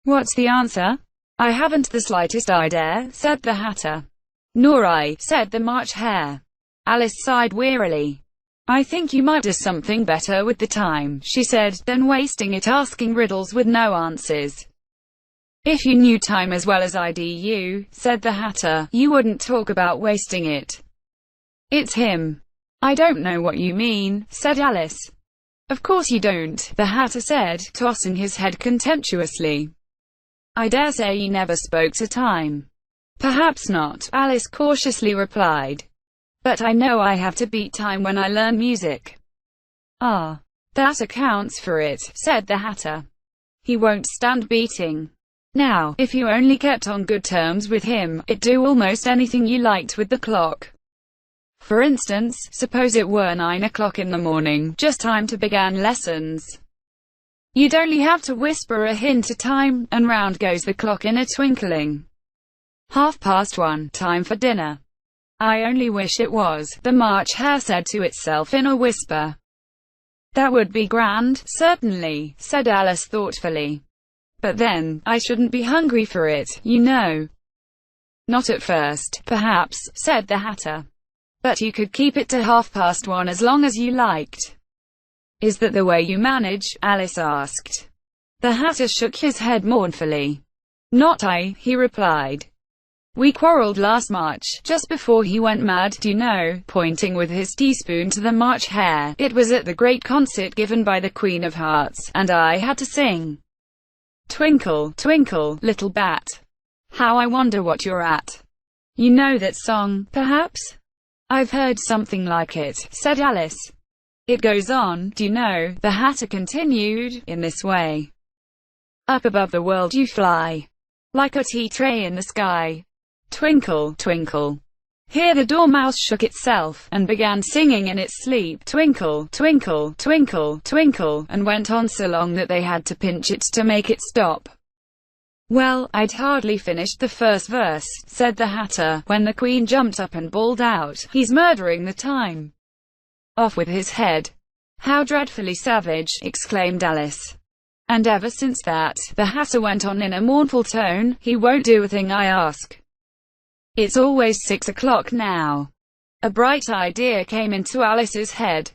What's the answer? I haven't the slightest idea, said the Hatter. Nor I, said the March Hare. Alice sighed wearily. I think you might do something better with the time, she said, than wasting it asking riddles with no answers. If you knew time as well as I do, said the Hatter, you wouldn't talk about wasting it. It's him. I don't know what you mean, said Alice. Of course you don't, the Hatter said, tossing his head contemptuously. I dare say you never spoke to time. Perhaps not, Alice cautiously replied. But I know I have to beat time when I learn music. Ah, that accounts for it, said the Hatter. He won't stand beating. Now, if you only kept on good terms with him, it'd do almost anything you liked with the clock. For instance, suppose it were 9 o'clock in the morning, just time to begin lessons. You'd only have to whisper a hint to time, and round goes the clock in a twinkling. 1:30, time for dinner. I only wish it was, the March Hare said to itself in a whisper. That would be grand, certainly, said Alice thoughtfully. But then, I shouldn't be hungry for it, you know. Not at first, perhaps, said the Hatter. But you could keep it to 1:30 as long as you liked. Is that the way you manage? Alice asked. The Hatter shook his head mournfully. Not I, he replied. We quarreled last March, just before he went mad, do you know, pointing with his teaspoon to the March Hare. It was at the great concert given by the Queen of Hearts, and I had to sing. Twinkle, twinkle, little bat. How I wonder what you're at. You know that song, perhaps? I've heard something like it, said Alice. It goes on, do you know, the Hatter continued, in this way. Up above the world you fly, like a tea tray in the sky. Twinkle, twinkle. Here the dormouse shook itself, and began singing in its sleep, twinkle, twinkle, twinkle, twinkle, and went on so long that they had to pinch it to make it stop. Well, I'd hardly finished the first verse, said the Hatter, when the Queen jumped up and bawled out, he's murdering the time. Off with his head. How dreadfully savage, exclaimed Alice. And ever since that, the Hatter went on in a mournful tone, he won't do a thing I ask. It's always 6 o'clock now. A bright idea came into Alice's head.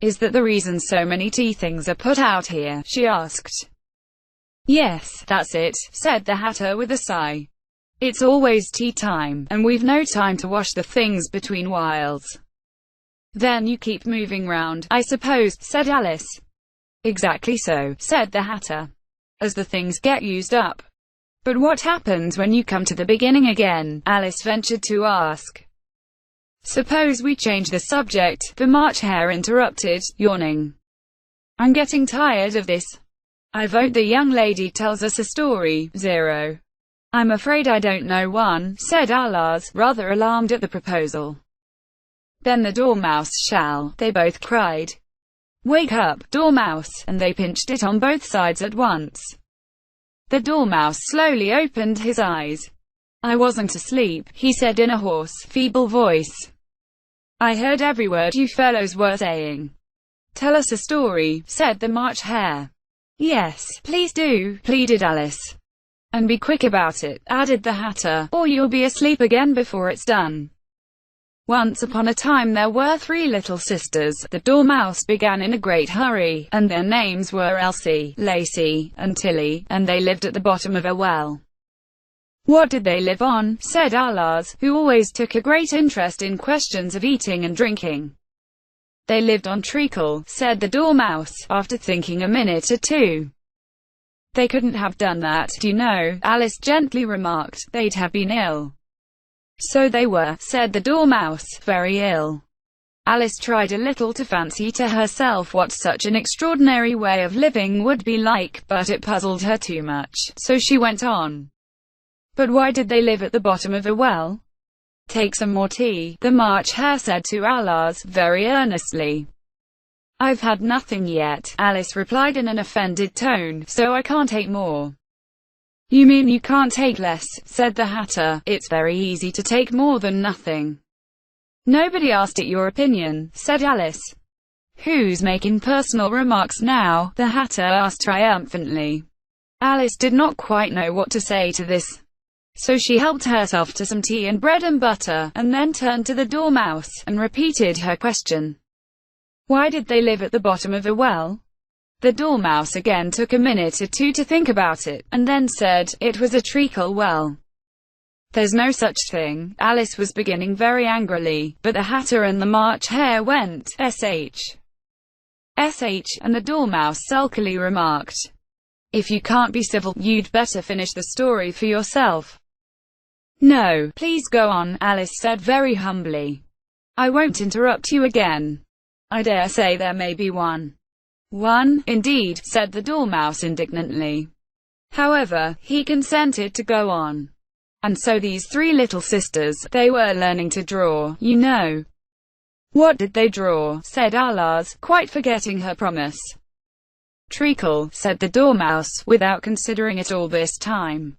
Is that the reason so many tea things are put out here? She asked. Yes, that's it, said the Hatter with a sigh. It's always tea time, and we've no time to wash the things between whiles. Then you keep moving round, I suppose, said Alice. Exactly so, said the Hatter. As the things get used up. But what happens when you come to the beginning again? Alice ventured to ask. Suppose we change the subject, the March Hare interrupted, yawning. I'm getting tired of this. I vote the young lady tells us a story. 0. I'm afraid I don't know one, said Alice, rather alarmed at the proposal. Then the Dormouse shall, they both cried. Wake up, Dormouse, and they pinched it on both sides at once. The Dormouse slowly opened his eyes. I wasn't asleep, he said in a hoarse, feeble voice. I heard every word you fellows were saying. Tell us a story, said the March Hare. Yes, please do, pleaded Alice. And be quick about it, added the Hatter, or you'll be asleep again before it's done. Once upon a time there were 3 little sisters, the Dormouse began in a great hurry, and their names were Elsie, Lacey, and Tilly, and they lived at the bottom of a well. What did they live on? Said Alice, who always took a great interest in questions of eating and drinking. They lived on treacle, said the Dormouse, after thinking a minute or two. They couldn't have done that, do you know, Alice gently remarked, they'd have been ill. So they were, said the Dormouse, very ill. Alice tried a little to fancy to herself what such an extraordinary way of living would be like, but it puzzled her too much, so she went on. But why did they live at the bottom of a well? Take some more tea, the March Hare said to Alice, very earnestly. I've had nothing yet, Alice replied in an offended tone, so I can't take more. You mean you can't take less, said the Hatter, it's very easy to take more than nothing. Nobody asked it your opinion, said Alice. Who's making personal remarks now? The Hatter asked triumphantly. Alice did not quite know what to say to this. So she helped herself to some tea and bread and butter, and then turned to the Dormouse, and repeated her question. Why did they live at the bottom of a well? The Dormouse again took a minute or two to think about it, and then said, "It was a treacle well." "There's no such thing." Alice was beginning very angrily, but the Hatter and the March Hare went, "SH. SH," and the Dormouse sulkily remarked, "If you can't be civil, you'd better finish the story for yourself." "No, please go on," Alice said very humbly. "I won't interrupt you again. I dare say there may be one." "One, indeed," said the Dormouse indignantly. However, he consented to go on. "And so these three little sisters, they were learning to draw, you know." "What did they draw?" said Alice, quite forgetting her promise. "Treacle," said the Dormouse, without considering it all this time.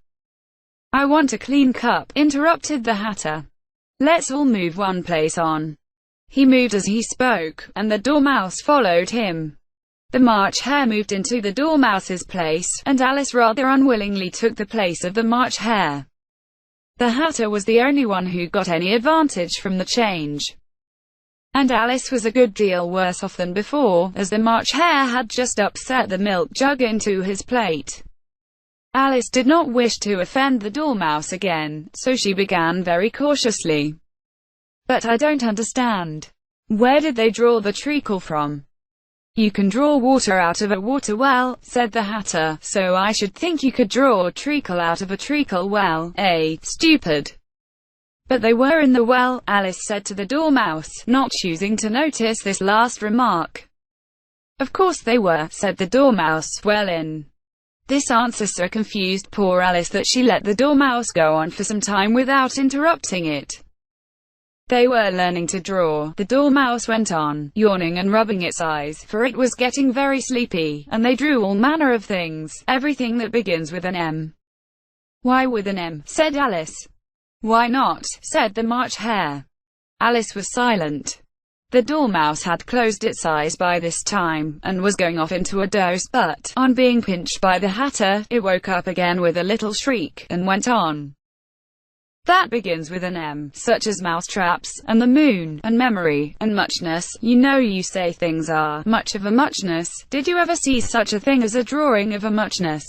"I want a clean cup," interrupted the Hatter. "Let's all move one place on." He moved as he spoke, and the Dormouse followed him. The March Hare moved into the Dormouse's place, and Alice rather unwillingly took the place of the March Hare. The Hatter was the only one who got any advantage from the change. And Alice was a good deal worse off than before, as the March Hare had just upset the milk jug into his plate. Alice did not wish to offend the Dormouse again, so she began very cautiously. "But I don't understand. Where did they draw the treacle from?" "You can draw water out of a water well," said the Hatter, "so I should think you could draw treacle out of a treacle well, stupid." "But they were in the well," Alice said to the Dormouse, not choosing to notice this last remark. "Of course they were," said the Dormouse, "well in." This answer so confused poor Alice that she let the Dormouse go on for some time without interrupting it. "They were learning to draw," the Dormouse went on, yawning and rubbing its eyes, for it was getting very sleepy, "and they drew all manner of things, everything that begins with an M." "Why with an M?" said Alice. "Why not?" said the March Hare. Alice was silent. The Dormouse had closed its eyes by this time, and was going off into a doze, but, on being pinched by the Hatter, it woke up again with a little shriek, and went on. "That begins with an M, such as mousetraps, and the moon, and memory, and muchness. You know you say things are much of a muchness. Did you ever see such a thing as a drawing of a muchness?"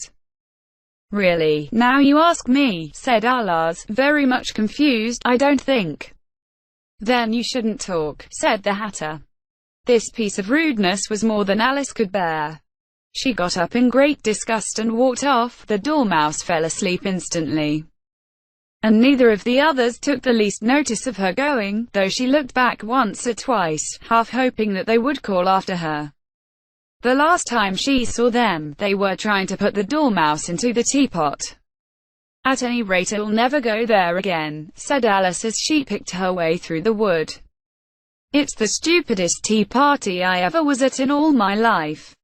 "Really, now you ask me," said Alice, very much confused, "I don't think." "Then you shouldn't talk," said the Hatter. This piece of rudeness was more than Alice could bear. She got up in great disgust and walked off. The Dormouse fell asleep instantly, and neither of the others took the least notice of her going, though she looked back once or twice, half hoping that they would call after her. The last time she saw them, they were trying to put the Dormouse into the teapot. "At any rate I'll never go there again," said Alice as she picked her way through the wood. "It's the stupidest tea party I ever was at in all my life."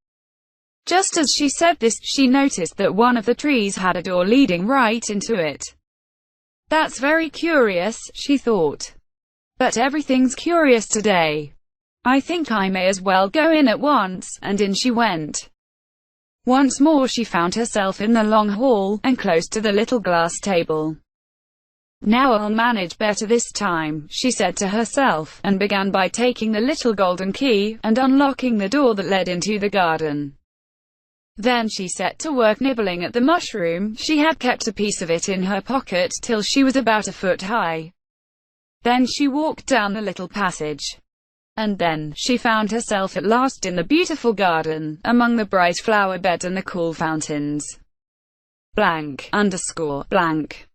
Just as she said this, she noticed that one of the trees had a door leading right into it. "That's very curious," she thought. "But everything's curious today. I think I may as well go in at once," and in she went. Once more she found herself in the long hall, and close to the little glass table. "Now I'll manage better this time," she said to herself, and began by taking the little golden key, and unlocking the door that led into the garden. Then she set to work nibbling at the mushroom. She had kept a piece of it in her pocket till she was about a foot high. Then she walked down the little passage. And then, she found herself at last in the beautiful garden, among the bright flower beds and the cool fountains. Blank, blank.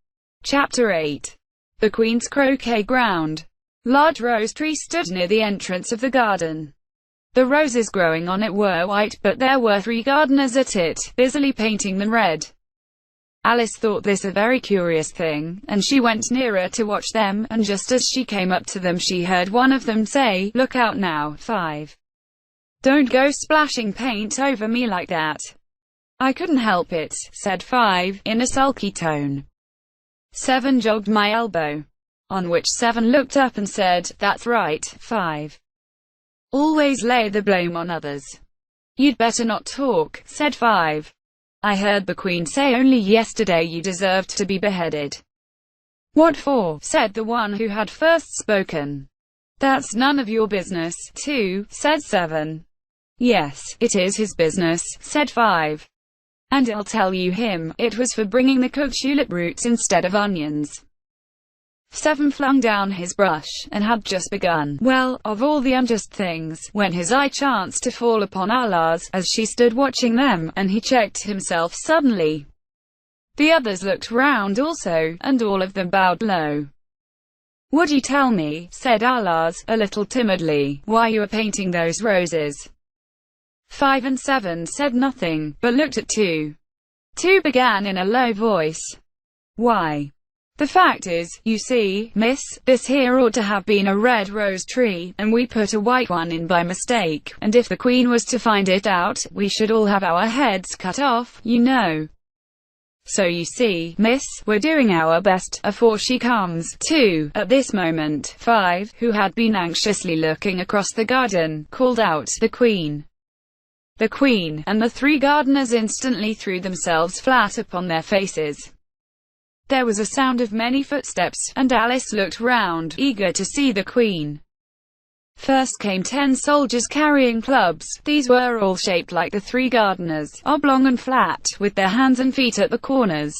Chapter 8. The Queen's Croquet-Ground. Large rose tree stood near the entrance of the garden. The roses growing on it were white, but there were 3 gardeners at it, busily painting them red. Alice thought this a very curious thing, and she went nearer to watch them, and just as she came up to them she heard one of them say, "Look out now, 5. Don't go splashing paint over me like that." "I couldn't help it," said 5, in a sulky tone. 7 jogged my elbow. On which 7 looked up and said, "That's right, 5. Always lay the blame on others." "You'd better not talk," said 5. "I heard the Queen say only yesterday you deserved to be beheaded." "What for?" said the one who had first spoken. "That's none of your business." 2, said 7. Yes, it is his business, said 5. And I'll tell you him, it was for bringing the cooked tulip roots instead of onions. 7 flung down his brush, and had just begun, well, of all the unjust things, when his eye chanced to fall upon Allah's, as she stood watching them, and he checked himself suddenly. The others looked round also, and all of them bowed low. Would you tell me, said Allah's, a little timidly, why you are painting those roses? 5 and 7 said nothing, but looked at 2. 2 began in a low voice. Why? The fact is, you see, miss, this here ought to have been a red rose tree, and we put a white one in by mistake, and if the Queen was to find it out, we should all have our heads cut off, you know. So you see, miss, we're doing our best, afore she comes, 2. At this moment, 5, who had been anxiously looking across the garden, called out, the Queen. The Queen, and the 3 gardeners instantly threw themselves flat upon their faces. There was a sound of many footsteps, and Alice looked round, eager to see the Queen. First came 10 soldiers carrying clubs. These were all shaped like the 3 gardeners, oblong and flat, with their hands and feet at the corners.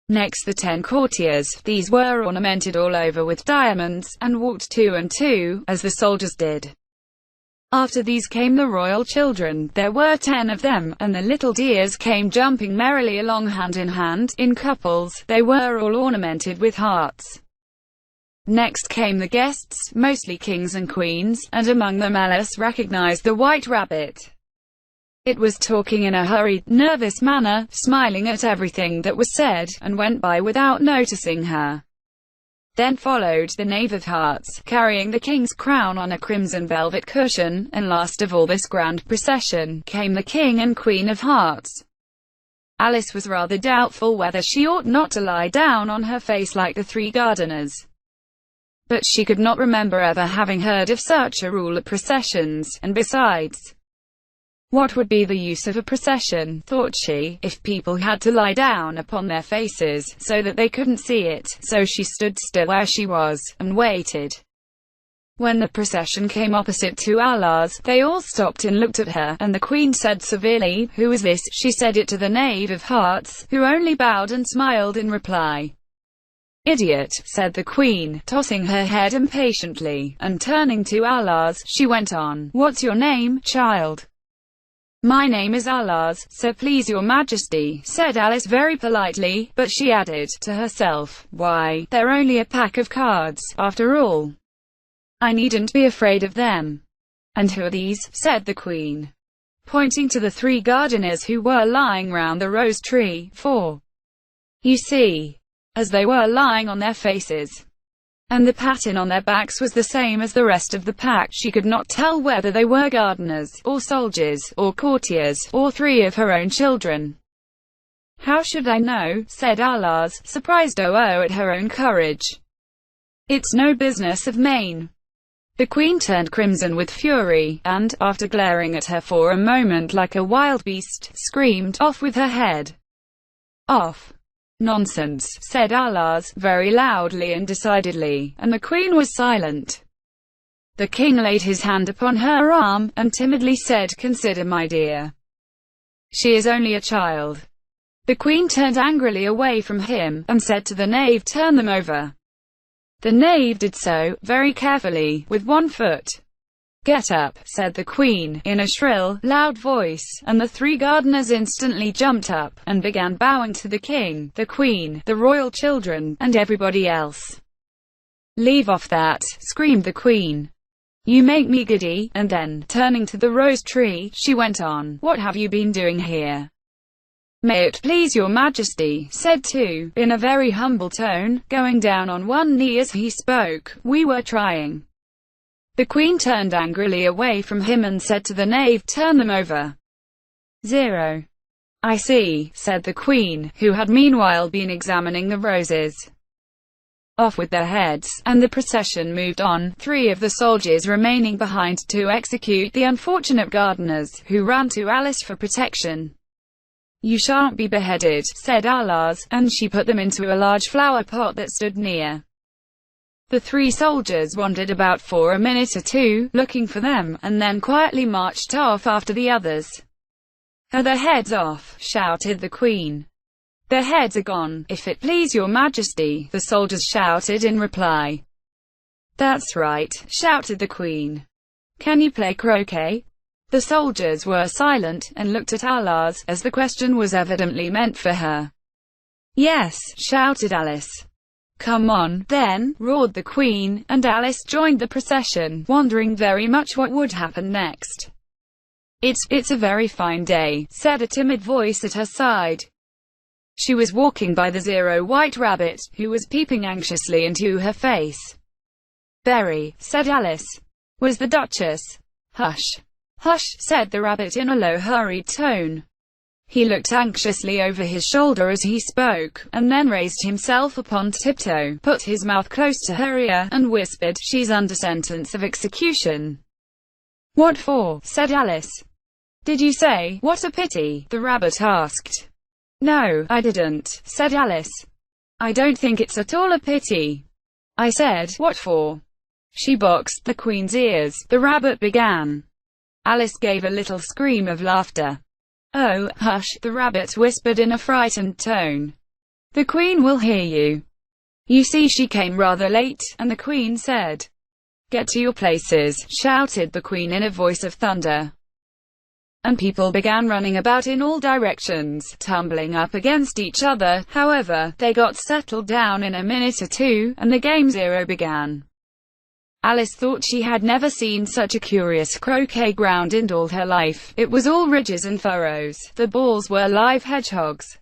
Next the 10 courtiers. These were ornamented all over with diamonds, and walked 2 and 2, as the soldiers did. After these came the royal children. There were 10 of them, and the little dears came jumping merrily along hand in hand, in couples. They were all ornamented with hearts. Next came the guests, mostly kings and queens, and among them Alice recognized the white rabbit. It was talking in a hurried, nervous manner, smiling at everything that was said, and went by without noticing her. Then followed the Knave of Hearts, carrying the king's crown on a crimson velvet cushion, and last of all this grand procession, came the King and Queen of Hearts. Alice was rather doubtful whether she ought not to lie down on her face like the 3 gardeners. But she could not remember ever having heard of such a rule at processions, and besides, what would be the use of a procession, thought she, if people had to lie down upon their faces, so that they couldn't see it? So she stood still where she was, and waited. When the procession came opposite to Allah's, they all stopped and looked at her, and the Queen said severely, "Who is this?" She said it to the Knave of Hearts, who only bowed and smiled in reply. "Idiot," said the Queen, tossing her head impatiently, and turning to Allah's, she went on, "What's your name, child?" "My name is Allah's, so please your Majesty," said Alice very politely, but she added, to herself, "Why, they're only a pack of cards, after all. I needn't be afraid of them." "And who are these?" said the Queen, pointing to the 3 gardeners who were lying round the rose tree, for, you see, as they were lying on their faces, and the pattern on their backs was the same as the rest of the pack, she could not tell whether they were gardeners, or soldiers, or courtiers, or 3 of her own children. "How should I know?" said Allah's, surprised at her own courage. "It's no business of mine." The Queen turned crimson with fury, and, after glaring at her for a moment like a wild beast, screamed, "Off with her head! Off!" "Nonsense," said Allah's, very loudly and decidedly, and the Queen was silent. The King laid his hand upon her arm, and timidly said, "Consider, my dear. She is only a child." The Queen turned angrily away from him, and said to the Knave, "Turn them over." The Knave did so, very carefully, with 1 foot. "Get up," said the Queen, in a shrill, loud voice, and the 3 gardeners instantly jumped up, and began bowing to the King, the Queen, the royal children, and everybody else. "Leave off that," screamed the Queen. "You make me giddy," and then, turning to the rose tree, she went on, "What have you been doing here?" "May it please your Majesty," said 2, in a very humble tone, going down on one knee as he spoke, "we were trying." The Queen turned angrily away from him and said to the Knave, "Turn them over." 0. "I see," said the Queen, who had meanwhile been examining the roses. "Off with their heads," and the procession moved on, 3 of the soldiers remaining behind to execute the unfortunate gardeners, who ran to Alice for protection. "You shan't be beheaded," said Allah's, and she put them into a large flower pot that stood near. The three soldiers wandered about for a minute or two, looking for them, and then quietly marched off after the others. "Are their heads off?" shouted the queen. "Their heads are gone, if it please your majesty," the soldiers shouted in reply. "That's right," shouted the queen. "Can you play croquet?" The soldiers were silent, and looked at Alice, as the question was evidently meant for her. "Yes," shouted Alice. "Come on, then," roared the queen, and Alice joined the procession, wondering very much what would happen next. It's a very fine day," said a timid voice at her side. She was walking by the White Rabbit, who was peeping anxiously into her face. "Very," said Alice. "Was the Duchess?" "Hush! Hush!" said the rabbit in a low, hurried tone. He looked anxiously over his shoulder as he spoke, and then raised himself upon tiptoe, put his mouth close to her ear, and whispered, "She's under sentence of execution." "What for?" said Alice. "Did you say, 'What a pity'?" the rabbit asked. "No, I didn't," said Alice. "I don't think it's at all a pity. I said, 'What for?'" "She boxed the queen's ears," the rabbit began. Alice gave a little scream of laughter. "Oh, hush," the rabbit whispered in a frightened tone. "The queen will hear you. You see, she came rather late," and the queen said. "Get to your places," shouted the queen in a voice of thunder. And people began running about in all directions, tumbling up against each other. However, they got settled down in a minute or two, and the game zero began. Alice thought she had never seen such a curious croquet ground in all her life. It was all ridges and furrows. The balls were live hedgehogs,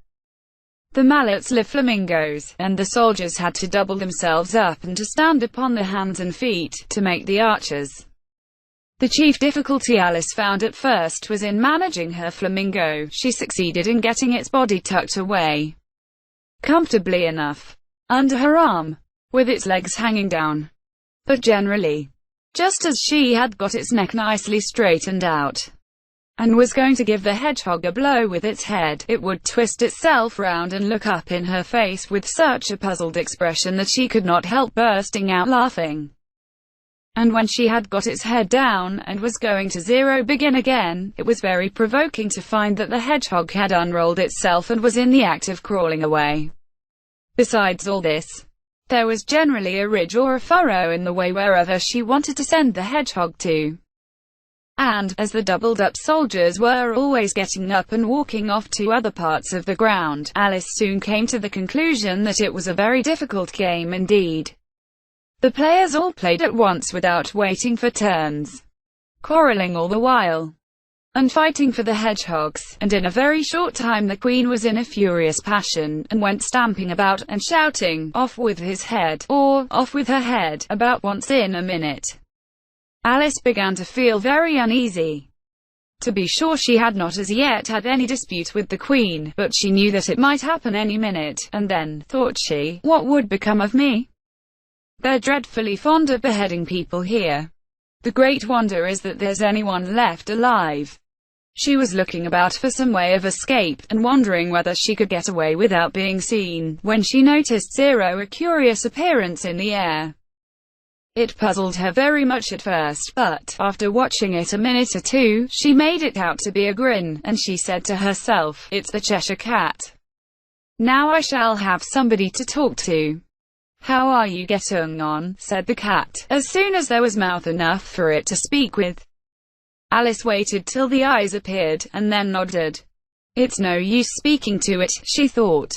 the mallets live flamingos, and the soldiers had to double themselves up and to stand upon their hands and feet, to make the archers. The chief difficulty Alice found at first was in managing her flamingo. She succeeded in getting its body tucked away comfortably enough under her arm, with its legs hanging down. But generally, just as she had got its neck nicely straightened out, and was going to give the hedgehog a blow with its head, it would twist itself round and look up in her face with such a puzzled expression that she could not help bursting out laughing. And when she had got its head down, and was going to begin again, it was very provoking to find that the hedgehog had unrolled itself and was in the act of crawling away. Besides all this, there was generally a ridge or a furrow in the way wherever she wanted to send the hedgehog to. And, as the doubled-up soldiers were always getting up and walking off to other parts of the ground, Alice soon came to the conclusion that it was a very difficult game indeed. The players all played at once without waiting for turns, quarreling all the while, and fighting for the hedgehogs, and in a very short time the queen was in a furious passion, and went stamping about, and shouting, "Off with his head," or "Off with her head," about once in a minute. Alice began to feel very uneasy. To be sure, she had not as yet had any dispute with the queen, but she knew that it might happen any minute, and then, thought she, what would become of me? They're dreadfully fond of beheading people here. The great wonder is that there's anyone left alive. She was looking about for some way of escape, and wondering whether she could get away without being seen, when she noticed a curious appearance in the air. It puzzled her very much at first, but, after watching it a minute or two, she made it out to be a grin, and she said to herself, "It's the Cheshire Cat. Now I shall have somebody to talk to." "How are you getting on?" said the cat, as soon as there was mouth enough for it to speak with. Alice waited till the eyes appeared, and then nodded. "It's no use speaking to it," she thought,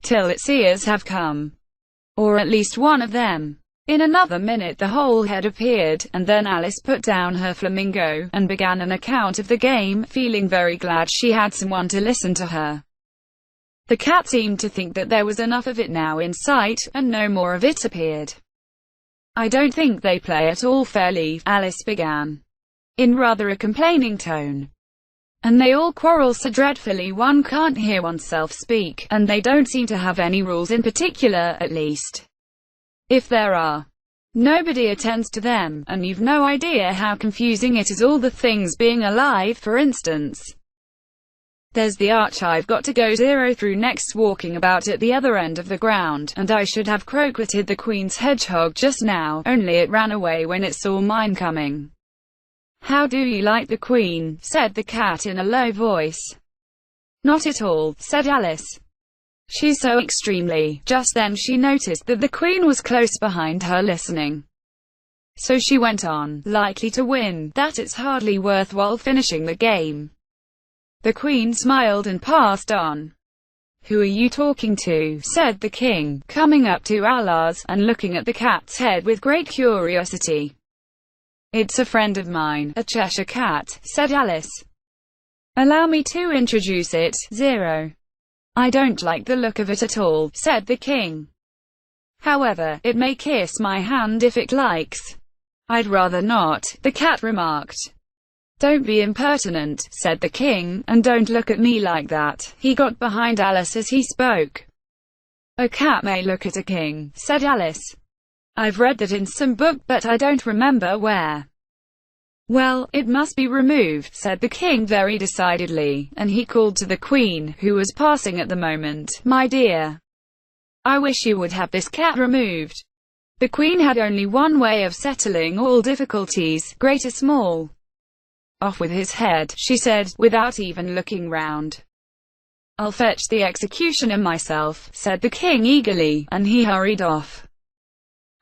"till its ears have come. Or at least one of them." In another minute the whole head appeared, and then Alice put down her flamingo, and began an account of the game, feeling very glad she had someone to listen to her. The cat seemed to think that there was enough of it now in sight, and no more of it appeared. "I don't think they play at all fairly," Alice began, in rather a complaining tone. "And they all quarrel so dreadfully one can't hear oneself speak, and they don't seem to have any rules in particular, at least. If there are, nobody attends to them, and you've no idea how confusing it is, all the things being alive, for instance. There's the arch I've got to go Zero through next, walking about at the other end of the ground, and I should have croqueted the Queen's hedgehog just now, only it ran away when it saw mine coming. How do you like the Queen? Said the cat in a low voice. Not at all, said Alice. She's so extremely. Just then she noticed that the Queen was close behind her listening. So she went on, likely to win, that it's hardly worthwhile finishing the game. The Queen smiled and passed on. Who are you talking to? Said the King, coming up to Alice and looking at the cat's head with great curiosity. It's a friend of mine, a Cheshire cat, said Alice. Allow me to introduce it, Zero. I don't like the look of it at all, said the King. However, it may kiss my hand if it likes. I'd rather not, the cat remarked. Don't be impertinent, said the King, and don't look at me like that. He got behind Alice as he spoke. A cat may look at a king, said Alice. I've read that in some book, but I don't remember where. Well, it must be removed, said the King very decidedly, and he called to the Queen, who was passing at the moment. My dear, I wish you would have this cat removed. The Queen had only one way of settling all difficulties, great or small. Off with his head, she said, without even looking round. I'll fetch the executioner myself, said the King eagerly, and he hurried off.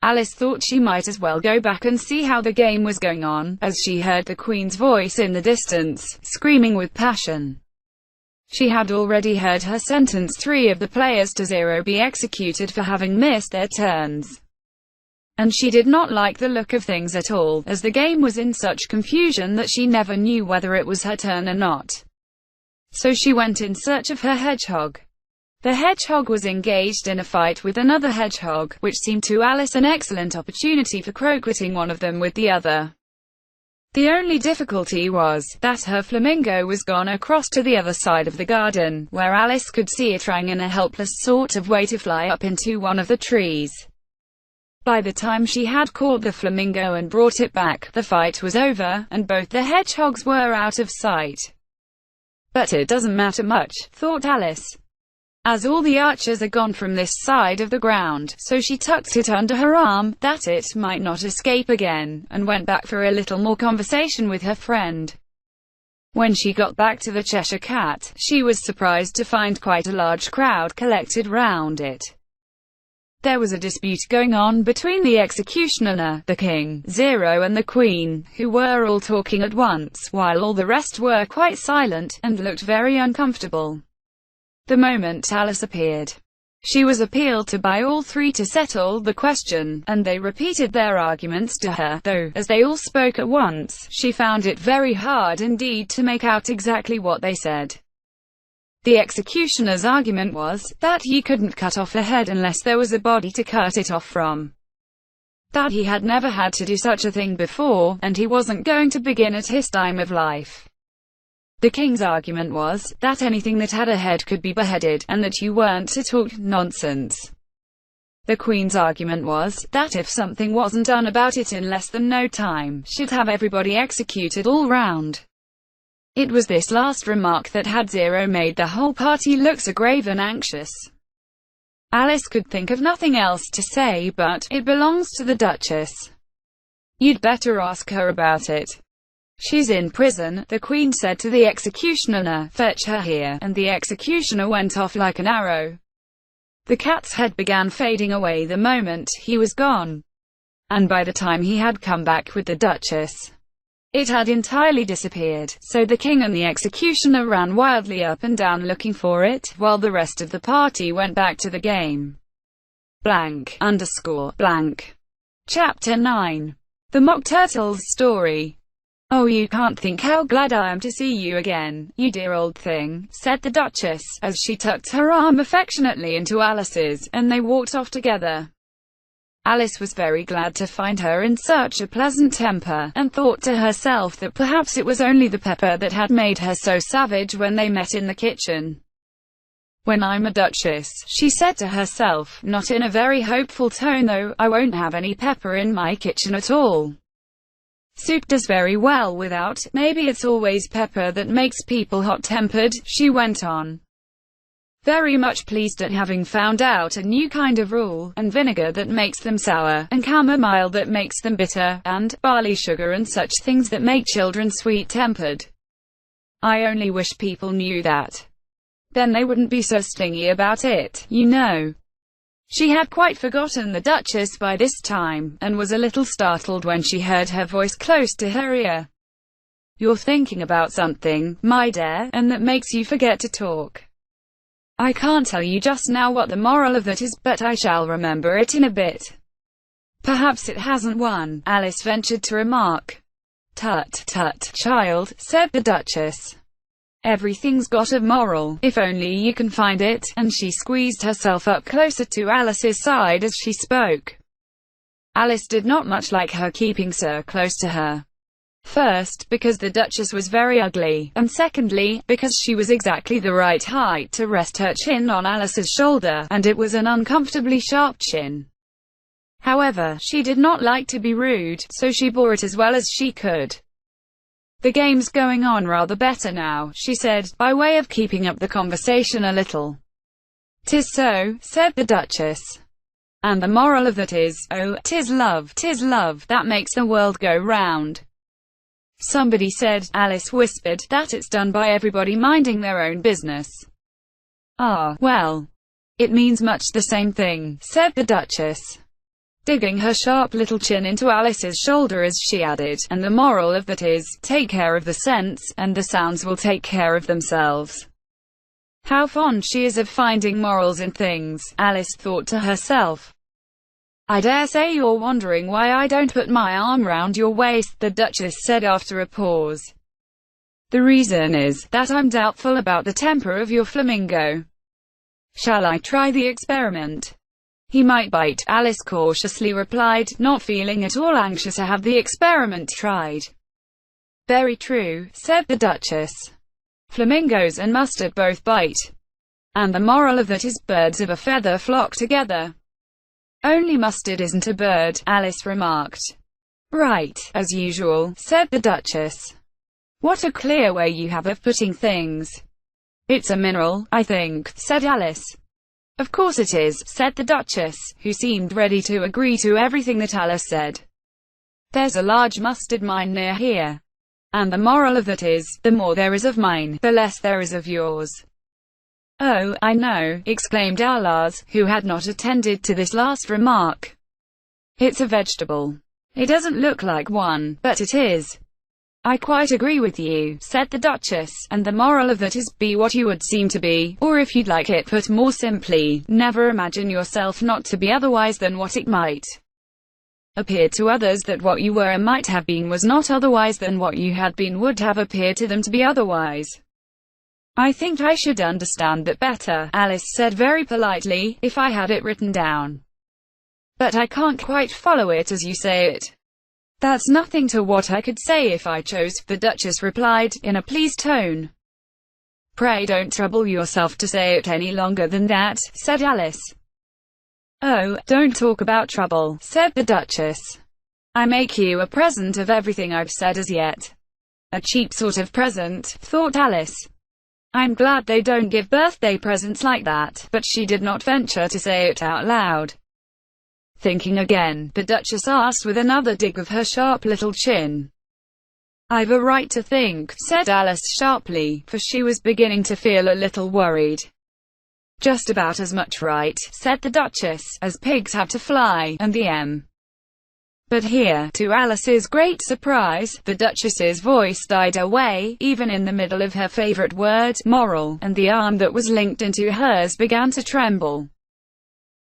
Alice thought she might as well go back and see how the game was going on, as she heard the Queen's voice in the distance, screaming with passion. She had already heard her sentence 3 of the players to 0 be executed for having missed their turns. And she did not like the look of things at all, as the game was in such confusion that she never knew whether it was her turn or not. So she went in search of her hedgehog. The hedgehog was engaged in a fight with another hedgehog, which seemed to Alice an excellent opportunity for croqueting one of them with the other. The only difficulty was, that her flamingo was gone across to the other side of the garden, where Alice could see it trying in a helpless sort of way to fly up into one of the trees. By the time she had caught the flamingo and brought it back, the fight was over, and both the hedgehogs were out of sight. But it doesn't matter much, thought Alice, as all the archers are gone from this side of the ground, so she tucked it under her arm, that it might not escape again, and went back for a little more conversation with her friend. When she got back to the Cheshire Cat, she was surprised to find quite a large crowd collected round it. There was a dispute going on between the executioner, the King, Zero and the Queen, who were all talking at once, while all the rest were quite silent, and looked very uncomfortable. The moment Alice appeared, she was appealed to by all 3 to settle the question, and they repeated their arguments to her, though, as they all spoke at once, she found it very hard indeed to make out exactly what they said. The executioner's argument was, that he couldn't cut off a head unless there was a body to cut it off from. That he had never had to do such a thing before, and he wasn't going to begin at his time of life. The King's argument was, that anything that had a head could be beheaded, and that you weren't to talk nonsense. The Queen's argument was, that if something wasn't done about it in less than no time, she'd have everybody executed all round. It was this last remark that had Zero made the whole party look so grave and anxious. Alice could think of nothing else to say but, it belongs to the Duchess. You'd better ask her about it. She's in prison, the Queen said to the executioner. Fetch her here, and the executioner went off like an arrow. The cat's head began fading away the moment he was gone, and by the time he had come back with the Duchess, it had entirely disappeared. So the King and the executioner ran wildly up and down looking for it, while the rest of the party went back to the game. __. Chapter 9. The Mock Turtle's Story. Oh, you can't think how glad I am to see you again, you dear old thing, said the Duchess, as she tucked her arm affectionately into Alice's, and they walked off together. Alice was very glad to find her in such a pleasant temper, and thought to herself that perhaps it was only the pepper that had made her so savage when they met in the kitchen. When I'm a duchess, she said to herself, not in a very hopeful tone though, I won't have any pepper in my kitchen at all. Soup does very well without. Maybe it's always pepper that makes people hot-tempered, she went on. Very much pleased at having found out a new kind of rule, and vinegar that makes them sour, and chamomile that makes them bitter, and barley sugar and such things that make children sweet-tempered. I only wish people knew that. Then they wouldn't be so stingy about it, you know. She had quite forgotten the Duchess by this time, and was a little startled when she heard her voice close to her ear. You're thinking about something, my dear, and that makes you forget to talk. I can't tell you just now what the moral of that is, but I shall remember it in a bit. Perhaps it hasn't one, Alice ventured to remark. Tut, tut, child, said the Duchess. Everything's got a moral, if only you can find it, and she squeezed herself up closer to Alice's side as she spoke. Alice did not much like her keeping so close to her. First, because the Duchess was very ugly, and secondly, because she was exactly the right height to rest her chin on Alice's shoulder, and it was an uncomfortably sharp chin. However, she did not like to be rude, so she bore it as well as she could. The game's going on rather better now, she said, by way of keeping up the conversation a little. 'Tis so, said the Duchess. And the moral of that is, oh, 'tis love, that makes the world go round. Somebody said, Alice whispered, that it's done by everybody minding their own business. Ah, well. It means much the same thing, said the Duchess, digging her sharp little chin into Alice's shoulder as she added, and the moral of that is, take care of the scents, and the sounds will take care of themselves. How fond she is of finding morals in things, Alice thought to herself. I dare say you're wondering why I don't put my arm round your waist, the Duchess said after a pause. The reason is, that I'm doubtful about the temper of your flamingo. Shall I try the experiment? He might bite, Alice cautiously replied, not feeling at all anxious to have the experiment tried. Very true, said the Duchess. Flamingos and mustard both bite. And the moral of that is, birds of a feather flock together. Only mustard isn't a bird, Alice remarked. Right, as usual, said the Duchess. What a clear way you have of putting things. It's a mineral, I think, said Alice. Of course it is, said the Duchess, who seemed ready to agree to everything that Alice said. There's a large mustard mine near here. And the moral of that is, the more there is of mine, the less there is of yours. Oh, I know, exclaimed Alice, who had not attended to this last remark. It's a vegetable. It doesn't look like one, but it is. I quite agree with you, said the Duchess, and the moral of that is, be what you would seem to be, or if you'd like it put more simply, never imagine yourself not to be otherwise than what it might appear to others that what you were and might have been was not otherwise than what you had been would have appeared to them to be otherwise. I think I should understand that better, Alice said very politely, if I had it written down. But I can't quite follow it as you say it. That's nothing to what I could say if I chose, the Duchess replied, in a pleased tone. Pray don't trouble yourself to say it any longer than that, said Alice. Oh, don't talk about trouble, said the Duchess. I make you a present of everything I've said as yet. A cheap sort of present, thought Alice. I'm glad they don't give birthday presents like that, but she did not venture to say it out loud. Thinking again, the Duchess asked with another dig of her sharp little chin. I've a right to think, said Alice sharply, for she was beginning to feel a little worried. Just about as much right, said the Duchess, as pigs have to fly, and the M. But here, to Alice's great surprise, the Duchess's voice died away, even in the middle of her favourite word, moral, and the arm that was linked into hers began to tremble.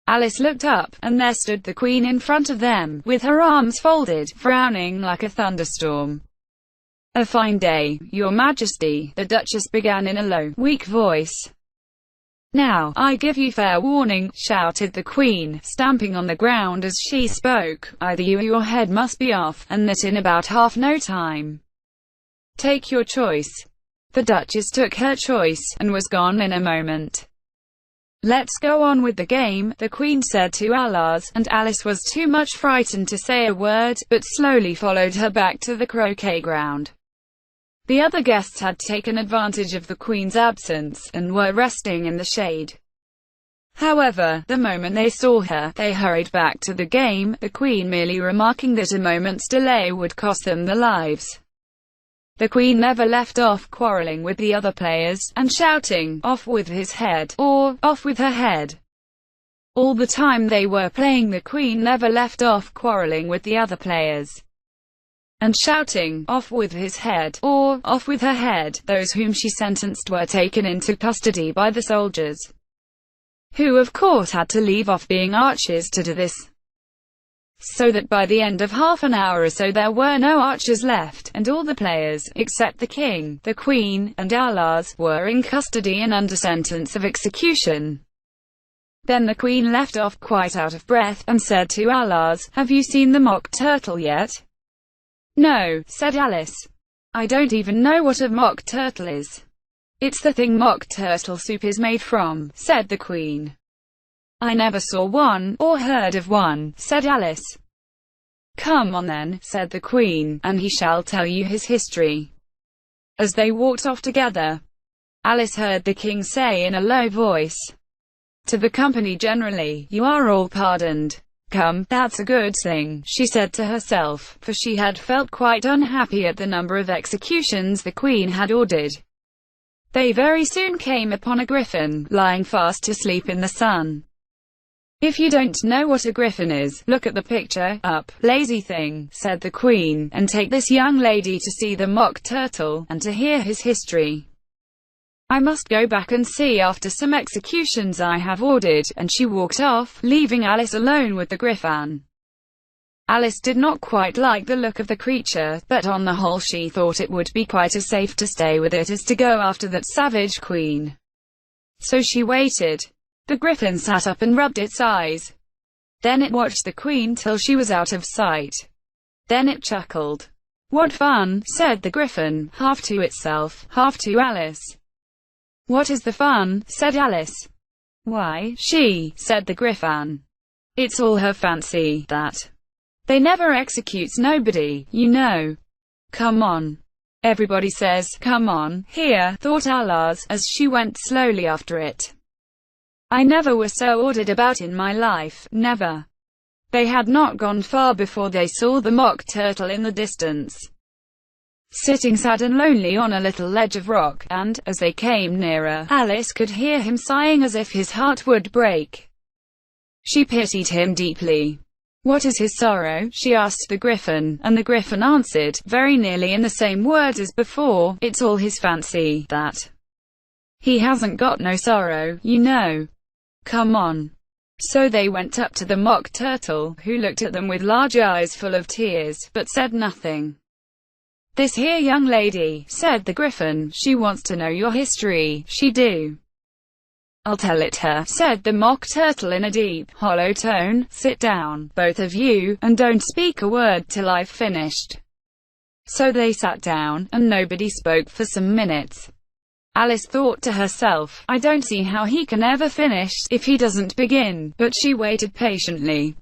Alice looked up, and there stood the Queen in front of them, with her arms folded, frowning like a thunderstorm. A fine day, Your Majesty, the Duchess began in a low, weak voice. Now, I give you fair warning, shouted the Queen, stamping on the ground as she spoke, either you or your head must be off, and that in about half no time. Take your choice. The Duchess took her choice, and was gone in a moment. "Let's go on with the game," the Queen said to Alice, and Alice was too much frightened to say a word, but slowly followed her back to the croquet-ground. The other guests had taken advantage of the Queen's absence, and were resting in the shade. However, the moment they saw her, they hurried back to the game, the Queen merely remarking that a moment's delay would cost them their lives. The Queen never left off quarreling with the other players, and shouting, "Off with his head," or "Off with her head." All the time they were playing, the Queen never left off quarreling with the other players, and shouting, "Off with his head," or "Off with her head." Those whom she sentenced were taken into custody by the soldiers, who of course had to leave off being archers to do this. So that by the end of half an hour or so there were no archers left, and all the players, except the King, the Queen, and Alice, were in custody and under sentence of execution. Then the Queen left off quite out of breath, and said to Alice, "Have you seen the mock turtle yet?" "No," said Alice. "I don't even know what a mock turtle is." "It's the thing mock turtle soup is made from," said the Queen. "I never saw one, or heard of one," said Alice. "Come on then," said the Queen, "and he shall tell you his history." As they walked off together, Alice heard the King say in a low voice to the company generally, "You are all pardoned. Come, that's a good thing," she said to herself, for she had felt quite unhappy at the number of executions the Queen had ordered. They very soon came upon a griffin, lying fast asleep in the sun. "If you don't know what a griffin is, look at the picture, up, lazy thing," said the Queen, "and take this young lady to see the mock turtle, and to hear his history. I must go back and see after some executions I have ordered," and she walked off, leaving Alice alone with the griffin. Alice did not quite like the look of the creature, but on the whole she thought it would be quite as safe to stay with it as to go after that savage Queen. So she waited. The griffin sat up and rubbed its eyes. Then it watched the Queen till she was out of sight. Then it chuckled. "What fun," said the griffin, half to itself, half to Alice. "What is the fun?" said Alice. "Why, she," said the griffin. "It's all her fancy, that. They never executes nobody, you know. Come on." "Everybody says, 'Come on,' here," thought Alice, as she went slowly after it. "I never was so ordered about in my life, never." They had not gone far before they saw the mock turtle in the distance, sitting sad and lonely on a little ledge of rock, and, as they came nearer, Alice could hear him sighing as if his heart would break. She pitied him deeply. "What is his sorrow?" she asked the griffin, and the griffin answered, very nearly in the same words as before, "It's all his fancy, that. He hasn't got no sorrow, you know. Come on." So they went up to the mock turtle, who looked at them with large eyes full of tears, but said nothing. "This here young lady," said the griffin, "she wants to know your history, she do." "I'll tell it her," said the mock turtle in a deep, hollow tone. "Sit down, both of you, and don't speak a word till I've finished." So they sat down, and nobody spoke for some minutes. Alice thought to herself, "I don't see how he can ever finish, if he doesn't begin," but she waited patiently.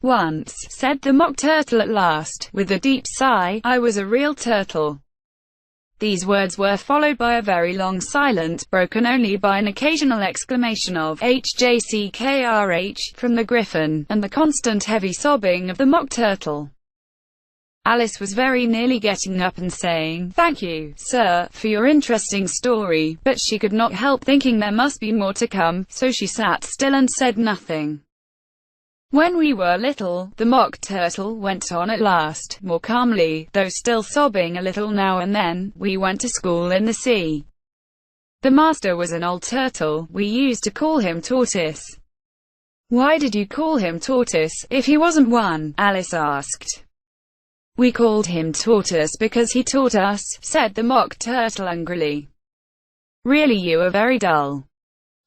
"Once," said the mock turtle at last, with a deep sigh, "I was a real turtle." These words were followed by a very long silence, broken only by an occasional exclamation of "HJCKRH" from the griffin, and the constant heavy sobbing of the mock turtle. Alice was very nearly getting up and saying, "Thank you, sir, for your interesting story," but she could not help thinking there must be more to come, so she sat still and said nothing. "When we were little," the mock turtle went on at last, more calmly, though still sobbing a little now and then, "we went to school in the sea. The master was an old turtle. We used to call him Tortoise." "Why did you call him Tortoise, if he wasn't one?" Alice asked. "We called him Tortoise because he taught us," said the mock turtle angrily. "Really, you are very dull.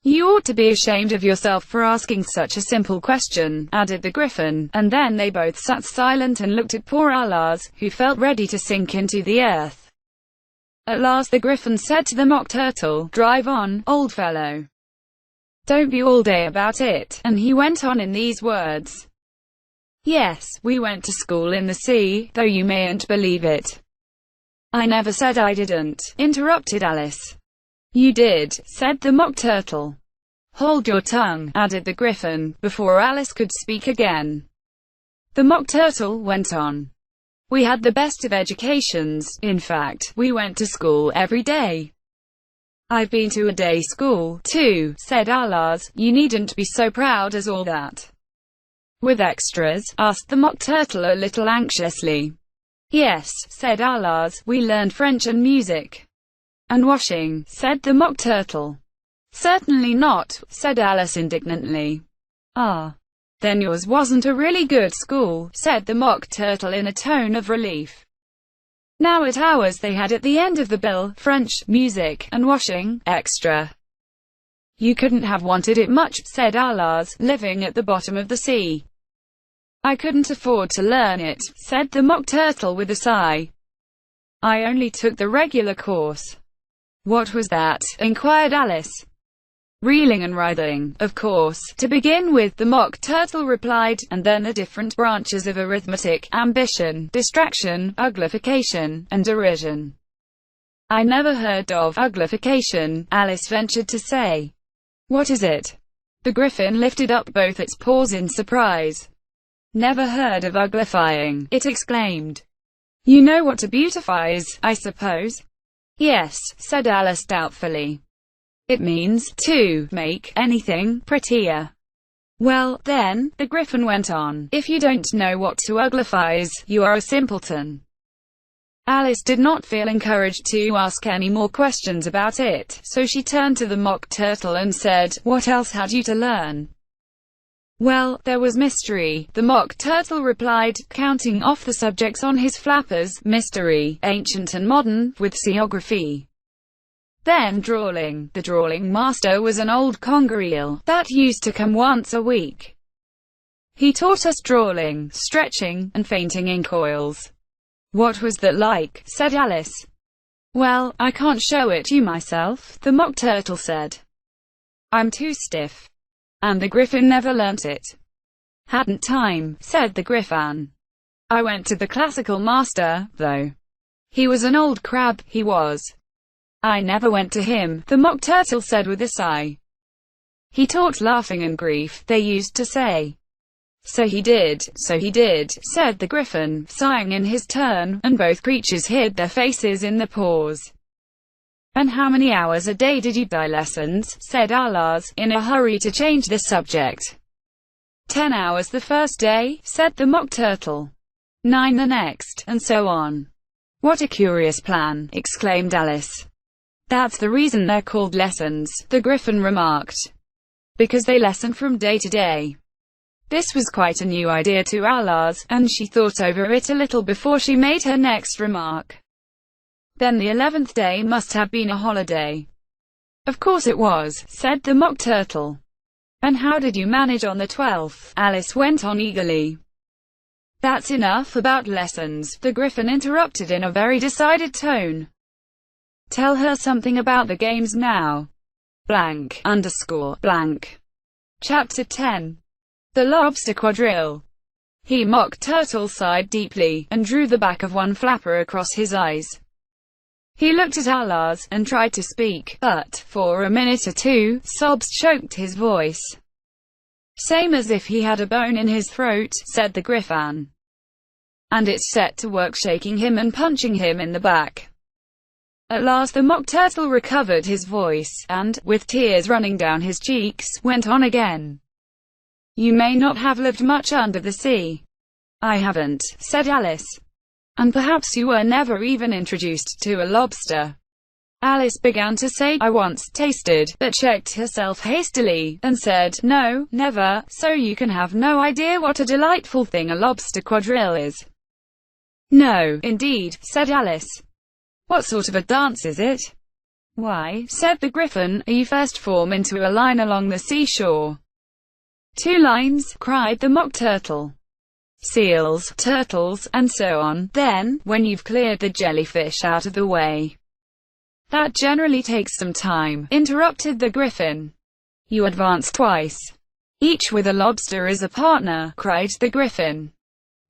You ought to be ashamed of yourself for asking such a simple question," added the griffin, and then they both sat silent and looked at poor Alice, who felt ready to sink into the earth. At last the griffin said to the mock turtle, "Drive on, old fellow. Don't be all day about it. And he went on in these words. Yes, we went to school in the sea, though you mayn't believe it. I never said I didn't, interrupted Alice. You did, said the Mock Turtle. Hold your tongue, added the Griffin, before Alice could speak again. The Mock Turtle went on. We had the best of educations, in fact, we went to school every day. I've been to a day school, too, said Alice. You needn't be so proud as all that. With extras? Asked the Mock Turtle a little anxiously. Yes, said Alice, we learned French and music. And washing, said the Mock Turtle. Certainly not, said Alice indignantly. Ah. Then yours wasn't a really good school, said the Mock Turtle in a tone of relief. Now at ours they had at the end of the bill, French, music, and washing, extra. You couldn't have wanted it much, said Alice, living at the bottom of the sea. I couldn't afford to learn it, said the Mock Turtle with a sigh. I only took the regular course. What was that? Inquired Alice. Reeling and writhing, of course, to begin with, the Mock Turtle replied, and then the different branches of arithmetic, ambition, distraction, uglification, and derision. I never heard of uglification, Alice ventured to say. What is it? The Griffin lifted up both its paws in surprise. Never heard of uglifying, it exclaimed. You know what to beautify is, I suppose? Yes, said Alice doubtfully. It means to make anything prettier. Well, then, the Griffin went on, if you don't know what to uglify is, you are a simpleton. Alice did not feel encouraged to ask any more questions about it, so she turned to the Mock Turtle and said, what else had you to learn? Well, there was mystery, the Mock Turtle replied, counting off the subjects on his flappers, mystery, ancient and modern, with seaography. Then drawing. The drawing master was an old conger eel, that used to come once a week. He taught us drawing, stretching, and fainting in coils. What was that like? Said Alice. Well, I can't show it you myself, the Mock Turtle said. I'm too stiff. And the Griffin never learnt it. Hadn't time, said the Griffin. I went to the classical master, though. He was an old crab, he was. I never went to him, the Mock Turtle said with a sigh. He taught laughing and grief, they used to say. So he did, said the Griffin, sighing in his turn, and both creatures hid their faces in their paws. And how many hours a day did you buy lessons? Said Alice, in a hurry to change the subject. 10 hours the first day, said the Mock Turtle. 9 the next, and so on. What a curious plan, exclaimed Alice. That's the reason they're called lessons, the Griffin remarked. Because they lesson from day to day. This was quite a new idea to Alice, and she thought over it a little before she made her next remark. Then the 11th day must have been a holiday. Of course it was, said the Mock Turtle. And how did you manage on the 12th? Alice went on eagerly. That's enough about lessons, the Griffin interrupted in a very decided tone. Tell her something about the games now. Blank, underscore, blank. Chapter 10. The Lobster Quadrille. He Mock Turtle sighed deeply, and drew the back of one flapper across his eyes. He looked at Alice, and tried to speak, but, for a minute or two, sobs choked his voice. Same as if he had a bone in his throat, said the Griffin. And it's set to work shaking him and punching him in the back. At last the Mock Turtle recovered his voice, and, with tears running down his cheeks, went on again. You may not have lived much under the sea. I haven't, said Alice. And perhaps you were never even introduced to a lobster. Alice began to say, I once tasted, but checked herself hastily, and said, no, never, so you can have no idea what a delightful thing a lobster quadrille is. No, indeed, said Alice. What sort of a dance is it? Why, said the Griffin, you first form into a line along the seashore. 2 lines, cried the Mock Turtle. Seals, turtles, and so on. Then, when you've cleared the jellyfish out of the way. That generally takes some time, interrupted the Griffin. You advance twice, each with a lobster as a partner, cried the Griffin.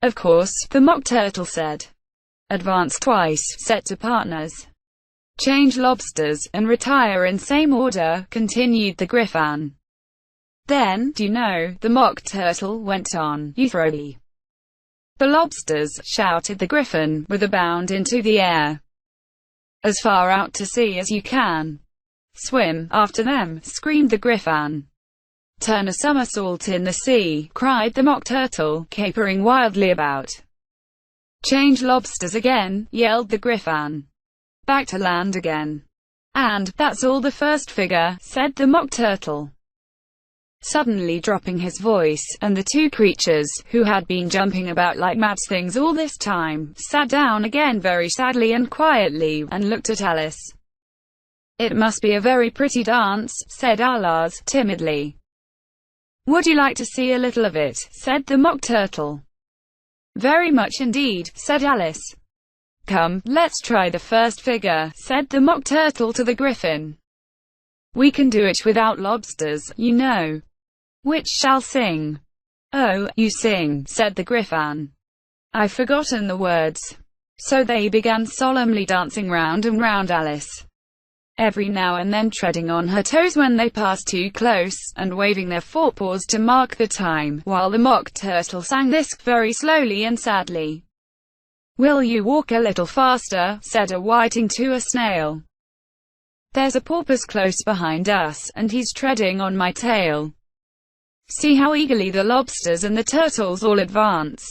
Of course, the Mock Turtle said. Advance twice, set to partners. Change lobsters, and retire in same order, continued the Griffin. Then, do you know, the Mock Turtle went on, you throw me the lobsters, shouted the Griffin, with a bound into the air. As far out to sea as you can. Swim after them, screamed the Griffin. Turn a somersault in the sea, cried the Mock Turtle, capering wildly about. Change lobsters again, yelled the Griffin. Back to land again. And, that's all the first figure, said the Mock Turtle, suddenly dropping his voice, and the two creatures, who had been jumping about like mad things all this time, sat down again very sadly and quietly, and looked at Alice. It must be a very pretty dance, said Alice, timidly. Would you like to see a little of it, said the Mock Turtle. Very much indeed, said Alice. Come, let's try the first figure, said the Mock Turtle to the Griffin. We can do it without lobsters, you know. Which shall sing? Oh, you sing, said the Griffin. I've forgotten the words. So they began solemnly dancing round and round Alice, every now and then treading on her toes when they passed too close, and waving their forepaws to mark the time, while the Mock Turtle sang this very slowly and sadly. Will you walk a little faster, said a whiting to a snail. There's a porpoise close behind us, and he's treading on my tail. See how eagerly the lobsters and the turtles all advance.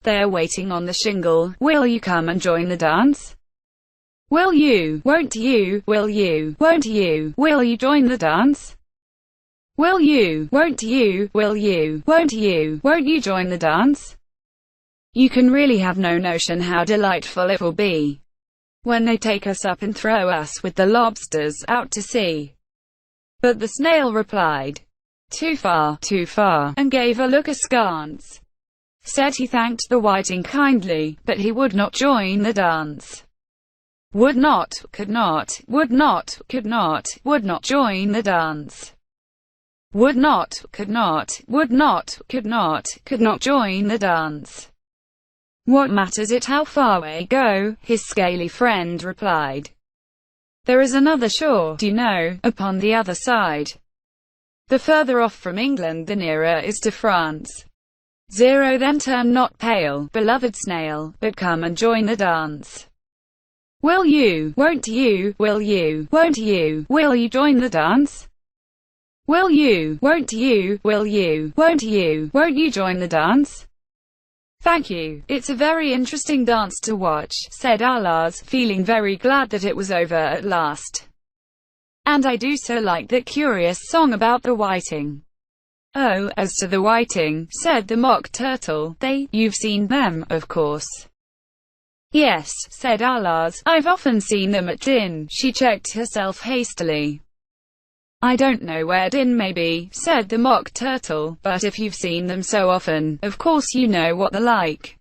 They're waiting on the shingle. Will you come and join the dance? Will you, won't you, will you, won't you, will you join the dance? Will you, won't you, will you, won't you join the dance? You can really have no notion how delightful it will be when they take us up and throw us with the lobsters out to sea. But the snail replied, too far, and gave a look askance. Said he thanked the whiting kindly, but he would not join the dance. Would not, could not, would not, could not, would not join the dance. Would not, could not, would not, could not join the dance. What matters it how far we go, his scaly friend replied. There is another shore, do you know, upon the other side. The further off from England the nearer is to France. Zero then turn not pale, beloved snail, but come and join the dance. Will you, won't you, will you, won't you, will you join the dance? Will you, won't you, will you, won't you join the dance? Thank you, it's a very interesting dance to watch, said Alice, feeling very glad that it was over at last. And I do so like that curious song about the whiting. Oh, as to the whiting, said the Mock Turtle, you've seen them, of course. Yes, said Alice, I've often seen them at Din. She checked herself hastily. I don't know where Din may be, said the Mock Turtle, but if you've seen them so often, of course you know what they're like.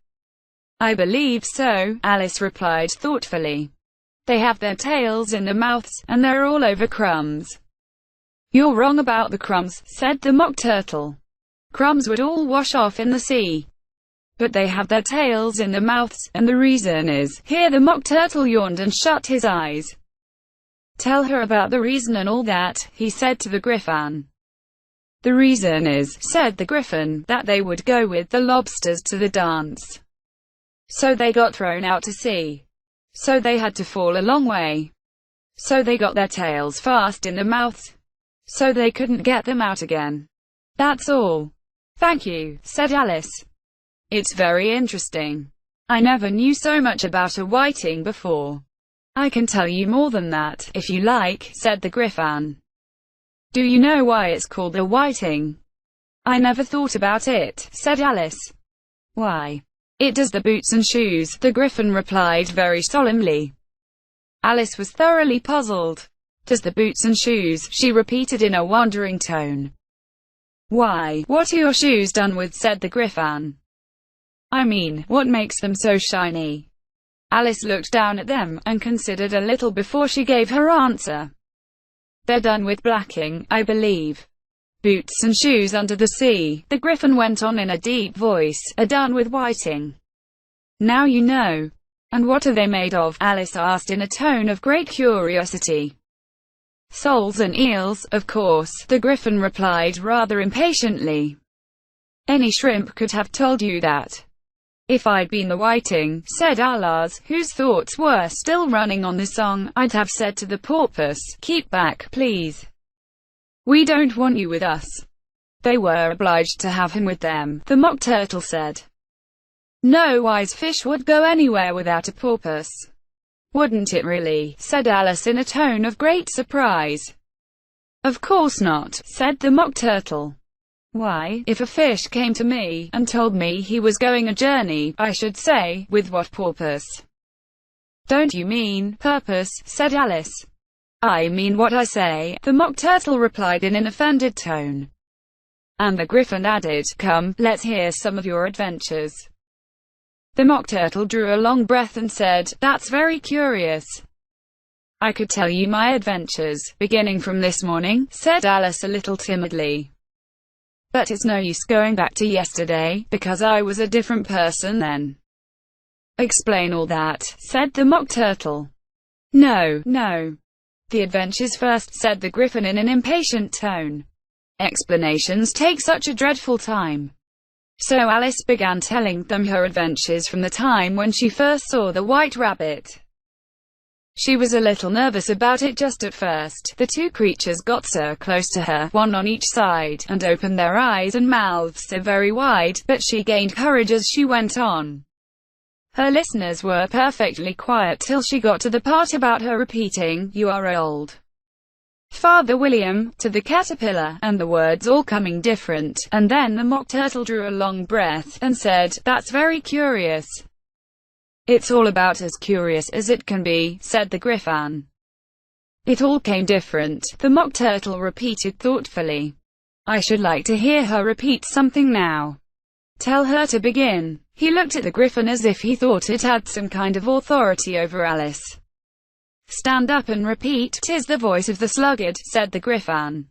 I believe so, Alice replied thoughtfully. They have their tails in their mouths, and they're all over crumbs. You're wrong about the crumbs, said the Mock Turtle. Crumbs would all wash off in the sea. But they have their tails in their mouths, and the reason is, here the Mock Turtle yawned and shut his eyes. Tell her about the reason and all that, he said to the Griffin. The reason is, said the Griffin, that they would go with the lobsters to the dance. So they got thrown out to sea. So they had to fall a long way. So they got their tails fast in their mouths. So they couldn't get them out again. That's all. Thank you, said Alice. It's very interesting. I never knew so much about a whiting before. I can tell you more than that, if you like, said the Griffin. Do you know why it's called a whiting? I never thought about it, said Alice. Why? It does the boots and shoes, the Griffin replied very solemnly. Alice was thoroughly puzzled. Does the boots and shoes, she repeated in a wondering tone. Why, what are your shoes done with, said the Griffin. I mean, what makes them so shiny? Alice looked down at them, and considered a little before she gave her answer. They're done with blacking, I believe. boots and shoes under the sea. The Griffin went on in a deep voice, are done with whiting. Now you know. And what are they made of? Alice asked in a tone of great curiosity. Soles and eels, of course, the Griffin replied rather impatiently. Any shrimp could have told you that. If I'd been the whiting, said Alice, whose thoughts were still running on the song, I'd have said to the porpoise, keep back, please. We don't want you with us. They were obliged to have him with them, the Mock Turtle said. No wise fish would go anywhere without a porpoise. Wouldn't it really? Said Alice in a tone of great surprise. Of course not, said the Mock Turtle. Why, if a fish came to me, and told me he was going a journey, I should say, with what purpose? Don't you mean, purpose, said Alice. I mean what I say, the Mock Turtle replied in an offended tone. And the Griffin added, come, let's hear some of your adventures. The Mock Turtle drew a long breath and said, that's very curious. I could tell you my adventures, beginning from this morning, said Alice a little timidly. But it's no use going back to yesterday, because I was a different person then. Explain all that, said the Mock Turtle. No, no. The adventures first, said the Griffin in an impatient tone. Explanations take such a dreadful time. So Alice began telling them her adventures from the time when she first saw the White Rabbit. She was a little nervous about it just at first. The two creatures got so close to her, one on each side, and opened their eyes and mouths so very wide, but she gained courage as she went on. Her listeners were perfectly quiet till she got to the part about her repeating, you are old, Father William, to the caterpillar, and the words all coming different, and then the Mock Turtle drew a long breath, and said, that's very curious. It's all about as curious as it can be, said the Griffin. It all came different, the Mock Turtle repeated thoughtfully. I should like to hear her repeat something now. Tell her to begin. He looked at the Griffin as if he thought it had some kind of authority over Alice. Stand up and repeat, 'tis the voice of the sluggard, said the Griffin.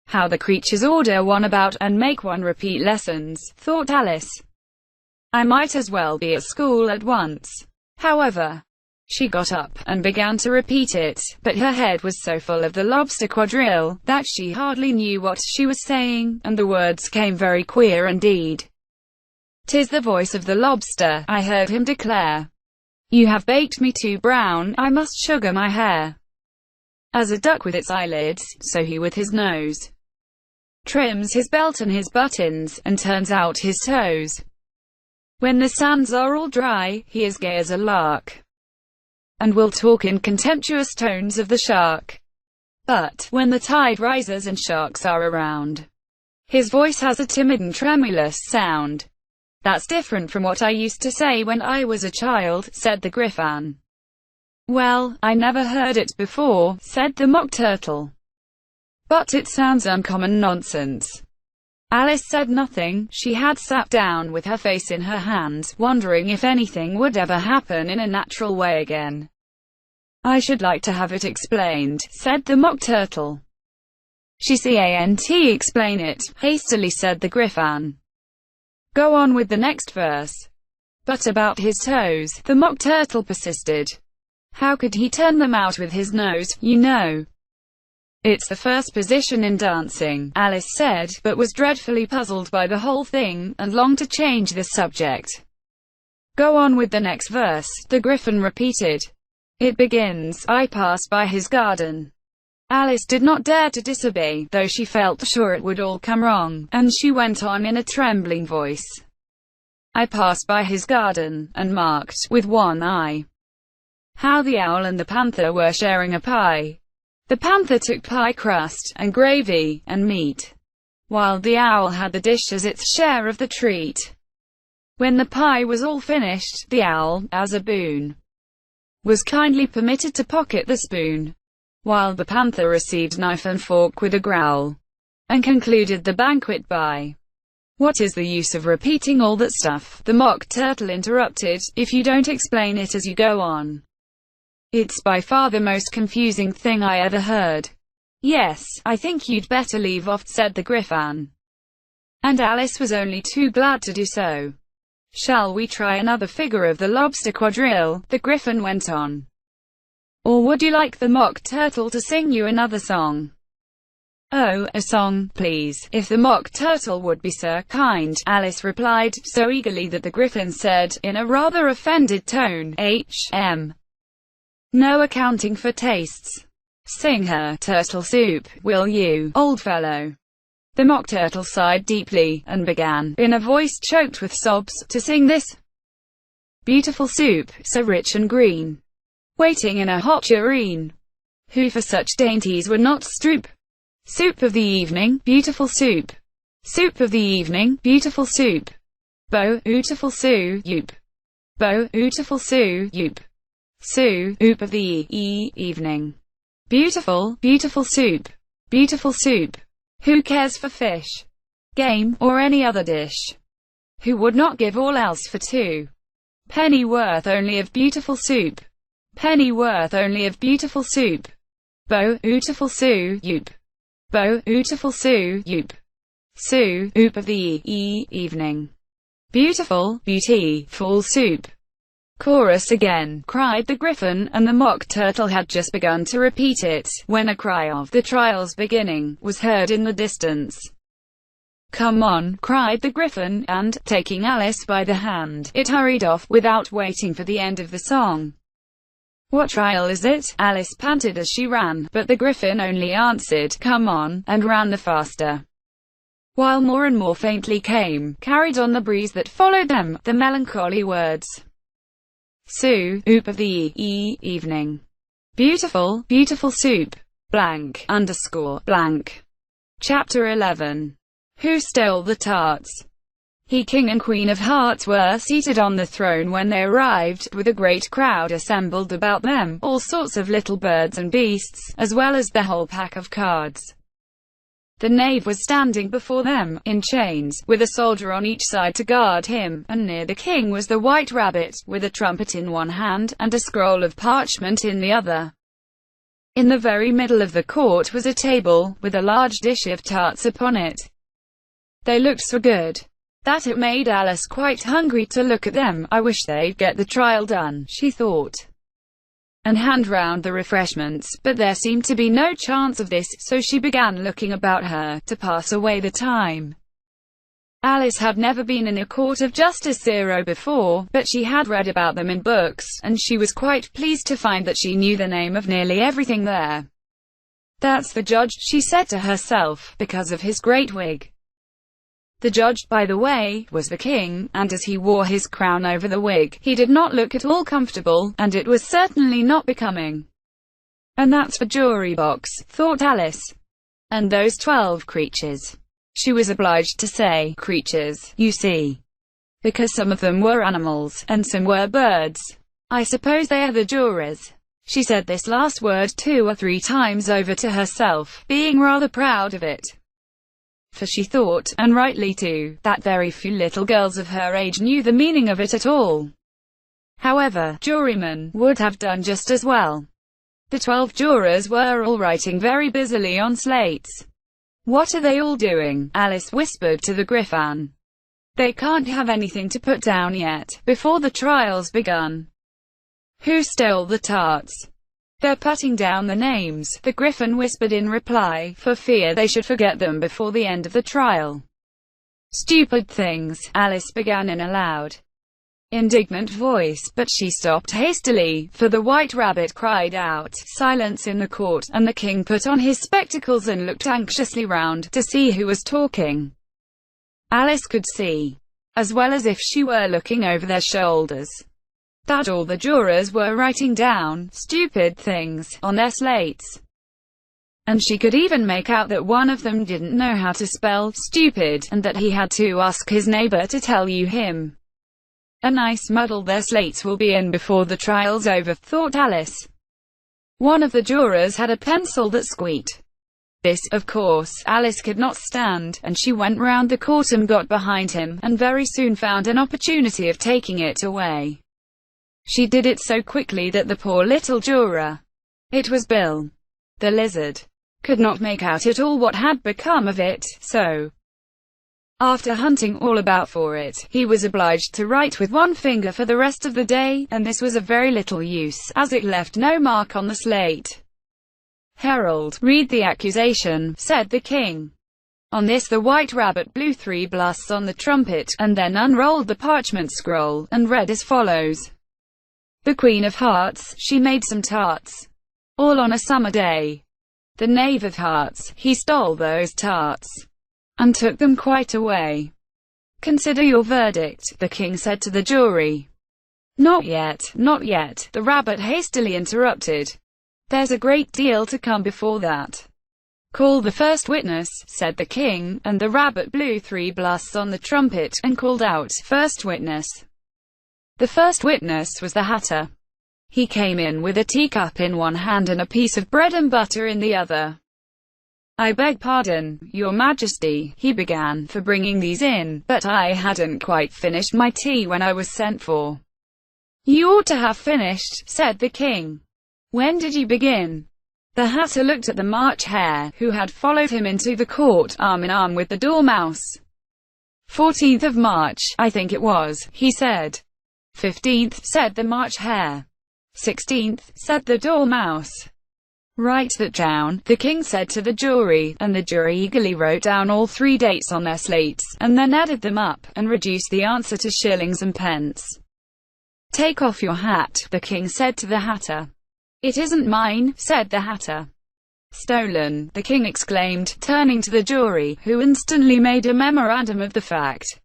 How the creatures order one about, and make one repeat lessons, thought Alice. I might as well be at school at once. However, she got up, and began to repeat it, but her head was so full of the lobster quadrille, that she hardly knew what she was saying, and the words came very queer indeed. 'Tis the voice of the lobster, I heard him declare. You have baked me too brown, I must sugar my hair. As a duck with its eyelids, so he with his nose trims his belt and his buttons, and turns out his toes. When the sands are all dry, he is gay as a lark, and will talk in contemptuous tones of the shark. But, when the tide rises and sharks are around, his voice has a timid and tremulous sound. That's different from what I used to say when I was a child, said the Griffin. Well, I never heard it before, said the Mock Turtle. But it sounds uncommon nonsense. Alice said nothing. She had sat down with her face in her hands, wondering if anything would ever happen in a natural way again. I should like to have it explained, said the Mock Turtle. She can't explain it, hastily said the Griffin. Go on with the next verse. But about his toes, the Mock Turtle persisted. How could he turn them out with his nose, you know? It's the first position in dancing, Alice said, but was dreadfully puzzled by the whole thing, and longed to change the subject. Go on with the next verse, the Griffin repeated. It begins, I passed by his garden. Alice did not dare to disobey, though she felt sure it would all come wrong, and she went on in a trembling voice. I passed by his garden, and marked, with one eye, how the owl and the panther were sharing a pie. The panther took pie crust, and gravy, and meat, while the owl had the dish as its share of the treat. When the pie was all finished, the owl, as a boon, was kindly permitted to pocket the spoon, while the panther received knife and fork with a growl, and concluded the banquet by, what is the use of repeating all that stuff? The Mock Turtle interrupted, if you don't explain it as you go on. It's by far the most confusing thing I ever heard. "Yes, I think you'd better leave off," said the Griffin. And Alice was only too glad to do so. "Shall we try another figure of the lobster quadrille?" the Griffin went on. "Or would you like the Mock Turtle to sing you another song?" "Oh, a song, please, if the Mock Turtle would be so kind," Alice replied, so eagerly that the Griffin said, in a rather offended tone, "No accounting for tastes. Sing her Turtle Soup, will you, old fellow?" The Mock Turtle sighed deeply, and began, in a voice choked with sobs, to sing this beautiful soup, so rich and green, waiting in a hot tureen. Who for such dainties would not stoop? Soup of the evening, beautiful soup. Soup of the evening, beautiful soup. Beautiful soup. Beautiful soup. Soup of the evening. Beautiful, beautiful soup. Beautiful soup. Who cares for fish, game, or any other dish? Who would not give all else for 2 pennyworth only of beautiful soup? Pennyworth only of beautiful soup. Beautiful soup. Beautiful soup. Soup of the evening. Beautiful, beautiful soup. Chorus again, cried the Griffin, and the Mock Turtle had just begun to repeat it, when a cry of "The trial's beginning" was heard in the distance. "Come on," cried the Griffin, and, taking Alice by the hand, it hurried off, without waiting for the end of the song. "What trial is it?" Alice panted as she ran, but the Griffin only answered, "Come on," and ran the faster. While more and more faintly came, carried on the breeze that followed them, the melancholy words, "Soup of the evening. Beautiful, beautiful soup. Blank, underscore, blank." Chapter 11. Who Stole the Tarts? He, King and Queen of Hearts, were seated on the throne when they arrived, with a great crowd assembled about them, all sorts of little birds and beasts, as well as the whole pack of cards. The knave was standing before them, in chains, with a soldier on each side to guard him, and near the king was the white rabbit, with a trumpet in one hand, and a scroll of parchment in the other. In the very middle of the court was a table, with a large dish of tarts upon it. They looked so good that it made Alice quite hungry to look at them. "I wish they'd get the trial done," she thought, and hand round the refreshments, but there seemed to be no chance of this, so she began looking about her, to pass away the time. Alice had never been in a court of justice before, but she had read about them in books, and she was quite pleased to find that she knew the name of nearly everything there. "That's the judge," she said to herself, because of his great wig. The judge, by the way, was the king, and as he wore his crown over the wig, he did not look at all comfortable, and it was certainly not becoming. "And that's the jury box," thought Alice. "And those 12 creatures." She was obliged to say creatures, you see, because some of them were animals, and some were birds. "I suppose they are the jurors." She said this last word 2 or 3 times over to herself, being rather proud of it. For she thought, and rightly too, that very few little girls of her age knew the meaning of it at all. However, jurymen would have done just as well. The 12 jurors were all writing very busily on slates. "What are they all doing?" Alice whispered to the Griffin. "They can't have anything to put down yet, before the trial's begun." "Who stole the tarts?" "They're putting down the names," the Griffin whispered in reply, for fear they should forget them before the end of the trial. "Stupid things," Alice began in a loud, indignant voice, but she stopped hastily, for the white rabbit cried out, "Silence in the court," and the king put on his spectacles and looked anxiously round, to see who was talking. Alice could see, as well as if she were looking over their shoulders, that all the jurors were writing down "stupid things" on their slates. And she could even make out that one of them didn't know how to spell stupid, and that he had to ask his neighbor to tell him. A nice muddle their slates will be in before the trial's over, thought Alice. One of the jurors had a pencil that squeaked. This, of course, Alice could not stand, and she went round the court and got behind him, and very soon found an opportunity of taking it away. She did it so quickly that the poor little juror, it was Bill, the lizard, could not make out at all what had become of it, so after hunting all about for it, he was obliged to write with one finger for the rest of the day, and this was of very little use, as it left no mark on the slate. "Herald, read the accusation," said the king. On this the White Rabbit blew 3 blasts on the trumpet, and then unrolled the parchment scroll, and read as follows. "The Queen of Hearts, she made some tarts, all on a summer day. The Knave of Hearts, he stole those tarts, and took them quite away. Consider your verdict," the king said to the jury. Not yet, not yet," the rabbit hastily interrupted. "There's a great deal to come before that." "Call the first witness," said the king, and the rabbit blew 3 blasts on the trumpet, and called out, "First witness." The first witness was the Hatter. He came in with a teacup in one hand and a piece of bread and butter in the other. "I beg pardon, your majesty," he began, "for bringing these in, but I hadn't quite finished my tea when I was sent for." "You ought to have finished," said the king. "When did you begin?" The Hatter looked at the March Hare, who had followed him into the court, arm in arm with the Dormouse. 14th of March, I think it was, he said. 15th, said the March Hare. 16th, said the Dormouse. "Write that down," the king said to the jury, and the jury eagerly wrote down all 3 dates on their slates, and then added them up, and reduced the answer to shillings and pence. "Take off your hat," the king said to the Hatter. "It isn't mine," said the Hatter. "Stolen," the king exclaimed, turning to the jury, who instantly made a memorandum of the fact.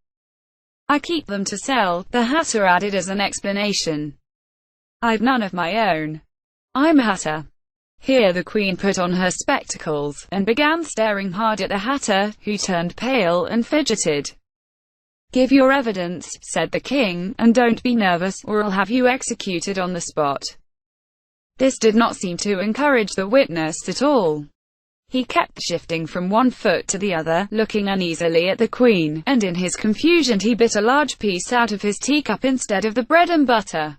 "I keep them to sell," the Hatter added as an explanation. "I've none of my own. I'm a Hatter." Here the queen put on her spectacles, and began staring hard at the Hatter, who turned pale and fidgeted. "Give your evidence," said the king, "and don't be nervous, or I'll have you executed on the spot." This did not seem to encourage the witness at all. He kept shifting from one foot to the other, looking uneasily at the queen, and in his confusion he bit a large piece out of his teacup instead of the bread and butter.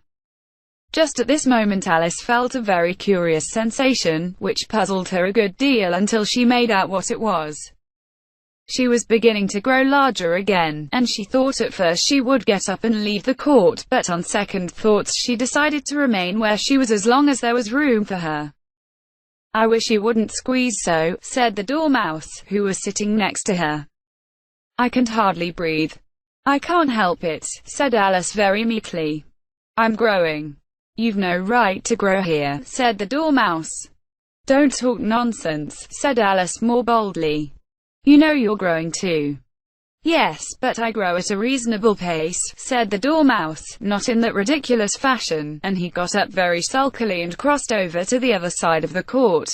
Just at this moment Alice felt a very curious sensation, which puzzled her a good deal until she made out what it was. She was beginning to grow larger again, and she thought at first she would get up and leave the court, but on second thoughts she decided to remain where she was as long as there was room for her. "I wish you wouldn't squeeze so," said the Dormouse, who was sitting next to her. "I can hardly breathe." "I can't help it," said Alice very meekly. "I'm growing." "You've no right to grow here," said the Dormouse. "Don't talk nonsense," said Alice more boldly. "You know you're growing too." "Yes, but I grow at a reasonable pace," said the Dormouse, not in that ridiculous fashion, and he got up very sulkily and crossed over to the other side of the court.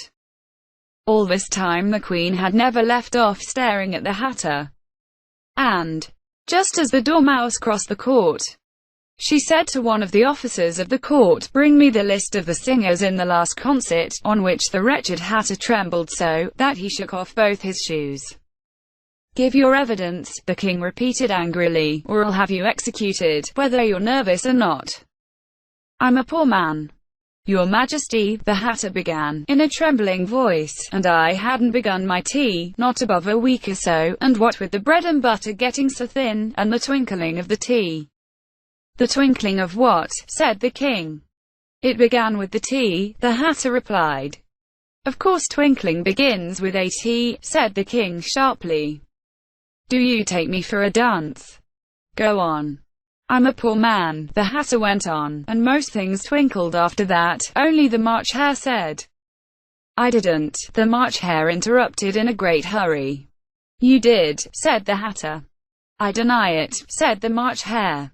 All this time the queen had never left off staring at the Hatter. And, just as the Dormouse crossed the court, she said to one of the officers of the court, "Bring me the list of the singers in the last concert," on which the wretched Hatter trembled so, that he shook off both his shoes. "Give your evidence," the king repeated angrily, "or I'll have you executed, whether you're nervous or not." "I'm a poor man, your majesty," the Hatter began, in a trembling voice, "and I hadn't begun my tea, not above a week or so, and what with the bread and butter getting so thin, and the twinkling of the tea." "The twinkling of what?" said the king. "It began with the tea," the Hatter replied. "Of course twinkling begins with a T," said the king sharply. "Do you take me for a dunce? Go on." "I'm a poor man," the Hatter went on, "and most things twinkled after that, only the March Hare said." "I didn't," the March Hare interrupted in a great hurry. "You did," said the Hatter. "I deny it," said the March Hare.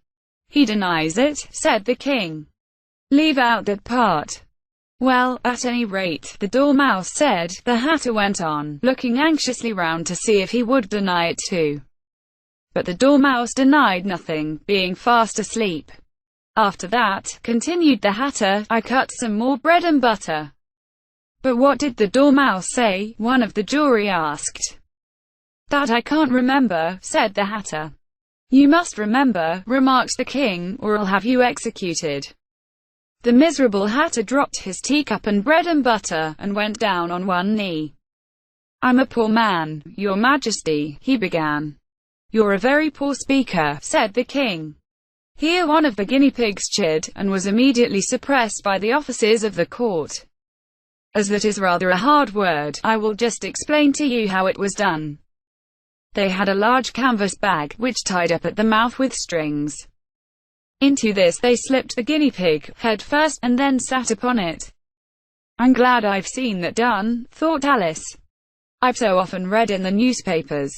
"He denies it," said the king. "Leave out that part." "Well, at any rate," the Dormouse said, the Hatter went on, looking anxiously round to see if he would deny it too. But the Dormouse denied nothing, being fast asleep. "After that," continued the Hatter, "I cut some more bread and butter." "But what did the Dormouse say?" one of the jury asked. "That I can't remember," said the Hatter. "You must remember," remarked the king, "or I'll have you executed." The miserable Hatter dropped his teacup and bread and butter, and went down on one knee. I'm a poor man, your majesty, he began. You're a very poor speaker, said the king. Here one of the guinea pigs chid, and was immediately suppressed by the officers of the court. As that is rather a hard word, I will just explain to you how it was done. They had a large canvas bag, which tied up at the mouth with strings. Into this they slipped the guinea pig, head first, and then sat upon it. I'm glad I've seen that done, thought Alice. I've so often read in the newspapers.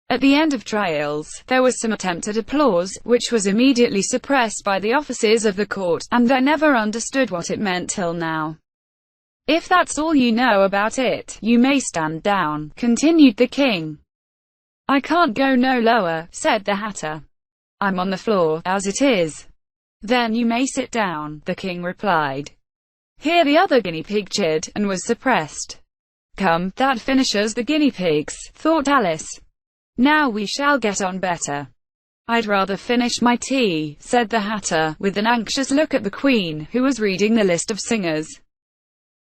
At the end of trials, there was some attempt at applause, which was immediately suppressed by the officers of the court, and I never understood what it meant till now. If that's all you know about it, you may stand down, continued the king. I can't go no lower, said the Hatter. I'm on the floor, as it is. Then you may sit down, the king replied. Here the other guinea pig chid, and was suppressed. Come, that finishes the guinea pigs, thought Alice. Now we shall get on better. I'd rather finish my tea, said the Hatter, with an anxious look at the Queen, who was reading the list of singers.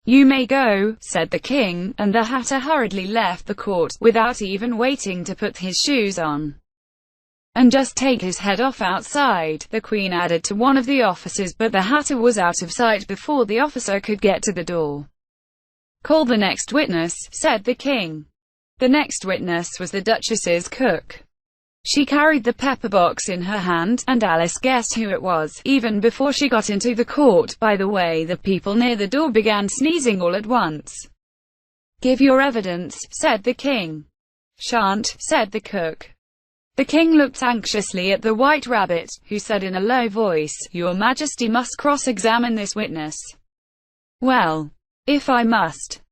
You may go, said the king, and the Hatter hurriedly left the court, without even waiting to put his shoes on. And just take his head off outside, the Queen added to one of the officers, but the Hatter was out of sight before the officer could get to the door. Call the next witness, said the king. The next witness was the Duchess's cook. She carried the pepper box in her hand, and Alice guessed who it was, even before she got into the court. By the way, the people near the door began sneezing all at once. Give your evidence, said the king. Shan't, said the cook. The king looked anxiously at the White Rabbit, who said in a low voice, Your Majesty must cross-examine this witness. Well, if I must.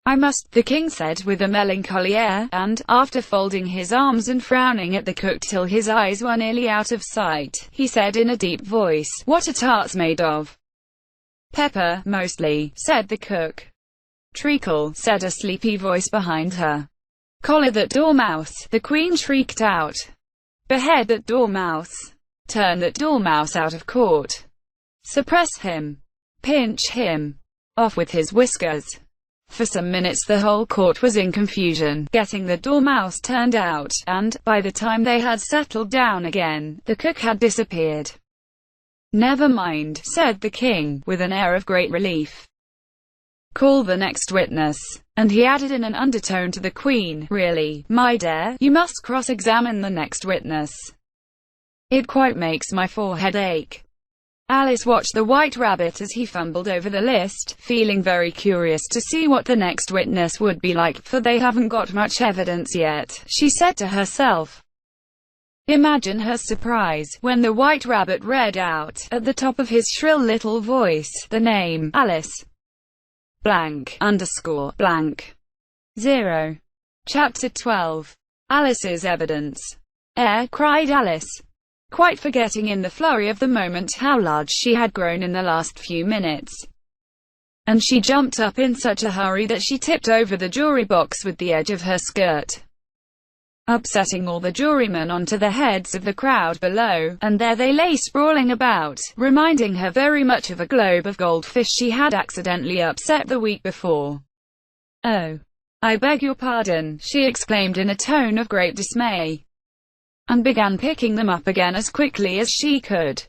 I must, the king said with a melancholy air, and, after folding his arms and frowning at the cook till his eyes were nearly out of sight, he said in a deep voice, What are tarts made of? Pepper, mostly, said the cook. Treacle, said a sleepy voice behind her. Collar that dormouse, the queen shrieked out. Behead that dormouse. Turn that dormouse out of court. Suppress him. Pinch him. Off with his whiskers. For some minutes the whole court was in confusion, getting the dormouse turned out, and, by the time they had settled down again, the cook had disappeared. Never mind, said the king, with an air of great relief. Call the next witness. And he added in an undertone to the Queen, Really, my dear, you must cross-examine the next witness. It quite makes my forehead ache. Alice watched the White Rabbit as he fumbled over the list, feeling very curious to see what the next witness would be like, for they haven't got much evidence yet, she said to herself. Imagine her surprise, when the White Rabbit read out, at the top of his shrill little voice, the name, Alice. Blank, underscore, blank. 0. Chapter 12. Alice's evidence. Cried Alice, quite forgetting in the flurry of the moment how large she had grown in the last few minutes. And she jumped up in such a hurry that she tipped over the jury box with the edge of her skirt, upsetting all the jurymen onto the heads of the crowd below, and there they lay sprawling about, reminding her very much of a globe of goldfish she had accidentally upset the week before. Oh, I beg your pardon, she exclaimed in a tone of great dismay, and began picking them up again as quickly as she could.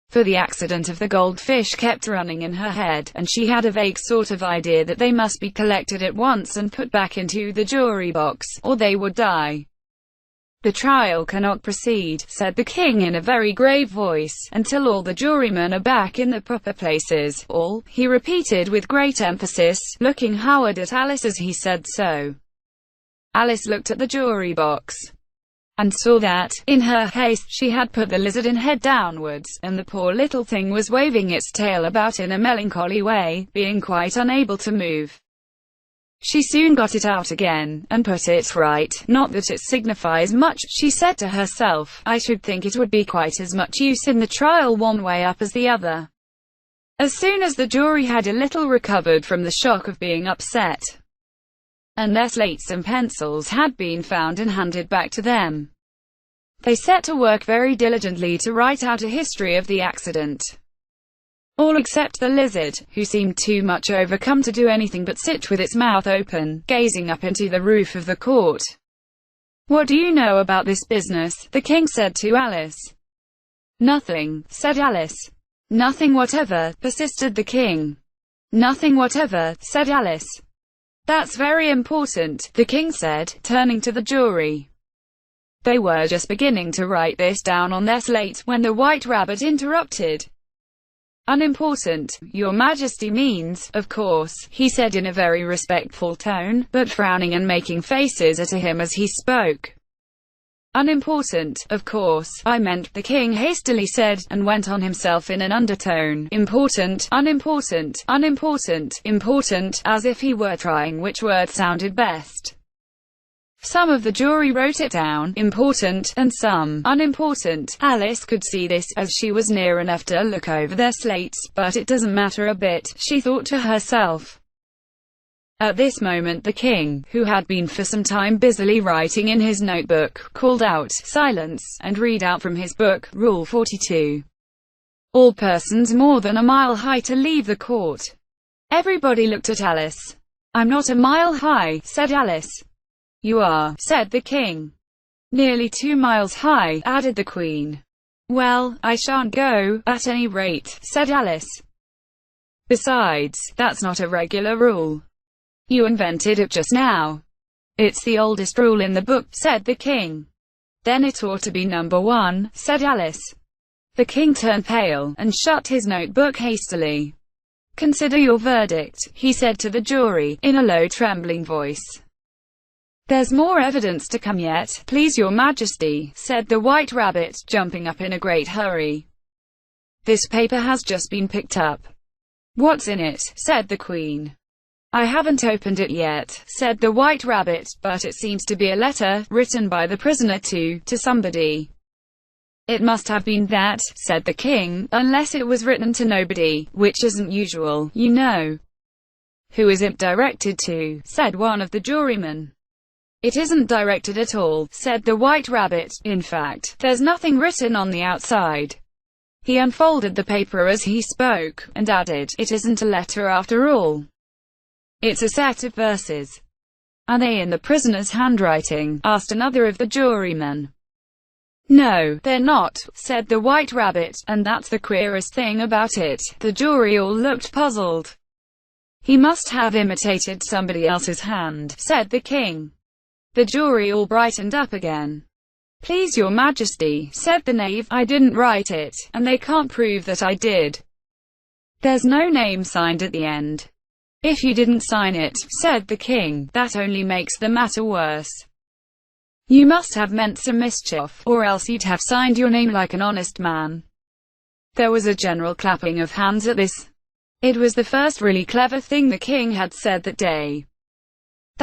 For the accident of the goldfish kept running in her head, and she had a vague sort of idea that they must be collected at once and put back into the jury box, or they would die. The trial cannot proceed, said the king in a very grave voice, until all the jurymen are back in the proper places. All, he repeated with great emphasis, looking hard at Alice as he said so. Alice looked at the jury box, and saw that, in her haste, she had put the lizard in head downwards, and the poor little thing was waving its tail about in a melancholy way, being quite unable to move. She soon got it out again, and put it right. Not that it signifies much, she said to herself. I should think it would be quite as much use in the trial one way up as the other. As soon as the jury had a little recovered from the shock of being upset, and their slates and pencils had been found and handed back to them, they set to work very diligently to write out a history of the accident. All except the lizard, who seemed too much overcome to do anything but sit with its mouth open, gazing up into the roof of the court. "What do you know about this business?" the king said to Alice. "Nothing," said Alice. "Nothing whatever," persisted the king. "Nothing whatever," said Alice. "That's very important," the king said, turning to the jury. They were just beginning to write this down on their slates when the White Rabbit interrupted. "Unimportant, Your Majesty means, of course," he said in a very respectful tone, but frowning and making faces at him as he spoke. "Unimportant, of course, I meant," the king hastily said, and went on himself in an undertone. "Important, unimportant, unimportant, important," as if he were trying which word sounded best. Some of the jury wrote it down, important, and some, unimportant. Alice could see this, as she was near enough to look over their slates, but it doesn't matter a bit, she thought to herself. At this moment the king, who had been for some time busily writing in his notebook, called out, "Silence," and read out from his book, Rule 42. "All persons more than a mile high to leave the court." Everybody looked at Alice. "I'm not a mile high," said Alice. "You are," said the king. "Nearly 2 miles high," added the queen. "Well, I shan't go, at any rate," said Alice. "Besides, that's not a regular rule. You invented it just now." "It's the oldest rule in the book," said the king. "Then it ought to be number 1, said Alice. The king turned pale, and shut his notebook hastily. "Consider your verdict," he said to the jury, in a low trembling voice. "There's more evidence to come yet, please your majesty," said the White Rabbit, jumping up in a great hurry. "This paper has just been picked up." "What's in it?" said the queen. "I haven't opened it yet," said the White Rabbit, "but it seems to be a letter, written by the prisoner to somebody." "It must have been that," said the king, "unless it was written to nobody, which isn't usual, you know." "Who is it directed to?" said one of the jurymen. "It isn't directed at all," said the White Rabbit. "In fact, there's nothing written on the outside." He unfolded the paper as he spoke, and added, "It isn't a letter after all. It's a set of verses." "Are they in the prisoner's handwriting?" asked another of the jurymen. "No, they're not," said the White Rabbit, "and that's the queerest thing about it." The jury all looked puzzled. "He must have imitated somebody else's hand," said the king. The jury all brightened up again. "Please your majesty," said the knave, "I didn't write it, and they can't prove that I did. There's no name signed at the end." "If you didn't sign it," said the king, "that only makes the matter worse. You must have meant some mischief, or else you'd have signed your name like an honest man." There was a general clapping of hands at this. It was the first really clever thing the king had said that day.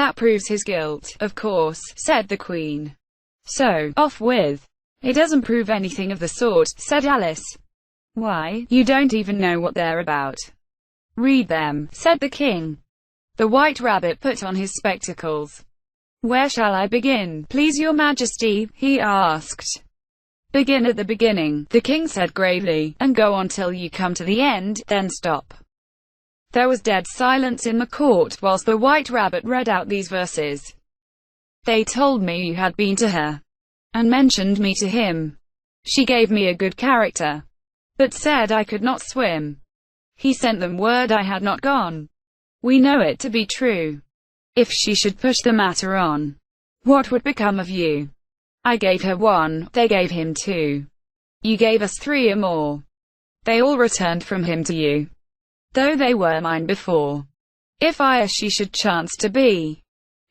"That proves his guilt, of course," said the queen. "So, off with." "It doesn't prove anything of the sort," said Alice. "Why, you don't even know what they're about." "Read them," said the king. The White Rabbit put on his spectacles. "Where shall I begin, please your majesty?" he asked. "Begin at the beginning," the king said gravely, "and go on till you come to the end, then stop." There was dead silence in the court whilst the White Rabbit read out these verses. "They told me you had been to her, and mentioned me to him. She gave me a good character, but said I could not swim. He sent them word I had not gone. We know it to be true. If she should push the matter on, what would become of you? I gave her 1, they gave him 2. You gave us 3 or more. They all returned from him to you, though they were mine before. If I or she should chance to be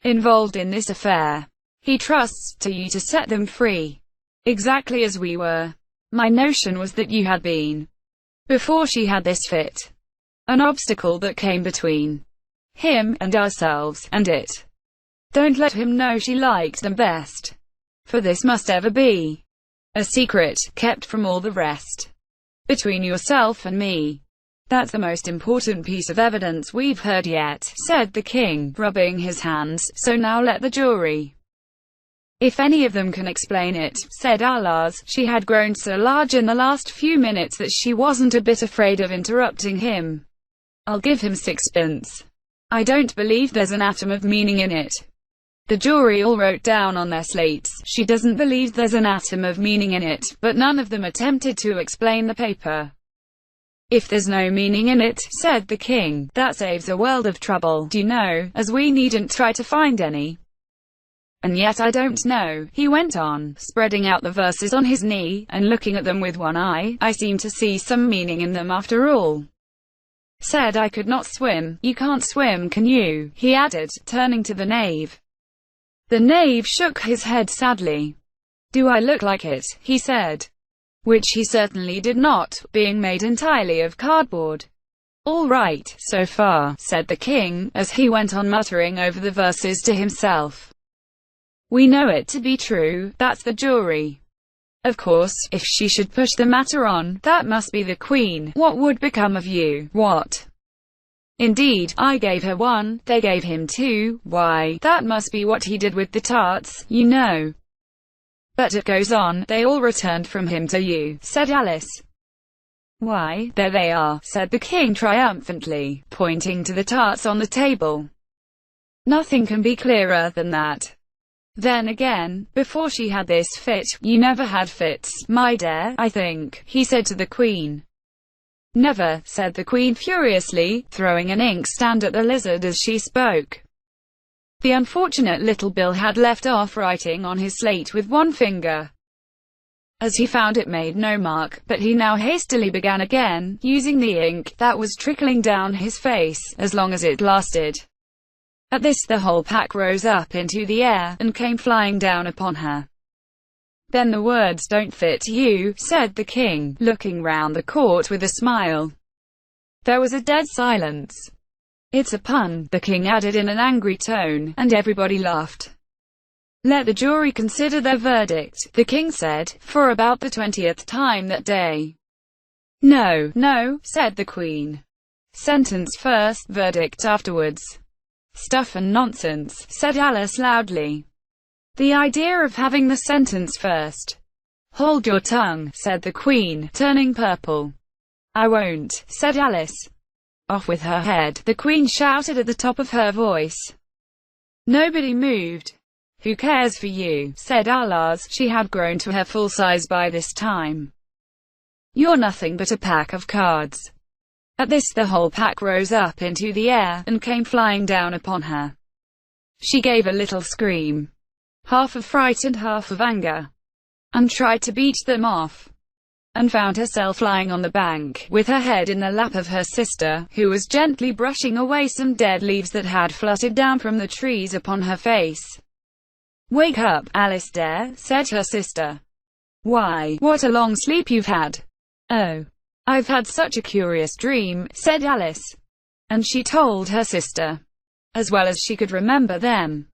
involved in this affair, he trusts to you to set them free, exactly as we were. My notion was that you had been, before she had this fit, an obstacle that came between him and ourselves, and it. Don't let him know she liked them best, for this must ever be a secret, kept from all the rest, between yourself and me. That's the most important piece of evidence we've heard yet," said the king, rubbing his hands, "so now let the jury If any of them can explain it, said Alice. She had grown so large in the last few minutes that she wasn't a bit afraid of interrupting him. I'll give him sixpence. I don't believe there's an atom of meaning in it. The jury all wrote down on their slates, she doesn't believe there's an atom of meaning in it, but none of them attempted to explain the paper. If there's no meaning in it, said the king, that saves a world of trouble, you know, as we needn't try to find any. And yet I don't know, he went on, spreading out the verses on his knee, and looking at them with one eye, I seem to see some meaning in them after all. Said I could not swim. You can't swim, can you? He added, turning to the knave. The knave shook his head sadly. Do I look like it? He said. Which he certainly did not, being made entirely of cardboard. All right, so far, said the king, as he went on muttering over the verses to himself. We know it to be true, that's the jury. Of course, if she should push the matter on, that must be the queen. What would become of you? What? Indeed, I gave her one, they gave him two, why, that must be what he did with the tarts, you know. But it goes on, they all returned from him to you, said Alice. Why, there they are, said the king triumphantly, pointing to the tarts on the table. Nothing can be clearer than that. Then again, before she had this fit, you never had fits, my dear, I think, he said to the queen. Never, said the queen furiously, throwing an inkstand at the lizard as she spoke. The unfortunate little Bill had left off writing on his slate with one finger, as he found it made no mark, but he now hastily began again, using the ink that was trickling down his face, as long as it lasted. At this the whole pack rose up into the air, and came flying down upon her. Then the words don't fit you, said the king, looking round the court with a smile. There was a dead silence. It's a pun, the king added in an angry tone, and everybody laughed. Let the jury consider their verdict, the king said, for about the 20th time that day. No, no, said the queen. Sentence first, verdict afterwards. Stuff and nonsense, said Alice loudly. The idea of having the sentence first. Hold your tongue, said the queen, turning purple. I won't, said Alice. Off with her head, the queen shouted at the top of her voice. Nobody moved. Who cares for you, said Alice. She had grown to her full size by this time. You're nothing but a pack of cards. At this the whole pack rose up into the air, and came flying down upon her. She gave a little scream, half of fright and half of anger, and tried to beat them off, and found herself lying on the bank, with her head in the lap of her sister, who was gently brushing away some dead leaves that had fluttered down from the trees upon her face. Wake up, Alice dear, said her sister. Why, what a long sleep you've had. Oh, I've had such a curious dream, said Alice. And she told her sister, as well as she could remember them,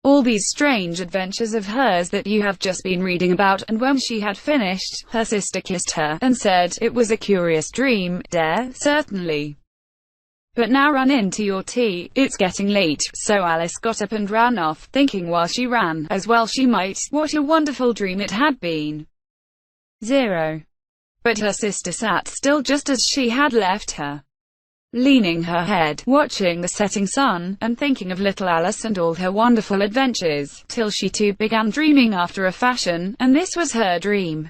all these strange adventures of hers that you have just been reading about, and when she had finished, her sister kissed her, and said, it was a curious dream, dear, certainly. But now run in to your tea, it's getting late. So Alice got up and ran off, thinking while she ran, as well she might, what a wonderful dream it had been. 0. But her sister sat still just as she had left her, leaning her head, watching the setting sun, and thinking of little Alice and all her wonderful adventures, till she too began dreaming after a fashion, and this was her dream.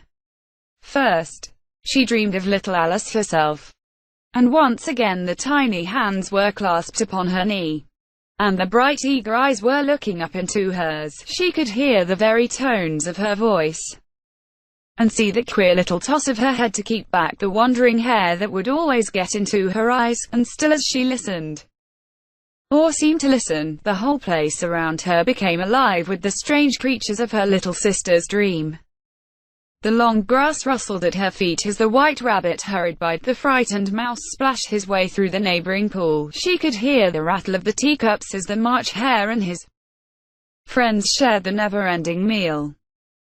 First, she dreamed of little Alice herself, and once again the tiny hands were clasped upon her knee, and the bright eager eyes were looking up into hers. She could hear the very tones of her voice, and see the queer little toss of her head to keep back the wandering hair that would always get into her eyes, and still as she listened, or seemed to listen, the whole place around her became alive with the strange creatures of her little sister's dream. The long grass rustled at her feet as the white rabbit hurried by, the frightened mouse splashed his way through the neighboring pool. She could hear the rattle of the teacups as the March Hare and his friends shared the never-ending meal,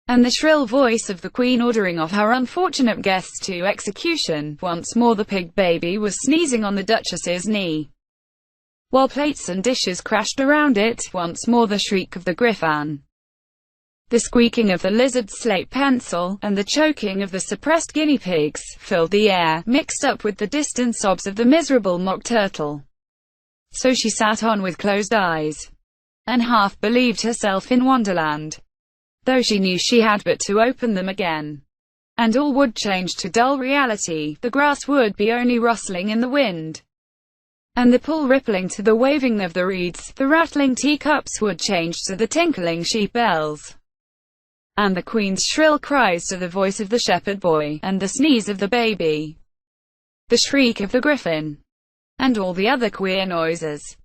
and the shrill voice of the queen ordering off her unfortunate guests to execution. Once more the pig baby was sneezing on the duchess's knee, while plates and dishes crashed around it. Once more the shriek of the griffin, The squeaking of the lizard's slate pencil, and the choking of the suppressed guinea pigs, filled the air, mixed up with the distant sobs of the miserable mock turtle. So she sat on with closed eyes, and half believed herself in Wonderland, though she knew she had but to open them again, and all would change to dull reality. The grass would be only rustling in the wind, and the pool rippling to the waving of the reeds. The rattling teacups would change to the tinkling sheep bells, and the queen's shrill cries to the voice of the shepherd boy, and the sneeze of the baby, the shriek of the griffin, and all the other queer noises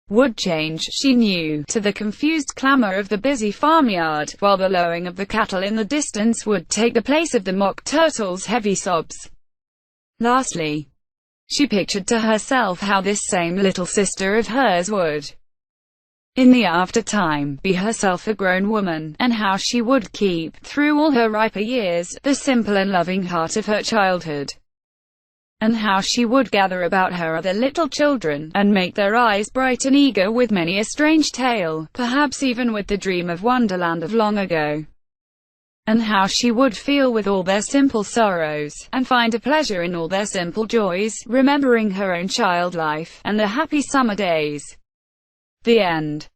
would change, she knew, to the confused clamor of the busy farmyard, while the lowing of the cattle in the distance would take the place of the mock turtle's heavy sobs. Lastly, she pictured to herself how this same little sister of hers would, in the after-time, be herself a grown woman, and how she would keep, through all her riper years, the simple and loving heart of her childhood, and how she would gather about her other little children, and make their eyes bright and eager with many a strange tale, perhaps even with the dream of Wonderland of long ago, and how she would feel with all their simple sorrows, and find a pleasure in all their simple joys, remembering her own child life, and the happy summer days. The end.